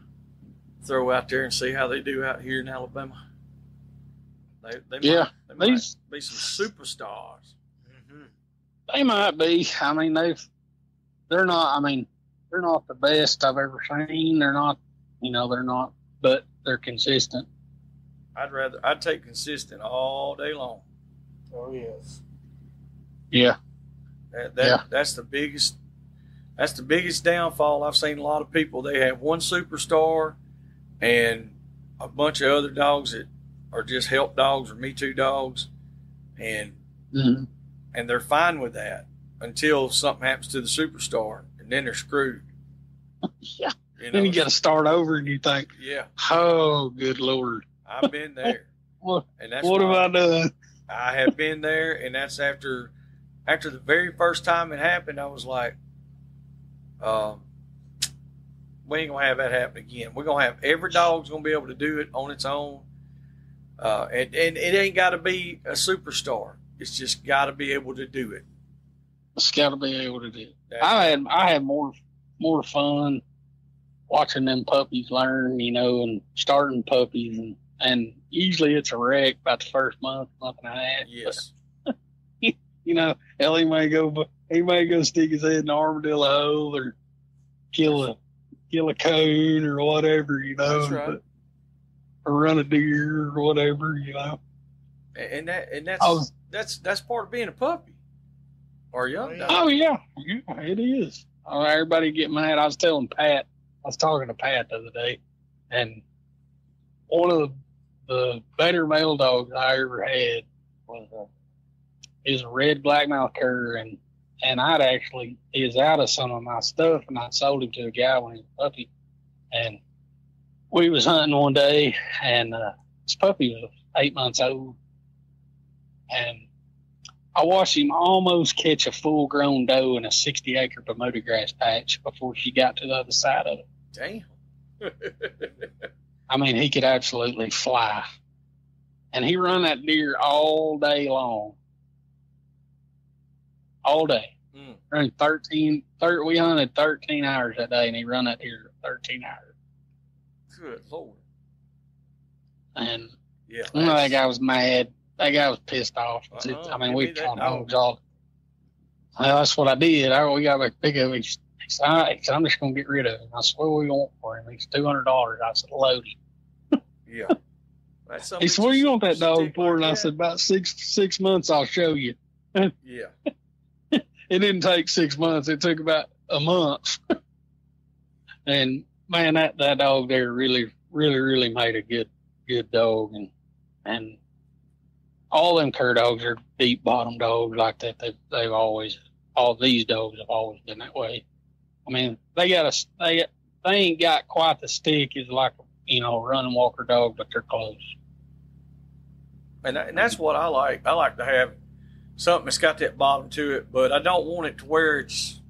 throw out there and see how they do out here in Alabama. They might be some superstars. Mm-hmm. They might be. I mean, they're not. I mean, they're not the best I've ever seen. They're not. They're not. But they're consistent. I'd take consistent all day long. Oh yes. Yeah. That's the biggest. That's the biggest downfall. I've seen a lot of people. They have one superstar and a bunch of other dogs that are just help dogs or Me Too dogs, and they're fine with that until something happens to the superstar, and then they're screwed. Yeah. Then you got to start over, and you think, yeah, oh, good Lord. I've been there. What have I done? I have been there, and that's after the very first time it happened. I was like, we ain't gonna have that happen again. We're gonna have every dog's gonna be able to do it on its own, and it ain't got to be a superstar. It's just got to be able to do it. It's got to be able to do it. I had more fun watching them puppies learn, and starting puppies, and usually it's a wreck about the first month and a half. Yes. But, hell, he may go stick his head in the armadillo hole or kill a coon or whatever, That's right. Or run a deer or whatever, And that's part of being a puppy or a young dog. Oh yeah, it is. Oh, everybody get mad. I was talking to Pat the other day, and one of the better male dogs I ever had is a red blackmouth cur, and I'd actually, he was out of some of my stuff, and I sold him to a guy when he was a puppy, and we was hunting one day, and this puppy was 8 months old, and I watched him almost catch a full-grown doe in a 60-acre Bermuda grass patch before she got to the other side of it. Damn. I mean, he could absolutely fly. And he run that deer all day long. All day. Run 13, we hunted 13 hours that day, and he run that deer 13 hours. Good Lord. And yeah, that guy was mad. That guy was pissed off. I mean, we caught dogs all. Well, that's what I did. We got to pick up. He said, I'm just going to get rid of him. I said, what do we want for him? He said, $200. I said, load him. Yeah. He said, what do you want that dog for? And I said, about six months, I'll show you. Yeah. It didn't take 6 months. It took about a month. And man, that dog there really made a good dog, and all them cur dogs are deep bottom dogs like that. They've always, all these dogs have always been that way. I mean, they ain't got quite the stick as like, you know, a running walker dog, but they're close. And that's what I like. I like to have something that's got that bottom to it, but I don't want it to where it's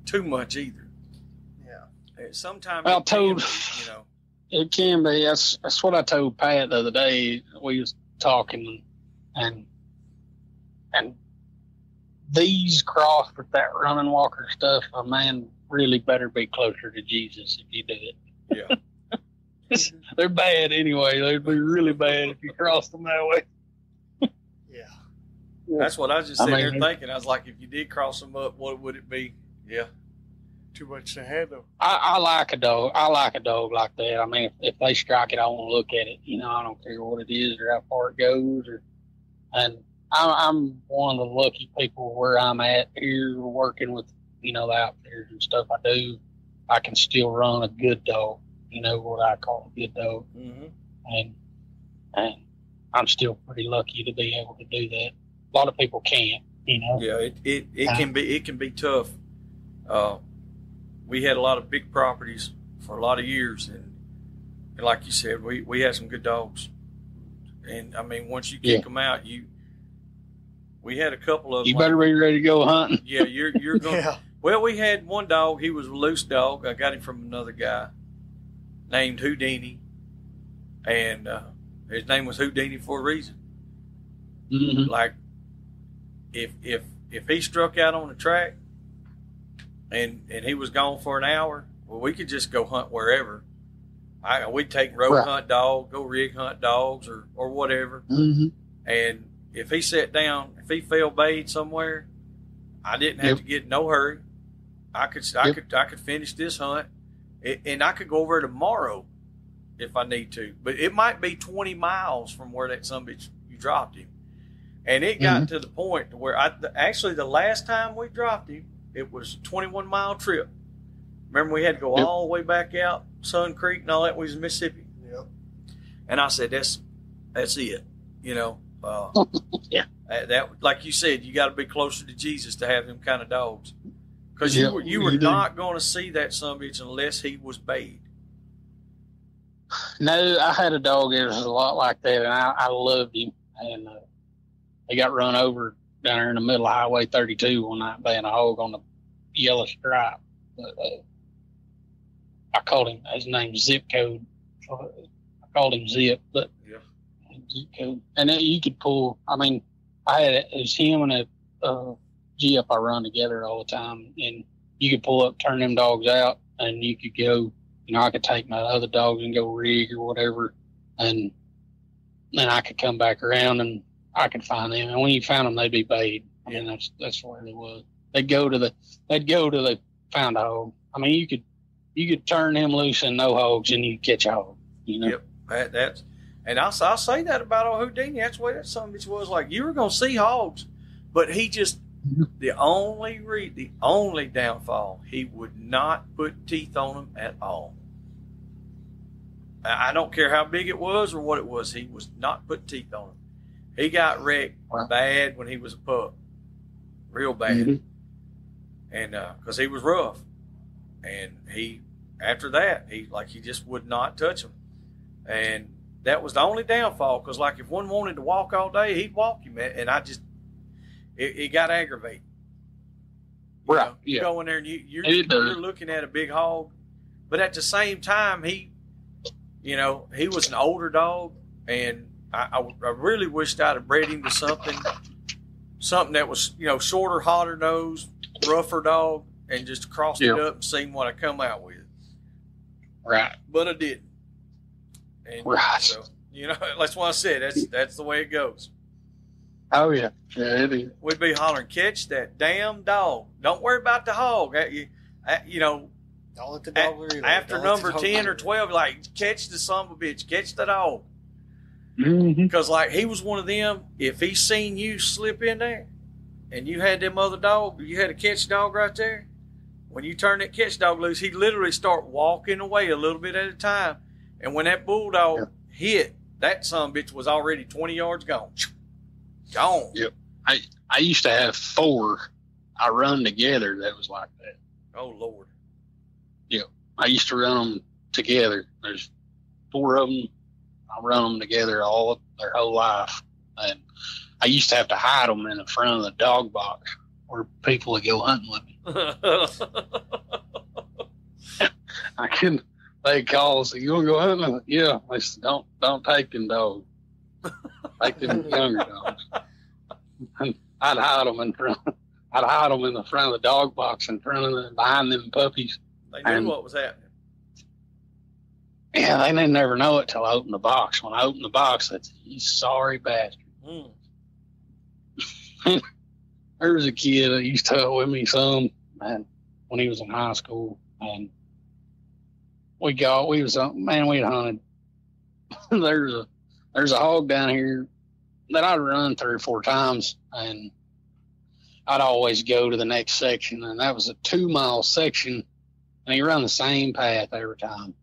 too much either. Yeah. Sometimes Well, you know. It can be. That's what I told Pat the other day. We was talking, and these crossed with that running walker stuff, a man really better be closer to Jesus if you do it. Yeah. They're bad anyway. They'd be really bad if you crossed them that way. Yeah. That's what I was just sitting there thinking. I was like, if you did cross them up, what would it be? Yeah. Too much to handle. I like a dog. I like a dog like that. I mean, if they strike it, I want to look at it. You know, I don't care what it is or how far it goes. And I'm one of the lucky people where I'm at here working with, you know, the outfitters and stuff I do. I can still run a good dog. You know what I call a good dog. Mm-hmm. And I'm still pretty lucky to be able to do that. A lot of people can't, you know. Yeah, it can be tough. We had a lot of big properties for a lot of years, and like you said, we had some good dogs. And I mean, once you kick them out, we had a couple of them. You better be ready to go hunting. Yeah, you're going. Yeah. Well, we had one dog. He was a loose dog. I got him from another guy named Houdini, and his name was Houdini for a reason. Mm-hmm. Like, if he struck out on the track and he was gone for an hour, well, we could just go hunt wherever. We'd take road hunt dog, go rig hunt dogs or whatever. Mm-hmm. And if he sat down, if he fell bayed somewhere, I didn't have to get in no hurry. I could finish this hunt. And I could go over tomorrow if I need to. But it might be 20 miles from where that sumbitch you dropped him. And it got to the point to where actually the last time we dropped him, it was a 21-mile trip. Remember we had to go all the way back out Sun Creek and all that. We was in Mississippi. Yep. And I said, that's it. You know. Yeah. That, like you said, you got to be closer to Jesus to have them kind of dogs. Because you were not going to see that sumbitch unless he was bayed. No, I had a dog that was a lot like that, and I loved him. And he got run over down there in the middle of Highway 32 one night by a hog on the yellow stripe. But I called him, his name's Zip Code. I called him Zip, but Zip Code. And then you could pull, I mean, it was him and a Jeep I run together all the time, and you could pull up, turn them dogs out, and you could go, you know, I could take my other dogs and go rig or whatever, and then I could come back around and I could find them. And when you found them, they'd be bayed. I mean, that's where they was. They'd go to the found a hog. I mean, you could turn him loose and no hogs, and you catch a hog. You know. Yep, that's. And I'll say that about old Houdini. That's the way that son of a bitch was. Like, you were gonna see hogs, but he just. The only downfall, he would not put teeth on them at all. I don't care how big it was or what it was. He was not putting teeth on them. He got wrecked bad when he was a pup, real bad, and because he was rough, and after that he just would not touch them, and that was the only downfall. Because like if one wanted to walk all day, he'd walk him, and I just. It got aggravating. Right. You go in there and you're looking at a big hog, but at the same time, he was an older dog, and I really wished I'd have bred him to something that was, shorter, hotter nose, rougher dog, and just crossed it up and seen what I come out with. Right. But I didn't. And so, that's what I said. That's the way it goes. Oh, yeah. Yeah, it is. We'd be hollering, catch that damn dog. Don't worry about the hog. Don't let the dog worry. After number 10 or 12, like, catch the son of a bitch. Catch the dog. Mm-hmm. Because, like, he was one of them, if he seen you slip in there and you had them other dog, you had a catch dog right there, when you turn that catch dog loose, he literally start walking away a little bit at a time. And when that bulldog hit, that son bitch was already 20 yards gone. Gone. Yep. I used to have 4 I run together that was like that. Oh, Lord. Yep. I used to run them together. There's 4 of them. I run them together all their whole life. And I used to have to hide them in the front of the dog box where people would go hunting with me. I couldn't. They call us, you want to go hunting? Yeah. I said, don't take them dogs. Take them younger dogs. And I'd hide them in front. I'd hide them in the front of the dog box in front of them, behind them puppies. They knew what was happening. Yeah, they didn't never know it till I opened the box. When I opened the box, that's you sorry bastard. There was a kid that used to hunt with me some, man, when he was in high school, and we had hunted. There's a hog down here that I'd run 3 or 4 times, and I'd always go to the next section, and that was a 2-mile section, and he ran the same path every time.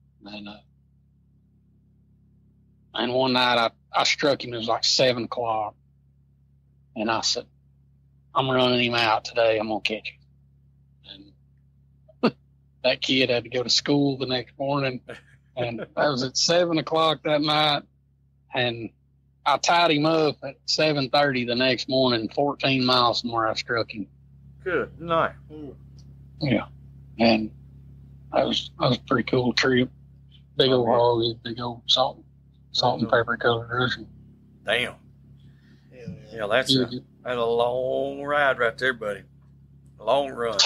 And one night I struck him. It was like 7 o'clock, and I said, I'm running him out today. I'm gonna catch him. And that kid had to go to school the next morning, and that was at 7 o'clock that night, and I tied him up at 7:30 the next morning, 14 miles from where I struck him. Good night. Yeah, and that was a pretty cool trip. Big old hog, big old salt and pepper colored Russian. Damn. Yeah, that's a long ride right there, buddy. A long run.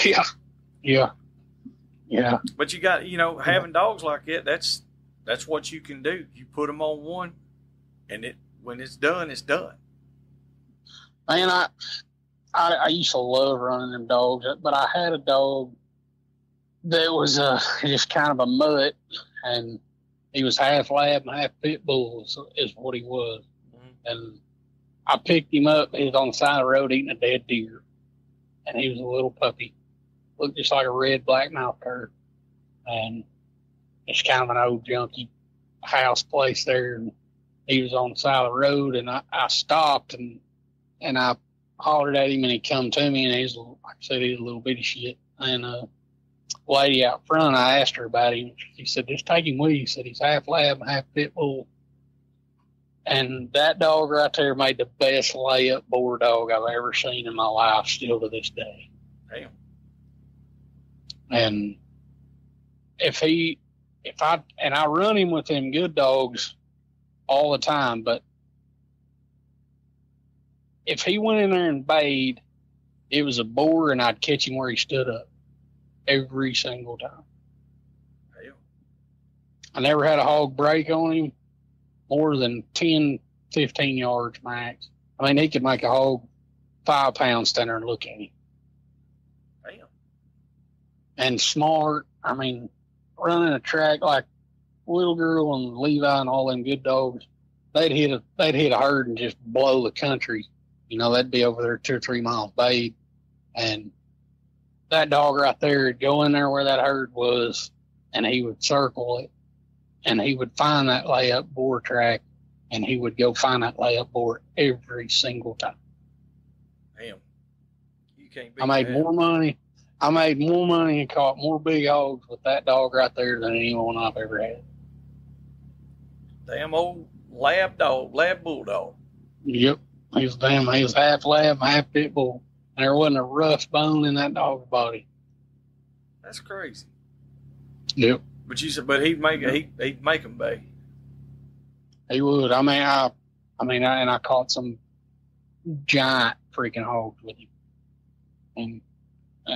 Yeah. But you got, having dogs like that, that's what you can do. You put them on one, and when it's done, it's done. Man, I used to love running them dogs, but I had a dog that was just kind of a mutt, and he was half lab and half pit bull is what he was. Mm-hmm. And I picked him up. He was on the side of the road eating a dead deer, and he was a little puppy. Looked just like a red black-mouthed cur. And it's kind of an old junky house place there. And he was on the side of the road, and I stopped and I hollered at him, and he come to me, and he's, like I said, he's a little bitty shit. And lady out front, I asked her about him. She said, just take him with you. She said, he's half lab and half pit bull. And that dog right there made the best layup boar dog I've ever seen in my life, still to this day. Damn. And I run him with them good dogs all the time, but if he went in there and bayed, it was a boar, and I'd catch him where he stood up every single time. Damn. I never had a hog break on him more than 10, 15 yards max. I mean, he could make a hog 5 pounds stand there and look at him. Damn. And smart. I mean, running a track like Little Girl and Levi and all them good dogs, they'd hit a herd and just blow the country. They'd be over there 2 or 3 miles bayed. And that dog right there would go in there where that herd was, and he would circle it, and he would find that layup boar track, and he would go find that layup boar every single time. Damn. You can't beat I made that. more money. I made more money and caught more big hogs with that dog right there than anyone I've ever had. Damn old lab bulldog. Yep. He was half lab, half pit bull. And there wasn't a rough bone in that dog's body. That's crazy. Yep. But you said, he'd make them bay. He would. I caught some giant freaking hogs with him. And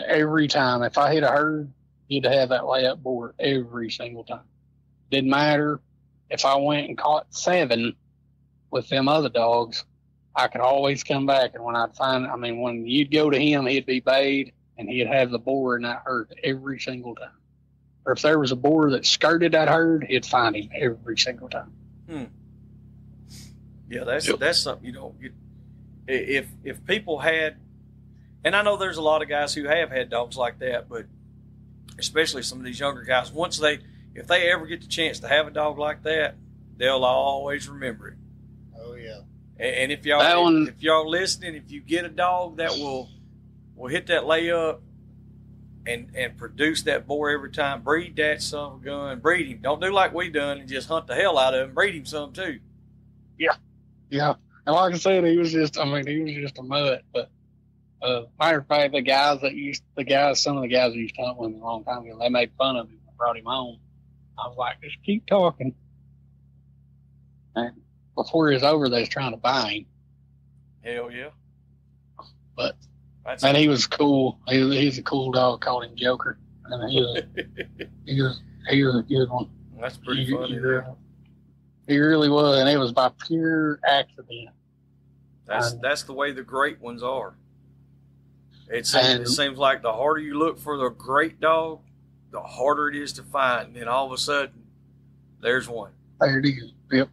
every time, if I hit a herd, he'd have that layup board every single time. Didn't matter if I went and caught 7 with them other dogs, I could always come back. And when you'd go to him, he'd be bayed, and he'd have the boar in that herd every single time. Or if there was a boar that skirted that herd, he'd find him every single time. Yeah, that's something if people had, and I know there's a lot of guys who have had dogs like that, but especially some of these younger guys, if they ever get the chance to have a dog like that, they'll always remember it. Oh yeah. And if y'all listening, if you get a dog that will hit that layup and produce that boar every time, breed that son of a gun. Breed him. Don't do like we done and just hunt the hell out of him. Breed him some too. Yeah. And like I said, he was just a mutt. But matter of fact, some of the guys that used to hunt with him a long time ago, they made fun of him and brought him home. I was like, just keep talking. And before he was over, they was trying to buy him. Hell yeah. But and he was cool. He's a cool dog. Called him Joker. And he was a good one. That's pretty funny. He really was, and it was by pure accident. That's the way the great ones are. It seems like the harder you look for the great dog, the harder it is to find. And then all of a sudden, there's one. There it is. Yep.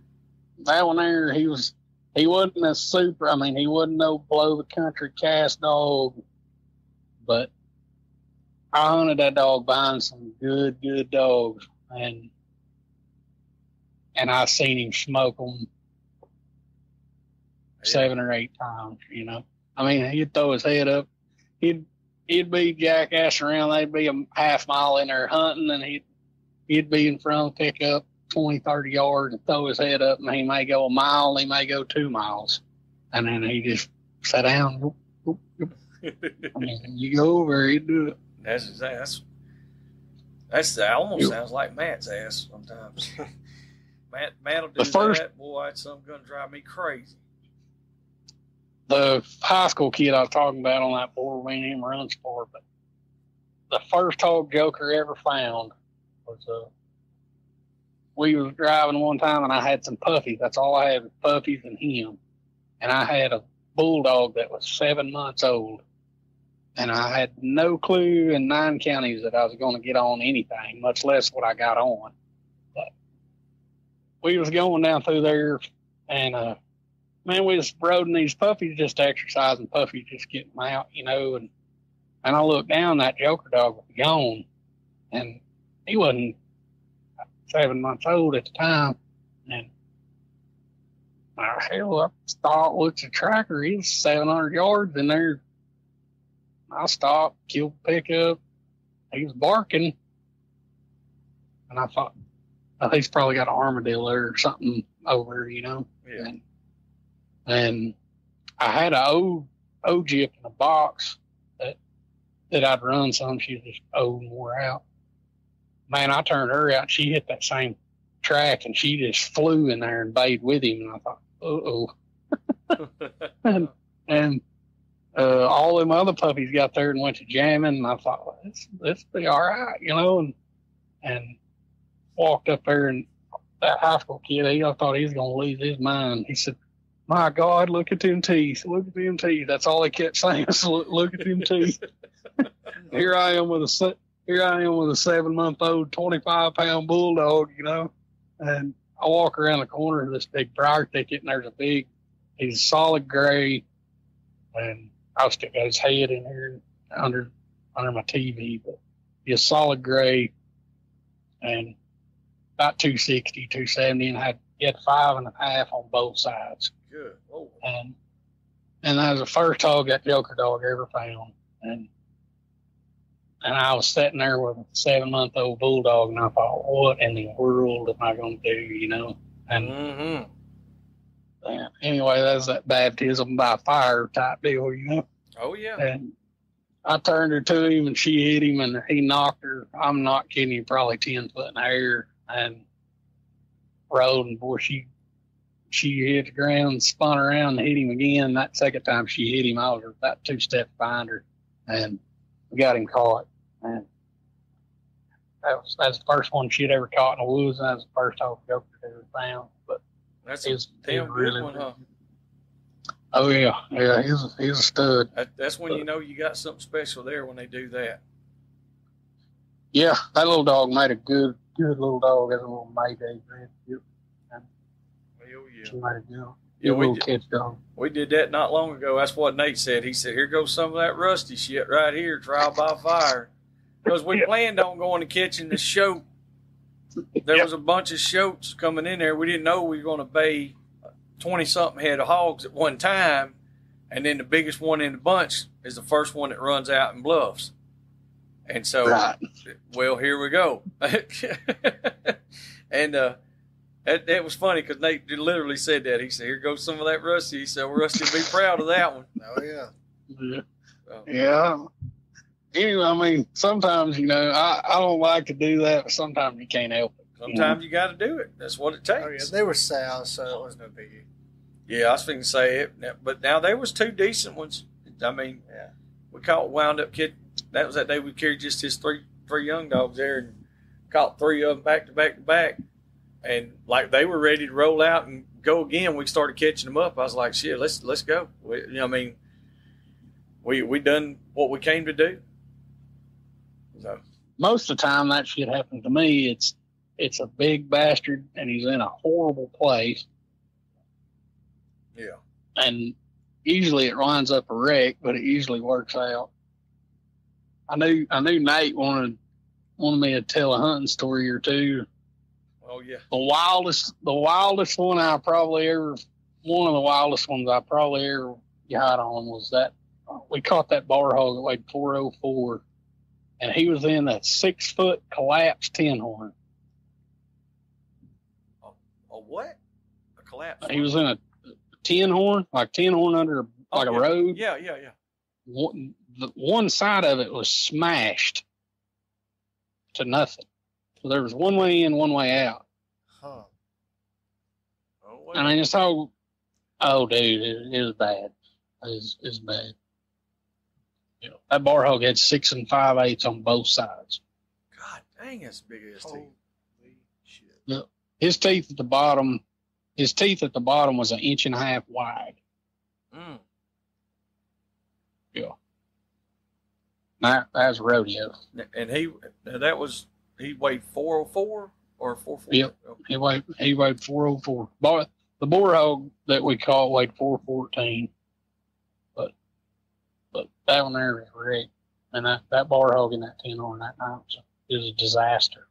That one there, he wasn't he wasn't no blow the country cast dog, but I hunted that dog behind some good dogs, and I seen him smoke them 7 or 8 times, you know. I mean, he'd throw his head up. He'd be jackassing around. They'd be a half mile in there hunting, and he'd be in front, pick up 20, 30 yards and throw his head up, and he may go a mile, he may go 2 miles. And then he just sat down. I mean, you go over, he'd do it. That almost sounds like Matt's ass sometimes. Matt'll do that. Boy, that's something going to drive me crazy. The high school kid I was talking about on that board, we ain't him runs for, but the first hog Joker ever found was we was driving one time and I had some puppies. That's all I had was puppies and him. And I had a bulldog that was 7 months old. And I had no clue in 9 counties that I was going to get on anything, much less what I got on. But we was going down through there, and man, we was roading these puppies, just exercising puppies, just getting them out, you know. And I looked down, that Joker dog was gone, and he wasn't 7 months old at the time. And I looked at the tracker, he was 700 yards in there. I stopped, killed the pickup. He was barking. And I thought, he's probably got an armadillo or something over, you know. Yeah. And I had an old Jeep in a box that I'd run some. She was just old and wore out. Man, I turned her out. She hit that same track, and she just flew in there and bayed with him. And I thought, and all them other puppies got there and went to jamming, and I thought, well, let's be all right, you know, and walked up there, and that high school kid, I thought he was going to lose his mind. He said, "My God, look at them teeth! Look at them teeth!" That's all he kept saying was, "Look at them teeth." Here I am with a 7-month-old, 25-pound bulldog, you know, and I walk around the corner of this big briar thicket, and he's a solid gray, and I'll stick his head in here under my TV, but he's solid gray and about 260, 270, and he had 5.5 on both sides. Good. Oh. And that was the first hog that Joker dog ever found. And I was sitting there with a 7-month-old bulldog, and I thought, what in the world am I going to do, you know? And anyway, that's that baptism by fire type deal, you know? Oh, yeah. And I turned her to him, and she hit him, and he knocked her. I'm not kidding you, probably 10 foot in the air, and rolled, and boy, she hit the ground, spun around, and hit him again. That second time she hit him, I was about 2 steps behind her, and we got him caught. And that's the first one she'd ever caught in the woods, and that was the first hog Joker ever found. But that's a damn good one, huh? Oh yeah, he's a stud. That's when you know you got something special there when they do that. Yeah, that little dog made a good little dog. That's a little Mayday red. She made a good little kid's dog. We did that not long ago. That's what Nate said. He said, "Here goes some of that rusty shit right here, trial by fire." because we planned on going to catching the shote. There was a bunch of shotes coming in there. We didn't know we were going to bay 20-something head of hogs at one time, and then the biggest one in the bunch is the first one that runs out and bluffs. And so, well, here we go. And it was funny because Nate literally said that. He said, "Here goes some of that Rusty." He said, well, "Rusty will be proud of that one." Oh, yeah. Yeah. So, Yeah. Anyway, I mean, sometimes, I don't like to do that, but sometimes you can't help it. sometimes you got to do it. That's what it takes. Oh, yeah. They were sows, so it was no biggie. Yeah, I was thinking to say it, but now there was two decent ones. I mean, Yeah. we wound up kid. That was that day we carried just his three young dogs there and caught three of them back to back to back, and like they were ready to roll out and go again. We started catching them up. I was like, shit, let's go. I mean, we done what we came to do. So Most of the time that shit happens to me. It's a big bastard and he's in a horrible place. yeah, And usually it winds up a wreck, but it usually works out. I knew Nate wanted me to tell a hunting story or two. oh yeah, The wildest one one of the wildest ones I probably ever got on was that we caught that bar hog that weighed 404, and he was in a 6-foot collapsed tin horn. a what? A collapse? He was in a tin horn, like tin horn under a road. Yeah. One side of it was smashed to nothing. So there was one way in, one way out. Huh. Oh, I mean, it's all, dude, it was bad. It was bad. That bar hog had 6 5/8 on both sides. God dang, that's big as teeth. Holy shit. Look, his teeth at the bottom was 1.5 inches wide. Mm. Yeah. That was rodeo. And he weighed 404 or 440. Yep. He weighed 404. The boar hog that we caught weighed 414. But that one there was wrecked. And that bar hog in that tin horn that night was a disaster.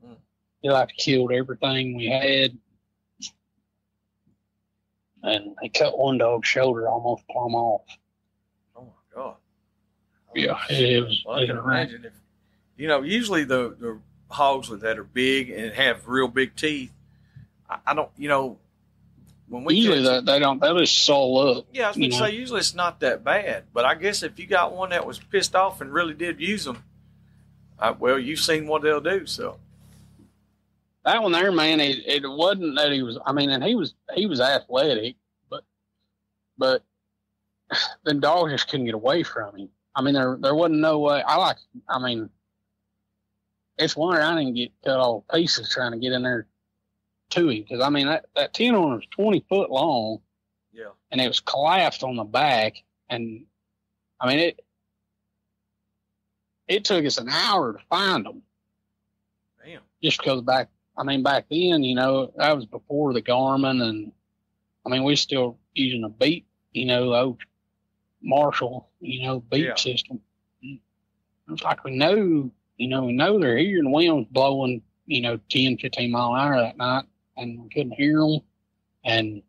Mm. He like killed everything we had. And he cut one dog's shoulder almost plumb off. Oh my God. Yeah, it was. Well, I can imagine if usually the hogs that are big and have real big teeth. I don't, when we Usually they'll just soul up. Yeah, I was going to say usually it's not that bad, but I guess if you got one that was pissed off and really did use them, well, you've seen what they'll do. So That one there, man, it wasn't that he was. I mean, and he was athletic, but the dogs just couldn't get away from him. I mean, there wasn't no way. It's wonder I didn't get cut all to pieces trying to get in there to him, because I mean that tin horn was 20 foot long. Yeah. And it was collapsed on the back, and I mean it took us an hour to find them. Damn. Just because back then, that was before the Garmin, and I mean we still using a beat, the old Marshall, beat system. It's like we know they're here, and the wind was blowing, 10, 15 mile an hour that night, and we couldn't hear them. And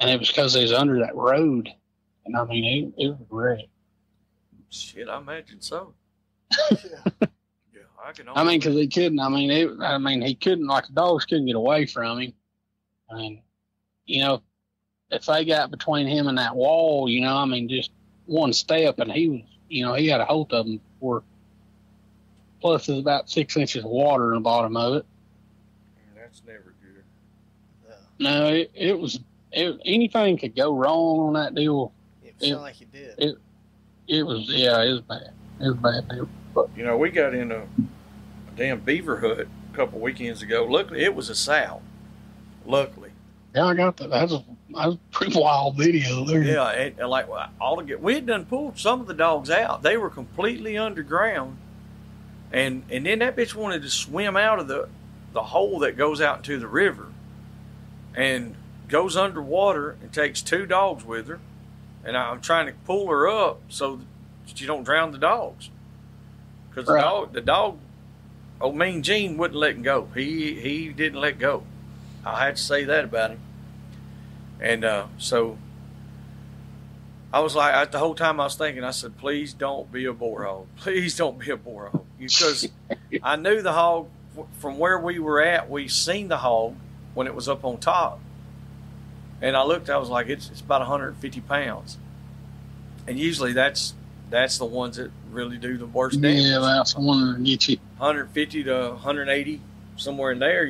it was because they was under that road. And I mean, it was great. Shit, I imagine so. Yeah. Yeah, I can. I mean, because he couldn't. He couldn't. Like the dogs couldn't get away from him. And if they got between him and that wall, just one step, and he was, he had a hold of them before. Plus, there's about 6 inches of water in the bottom of it. That's never good. No, it was. Anything could go wrong on that deal. It sounded like it did. It was bad. It was a bad deal. But We got in a damn beaver hut a couple weekends ago. Luckily, it was a sow. Luckily. yeah, I got that. That was a pretty wild video there. Yeah, and like we had done pulled some of the dogs out. They were completely underground, and then that bitch wanted to swim out of the hole that goes out into the river, and goes underwater and takes 2 dogs with her, and I'm trying to pull her up so that you don't drown the dogs. because Right. the dog, old Mean Gene wouldn't let him go. He didn't let go. I had to say that about him. And so I was like, the whole time I was thinking, I said, please don't be a boar hog. Please don't be a boar hog. Because I knew the hog from where we were at. We seen the hog when it was up on top. And I looked, I was like, it's about 150 pounds. And usually that's the ones that really do the worst damage. Yeah, that's the one that get you. 150 to 180, somewhere in there,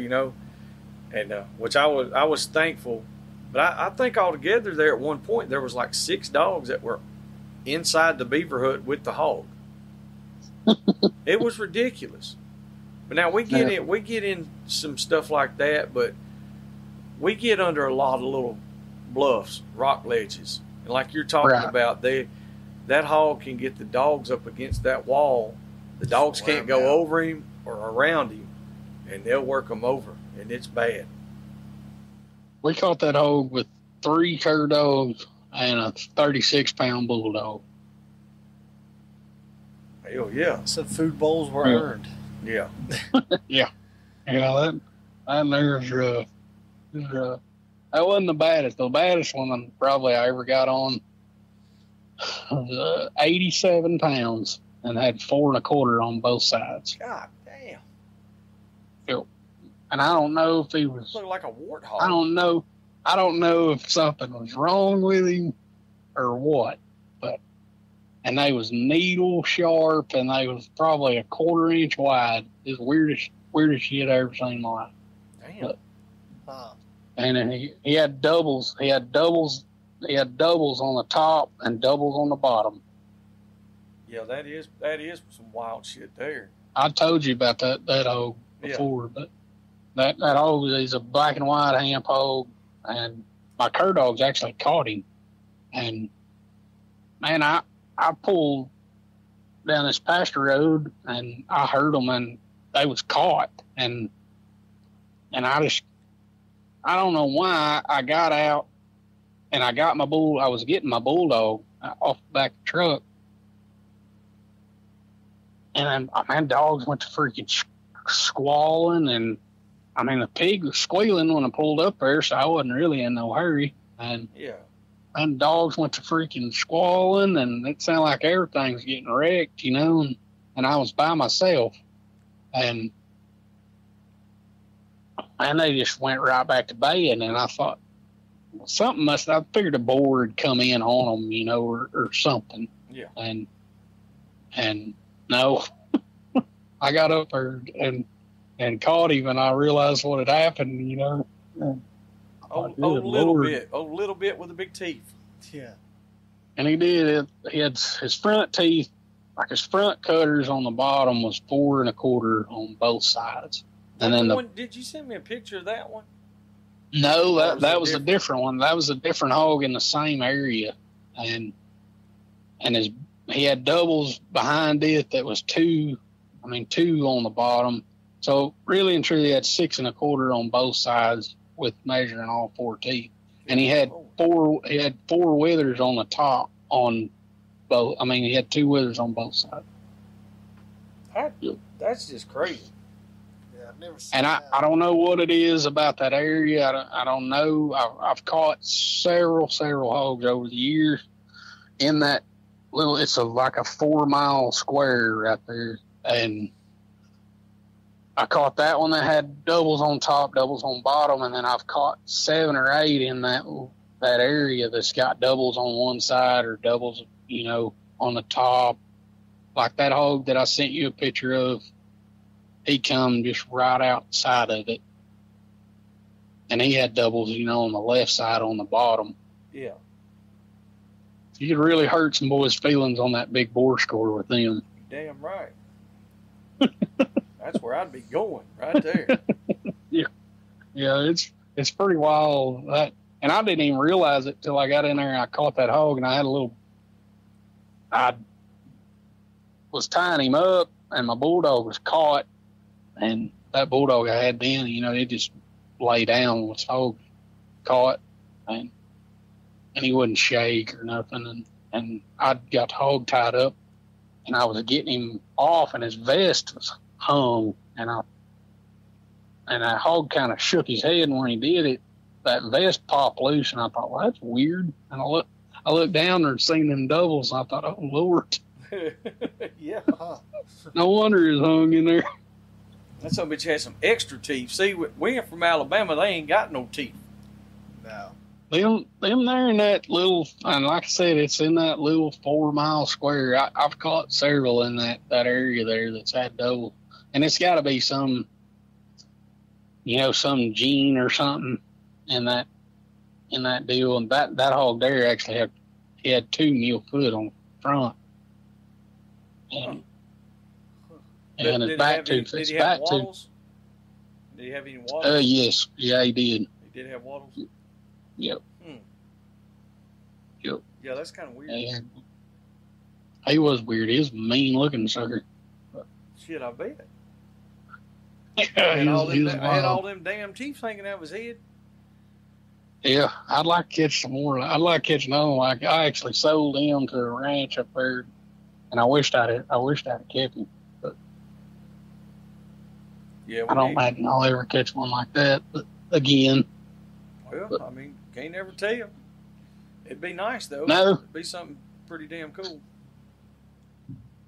and which I was thankful. But I think altogether there at one point there was like 6 dogs that were inside the beaver hut with the hog. It was ridiculous. But now we get in some stuff like that, but we get under a lot of little bluffs, rock ledges, and like you're talking about, that hog can get the dogs up against that wall. The dogs can't go over him or around him, and they'll work them over, and it's bad. We caught that hog with 3 cur dogs and a 36-pound bulldog. Hell yeah. Some food bowls were earned. Yeah. Yeah, that nerve's rough. That wasn't the baddest. The baddest one probably I ever got on was 87 pounds and had 4 1/4 on both sides. God damn. And I don't know if he was. Looked like a warthog. I don't know. I don't know if something was wrong with him or what, and they was needle sharp, and they was probably a 1/4 inch wide. It's the weirdest shit I ever seen in my life. Damn. And then he had doubles. He had doubles on the top and doubles on the bottom. Yeah, that is some wild shit there. I told you about that hog before, but that hog is a black and white hamp hog, and my cur dogs actually caught him. And man, I pulled down this pasture road and I heard them, and they was caught, and I don't know why I got out and I got I was getting my bulldog off the back of the truck, and man, dogs went to freaking squalling, and I mean, the pig was squealing when I pulled up there, so I wasn't really in no hurry. And dogs went to freaking squalling, and it sounded like everything's getting wrecked, and I was by myself, and they just went right back to bed, and I thought I figured a boar had come in on them, or something. Yeah. And no, I got up there and caught him, and I realized what had happened, little bit with the big teeth. Yeah. And he did. He had his front teeth, like his front cutters on the bottom was 4 1/4 on both sides. And then did you send me a picture of that one? No, that was a different one. That was a different hog in the same area, and he had doubles behind it that was 2 on the bottom. So really and truly, he had 6 1/4 on both sides with measuring all 4 teeth, and he had 4 withers on the top on both. I mean, he had 2 withers on both sides. That's just crazy. Yeah, I've never seen And I don't know what it is about that area. I don't know. I've caught several hogs over the years in that little. It's like a 4-mile square right there, and I caught that one that had doubles on top, doubles on bottom, and then I've caught 7 or 8 in that area that's got doubles on one side or doubles, on the top. Like that hog that I sent you a picture of, he come just right outside of it, and he had doubles, on the left side on the bottom. Yeah. You could really hurt some boys' feelings on that big boar score with them. Damn right. That's where I'd be going, right there. Yeah, it's pretty wild. And I didn't even realize it till I got in there and I caught that hog, and I was tying him up, and my bulldog was caught, and that bulldog I had then, it just lay down with his hog caught, and he wouldn't shake or nothing, and I got the hog tied up, and I was getting him off, and his vest was hung, and that hog kind of shook his head, and when he did it, that vest popped loose, and I thought, well, that's weird. And I looked down there and seen them doubles, and I thought, oh Lord, Yeah. no wonder it's hung in there. That son of a bitch has some extra teeth. See, we're from Alabama. They ain't got no teeth. No. Them there in that little, and like I said, it's in that little 4 mile square. I've caught several in that area there that's had double, and it's got to be some, some gene or something in that deal. And that hog there actually had 2 mule foot on the front, and his back tooth. Did he have wattles? Did he have any wattles? Yes, yeah, he did. He did have wattles. Yep. Yep. Yeah, that's kind of weird. And he was weird. He was a mean looking sucker. Shit, I bet. Yeah, Had all them damn teeth hanging out of his head. Yeah, I'd like to catch some more. I'd like to catch another one. Like I actually sold him to a ranch up there, and I wished I'd have kept him. But yeah, I don't imagine I'll ever catch one like that. But again, I mean, can't never tell. It'd be nice though. No, it'd be something pretty damn cool.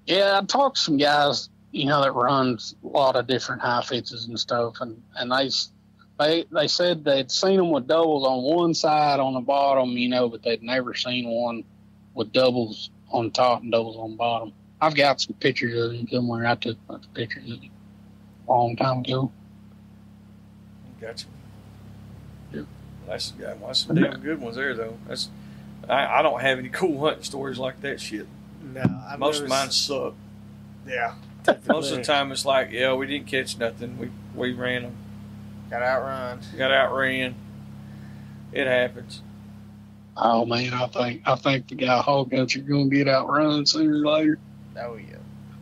Yeah, I talked to some guys, that runs a lot of different high fences and stuff, and they said they'd seen them with doubles on one side on the bottom, but they'd never seen one with doubles on top and doubles on the bottom. I've got some pictures of them somewhere. I took a bunch of pictures of them a long time ago. Gotcha. Yep. That's some damn good ones there, though. I don't have any cool hunting stories like that shit. No, most of mine suck. Yeah. Most of the time it's like, we didn't catch nothing. We ran them. Got outran. It happens. Oh man, I think the guy hog hunter gonna get outrun sooner or later. Oh yeah.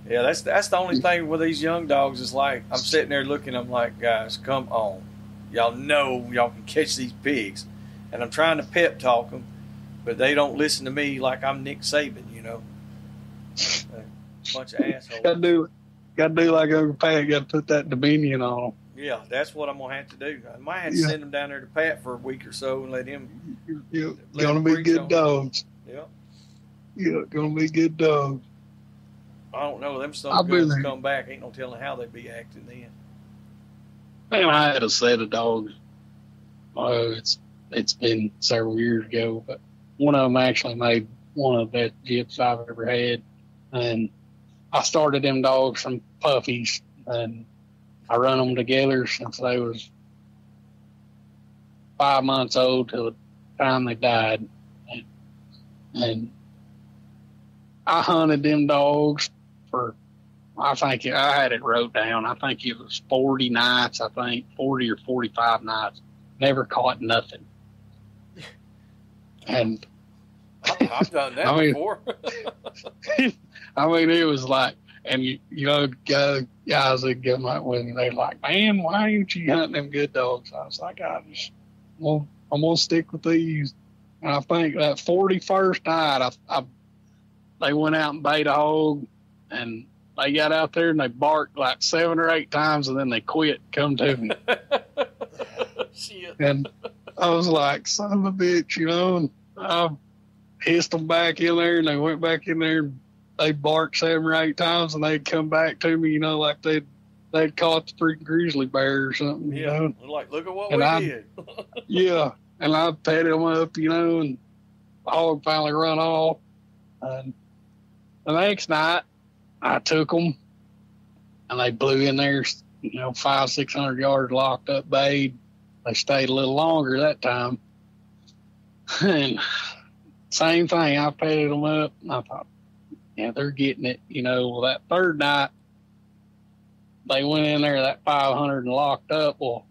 Yeah, that's the only thing with these young dogs is like I'm sitting there looking, I'm like, guys, come on. Y'all know y'all can catch these pigs. And I'm trying to pep talk them, but they don't listen to me like I'm Nick Saban, A bunch of assholes. Gotta do like Uncle Pat, gotta put that dominion on them. Yeah, that's what I'm gonna have to do. I might have to send them down there to Pat for a week or so and let him. Gonna be good dogs. Yeah. Yeah, gonna be good dogs. I don't know. Them some guns come back. Ain't no telling how they be acting then. Man, I had a set of dogs. It's been several years ago, but one of them actually made one of the best jips I've ever had. And I started them dogs from puppies, and I run them together since they was 5 months old till the time they died. And I hunted them dogs for, I think I had it wrote down. I think it was 40 nights, 40 or 45 nights. Never caught nothing. And I've done that before. It was like, and guys that come up with me, they're like, man, why ain't you hunting them good dogs? I was like, I'm gonna stick with these. And I think that 41st night, they went out and bait a hog, and they got out there and they barked like 7 or 8 times, and then they quit. Come to me. Shit. And I was like, son of a bitch, and I hissed them back in there, and they went back in there, and they barked 7 or 8 times, and they'd come back to me, like they'd caught the freaking grizzly bear or something, Like, look at what and we did. Yeah, and I patted them up, and the hog finally run off. And the next night, I took them, and they blew in there, 500-600 yards locked up bayed. They stayed a little longer that time. And same thing, I patted them up, and I thought, they're getting it. Well, that third night, they went in there, that 500, and locked up. Well,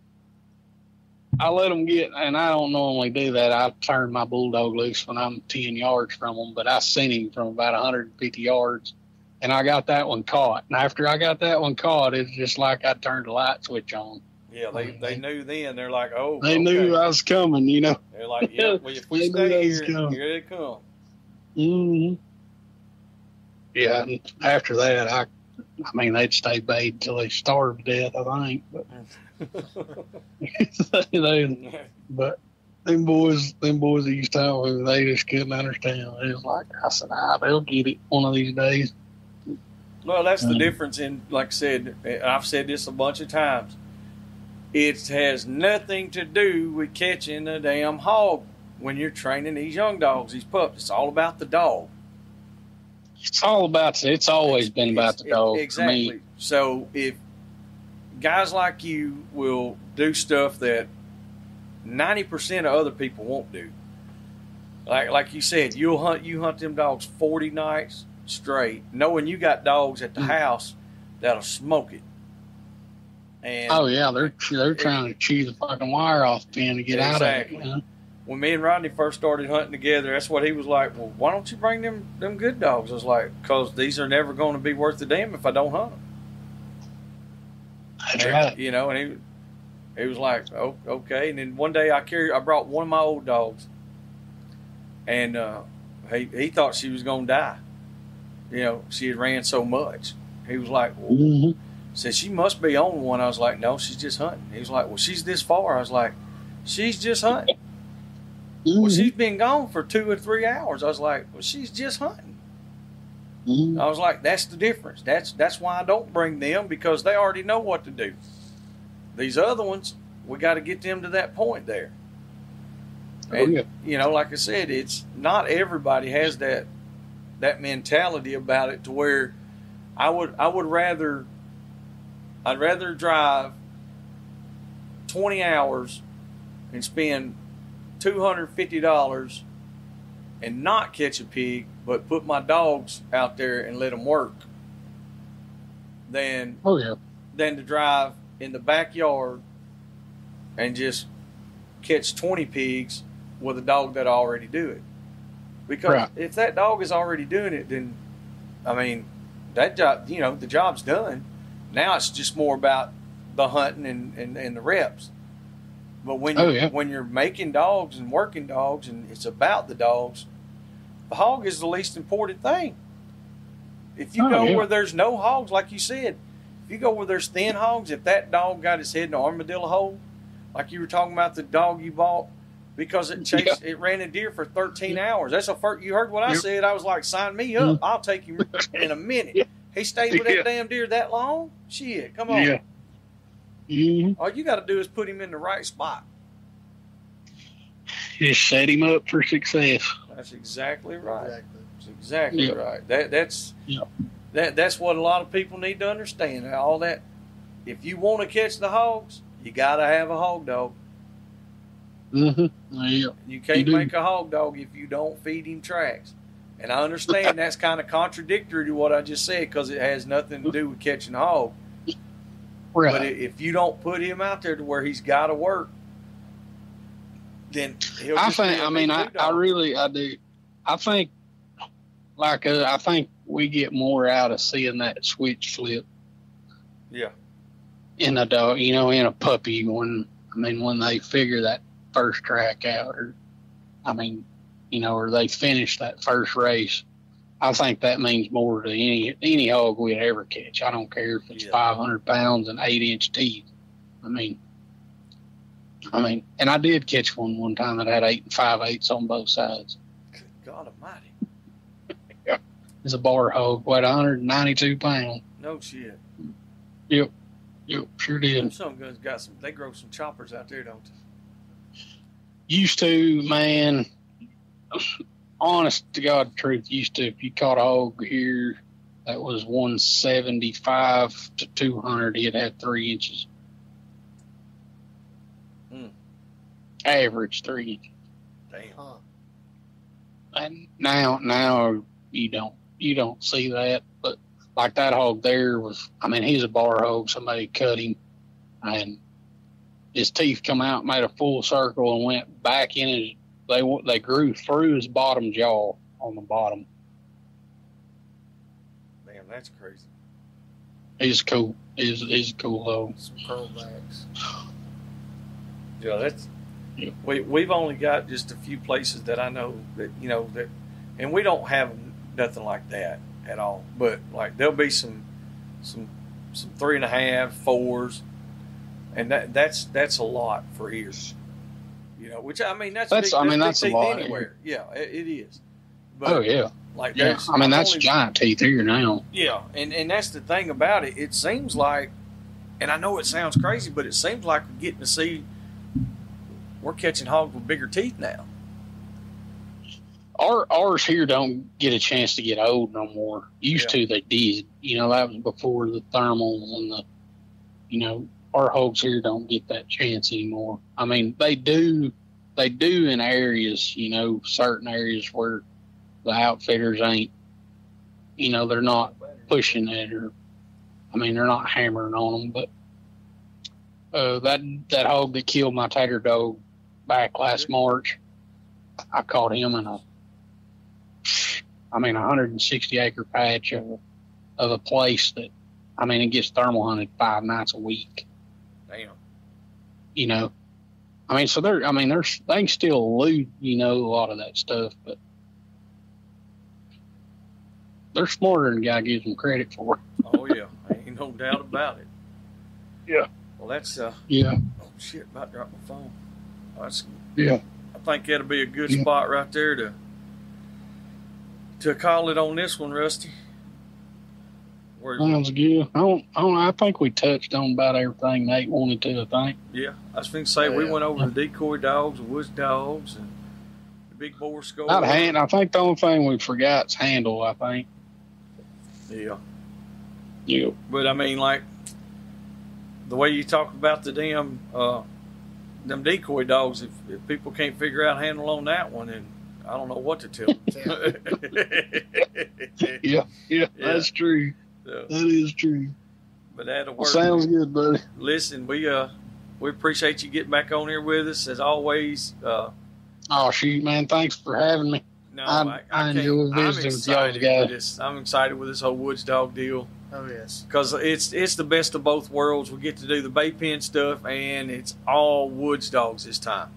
I let them get, and I don't normally do that. I turn my bulldog loose when I'm 10 yards from them, but I sent him from about 150 yards, and I got that one caught. And after I got that one caught, it's just like I turned the light switch on. Yeah, they knew then. They're like, oh, they knew I was coming, They're like, yeah, well, if we stay here they come. Mm-hmm. Yeah, and after that, I mean, they'd stay bayed till they starved to death, I think. But, but them boys that used to talk with, they just couldn't understand. It was like, I said, they'll get it one of these days. Well, that's the difference in, like I said, I've said this a bunch of times. It has nothing to do with catching a damn hog when you're training these young dogs, these pups. It's all about the dog. It's always been about the dog. Exactly. So if guys like you will do stuff that 90% of other people won't do, like you said, you hunt them dogs 40 nights straight, knowing you got dogs at the house that'll smoke it. And oh yeah, they're trying to chew the fucking wire off the pen to get out of it. You know? When me and Rodney first started hunting together, that's what he was like, well, why don't you bring them good dogs? I was like, because these are never going to be worth a damn if I don't hunt them. That's right. You know, and he was like, oh, okay. And then one day I brought one of my old dogs, and he thought she was going to die. You know, she had ran so much. He was like, well, said, she must be on one. I was like, no, she's just hunting. He was like, well, she's this far. I was like, she's just hunting. Well, she's been gone for 2 or 3 hours. I was like, well, she's just hunting. I was like, that's the difference. That's why I don't bring them, because they already know what to do. These other ones, we got to get them to that point there. And, you know, like I said, it's not everybody has that mentality about it, to where I'd rather drive 20 hours and spend $250 and not catch a pig, but put my dogs out there and let them work, than to drive in the backyard and just catch 20 pigs with a dog that already do it. Because if that dog is already doing it, then, I mean, that job, you know, the job's done. Now it's just more about the hunting and the reps. But when you're making dogs and working dogs, and it's about the dogs, the hog is the least important thing. If you go where there's no hogs, like you said, if you go where there's thin hogs, if that dog got his head in an armadillo hole, like you were talking about the dog you bought, because it ran a deer for 13 hours. That's you heard what I said. I was like, sign me up. I'll take him in a minute. He stayed with that damn deer that long? Shit, come on. All you got to do is put him in the right spot. Just set him up for success. That's exactly right. That's exactly right. That's what a lot of people need to understand. All that. If you want to catch the hogs, you got to have a hog dog. You can't make a hog dog if you don't feed him tracks. And I understand that's kind of contradictory to what I just said, because it has nothing to do with catching a hog. Right. But if you don't put him out there to where he's got to work, then he'll just I really do. I think, I think we get more out of seeing that switch flip. Yeah. In a dog, you know, in a puppy, when they figure that first track out, or they finish that first race. I think that means more to any hog we'd ever catch. I don't care if it's 500 pounds and 8-inch teeth. I mean, and I did catch one time that had 8 5/8 on both sides. Good God Almighty! It's a bar hog, weighed 192 pounds. No shit. Yep, sure did. Some guns they grow some choppers out there, don't they? Used to, man. Honest to God truth, used to, if you caught a hog here that was 175 to 200, he'd have 3 inches. Average 3 inches. Damn. And now you don't see that. But like that hog there was, he's a bar hog. Somebody cut him, and his teeth come out, made a full circle, and went back in his. They grew through his bottom jaw on the bottom. Man, that's crazy. He's cool. He's cool though. Some pearlbacks. Yeah, that's. Yeah. We've only got just a few places that I know that, and we don't have nothing like that. at all. But like there'll be some 3.5, 4s, and that's a lot for here. You know, which I mean that's that's a lot anywhere. Yeah, it is. But, oh yeah. Like that's giant teeth here now. Yeah, and that's the thing about it. It seems like, and I know it sounds crazy, but it seems like we're getting to see we're catching hogs with bigger teeth now. Ours here don't get a chance to get old no more. Used to, they did. You know, that was before the thermals and the, you know, our hogs here don't get that chance anymore. I mean, they do in areas, you know, certain areas where the outfitters ain't, you know, they're not pushing it, or, I mean, they're not hammering on them. But that hog that killed my tater dog back last March, I caught him in a 160 acre patch of a place that, I mean, it gets thermal hunted 5 nights a week. Damn. You know, I mean, so they can still loot, you know, a lot of that stuff, but they're smarter than the guy gives them credit for. Oh yeah, ain't no doubt about it. Yeah. Well, that's yeah. Oh shit! About to drop my phone. That's, yeah. I think that'll be a good spot right there to call it on this one, Rusty. Sounds good. I think we touched on about everything Nate wanted to. I think. Yeah, I was going to say we went over the decoy dogs, the woods dogs, and the big bore skull. Not hand. I think the only thing we forgot is handle. I think. Yeah. Yeah. But I mean, like the way you talk about the damn them decoy dogs, if people can't figure out handle on that one, then I don't know what to tell them. yeah, that's true. So, that is true. But that'll work. Sounds good, buddy. Listen, we appreciate you getting back on here with us as always. Oh shoot, man! Thanks for having me. No, I enjoy visiting with y'all guys. I'm excited with this whole woods dog deal. Oh yes, because it's the best of both worlds. We get to do the bay pen stuff, and it's all woods dogs this time.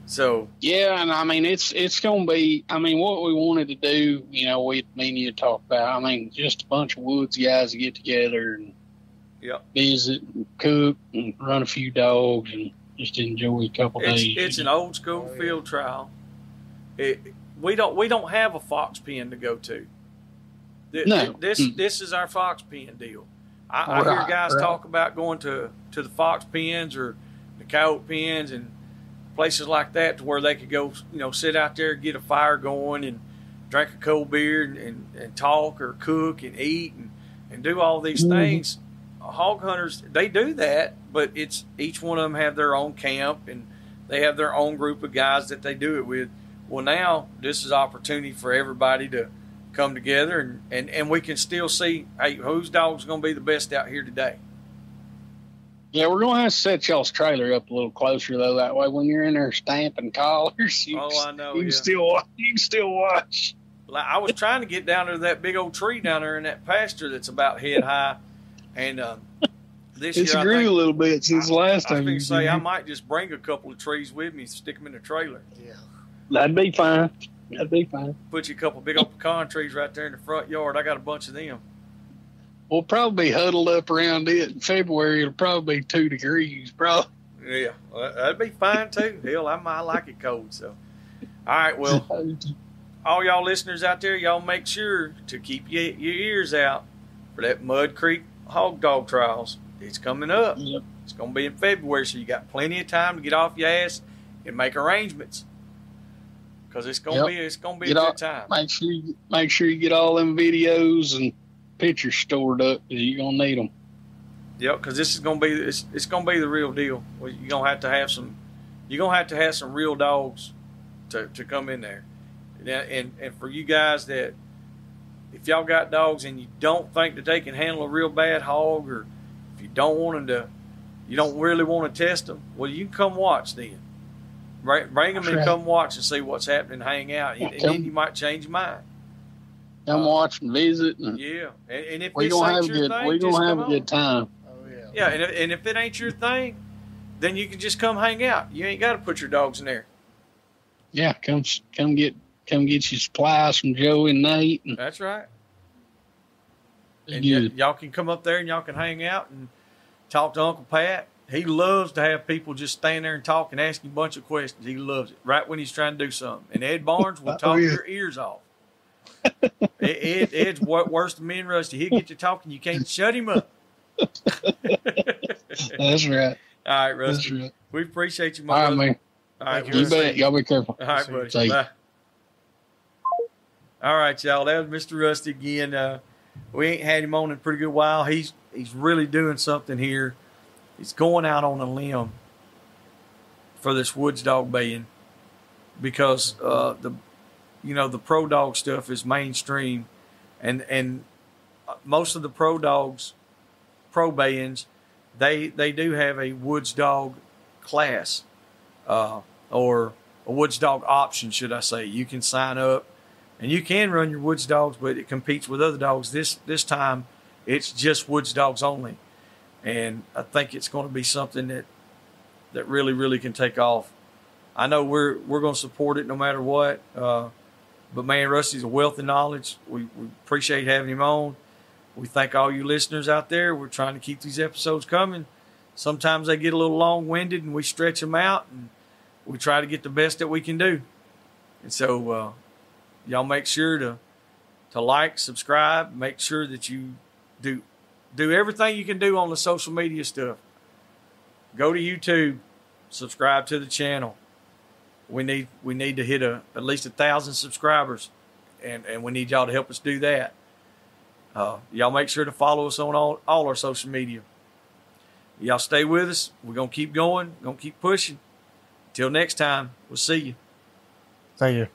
So yeah, and I mean it's gonna be. I mean, what we wanted to do, you know, me and you talk about. I mean, just a bunch of woods guys to get together and visit and cook and run a few dogs and just enjoy a couple days. It's an old school field trial. We don't have a fox pen to go to. This is our fox pen deal. I hear guys talk about going to the fox pens or the coyote pens and places like that to where they could go, you know, sit out there, get a fire going and drink a cold beer and talk or cook and eat and do all these things. Hog hunters, they do that, but it's each one of them have their own camp and they have their own group of guys that they do it with. Well, now this is opportunity for everybody to come together and we can still see, hey, whose dog's going to be the best out here today. Yeah, we're going to have to set y'all's trailer up a little closer, though. That way when you're in there stamping collars, I know, you can still watch. I was trying to get down to that big old tree down there in that pasture that's about head high. And this year, I grew think, a little bit since the last time. I was going to say, I might just bring a couple of trees with me, stick them in the trailer. Yeah. That'd be fine. That'd be fine. Put you a couple big old pecan trees right there in the front yard. I got a bunch of them. We'll probably be huddled up around it in February. It'll probably be 2 degrees, probably. Yeah, well, that'd be fine too. Hell, I like it cold. So, all right, well, all y'all listeners out there, y'all make sure to keep your ears out for that Mud Creek Hog Dog Trials. It's coming up. Yep. It's going to be in February, so you got plenty of time to get off your ass and make arrangements. Because it's going to be a good time. Make sure you get all them videos and pictures stored up because you're gonna need them. Yep, because this is gonna be it's gonna be the real deal. You're gonna have to have some. You're gonna have to have some real dogs to come in there, and for you guys that if y'all got dogs and you don't think that they can handle a real bad hog, or if you don't want them to, you don't really want to test them. Well, you can come watch then. Bring them and come watch and see what's happening. Hang out, and then you might change your mind. Come watch and visit. And and if we're gonna have a good time. Oh yeah. Yeah, and if it ain't your thing, then you can just come hang out. You ain't got to put your dogs in there. Yeah, come get you supplies from Joe and Nate. That's right. and Good. y'all can come up there and y'all can hang out and talk to Uncle Pat. He loves to have people just stand there and talk and ask him a bunch of questions. He loves it right when he's trying to do something. And Ed Barnes will talk your ears off. Ed's worse than me and Rusty. He'll get you talking. You can't shut him up. That's right. All right, Rusty. That's right. We appreciate you, All my right, brother. man. All right, You bet. Y'all be careful. All right, buddy. See you. Bye. All right, y'all. That was Mr. Rusty again. We ain't had him on in a pretty good while. He's really doing something here. He's going out on a limb for this woods dog baying because the pro dog stuff is mainstream, and most of the pro bayings, they do have a woods dog class or a woods dog option, should I say. You can sign up and you can run your woods dogs, but it competes with other dogs. This time it's just woods dogs only. And I think it's going to be something that really, really can take off. I know we're going to support it no matter what. But man, Rusty's a wealth of knowledge. We appreciate having him on. We thank all you listeners out there. We're trying to keep these episodes coming. Sometimes they get a little long-winded and we stretch them out, and we try to get the best that we can do. And so y'all make sure to like, subscribe, make sure that you do everything you can do on the social media stuff. Go to YouTube, subscribe to the channel. We need to hit at least 1,000 subscribers, and we need y'all to help us do that. Y'all make sure to follow us on all our social media. Y'all stay with us. We're going to keep going, going to keep pushing. Till next time, we'll see you. Thank you.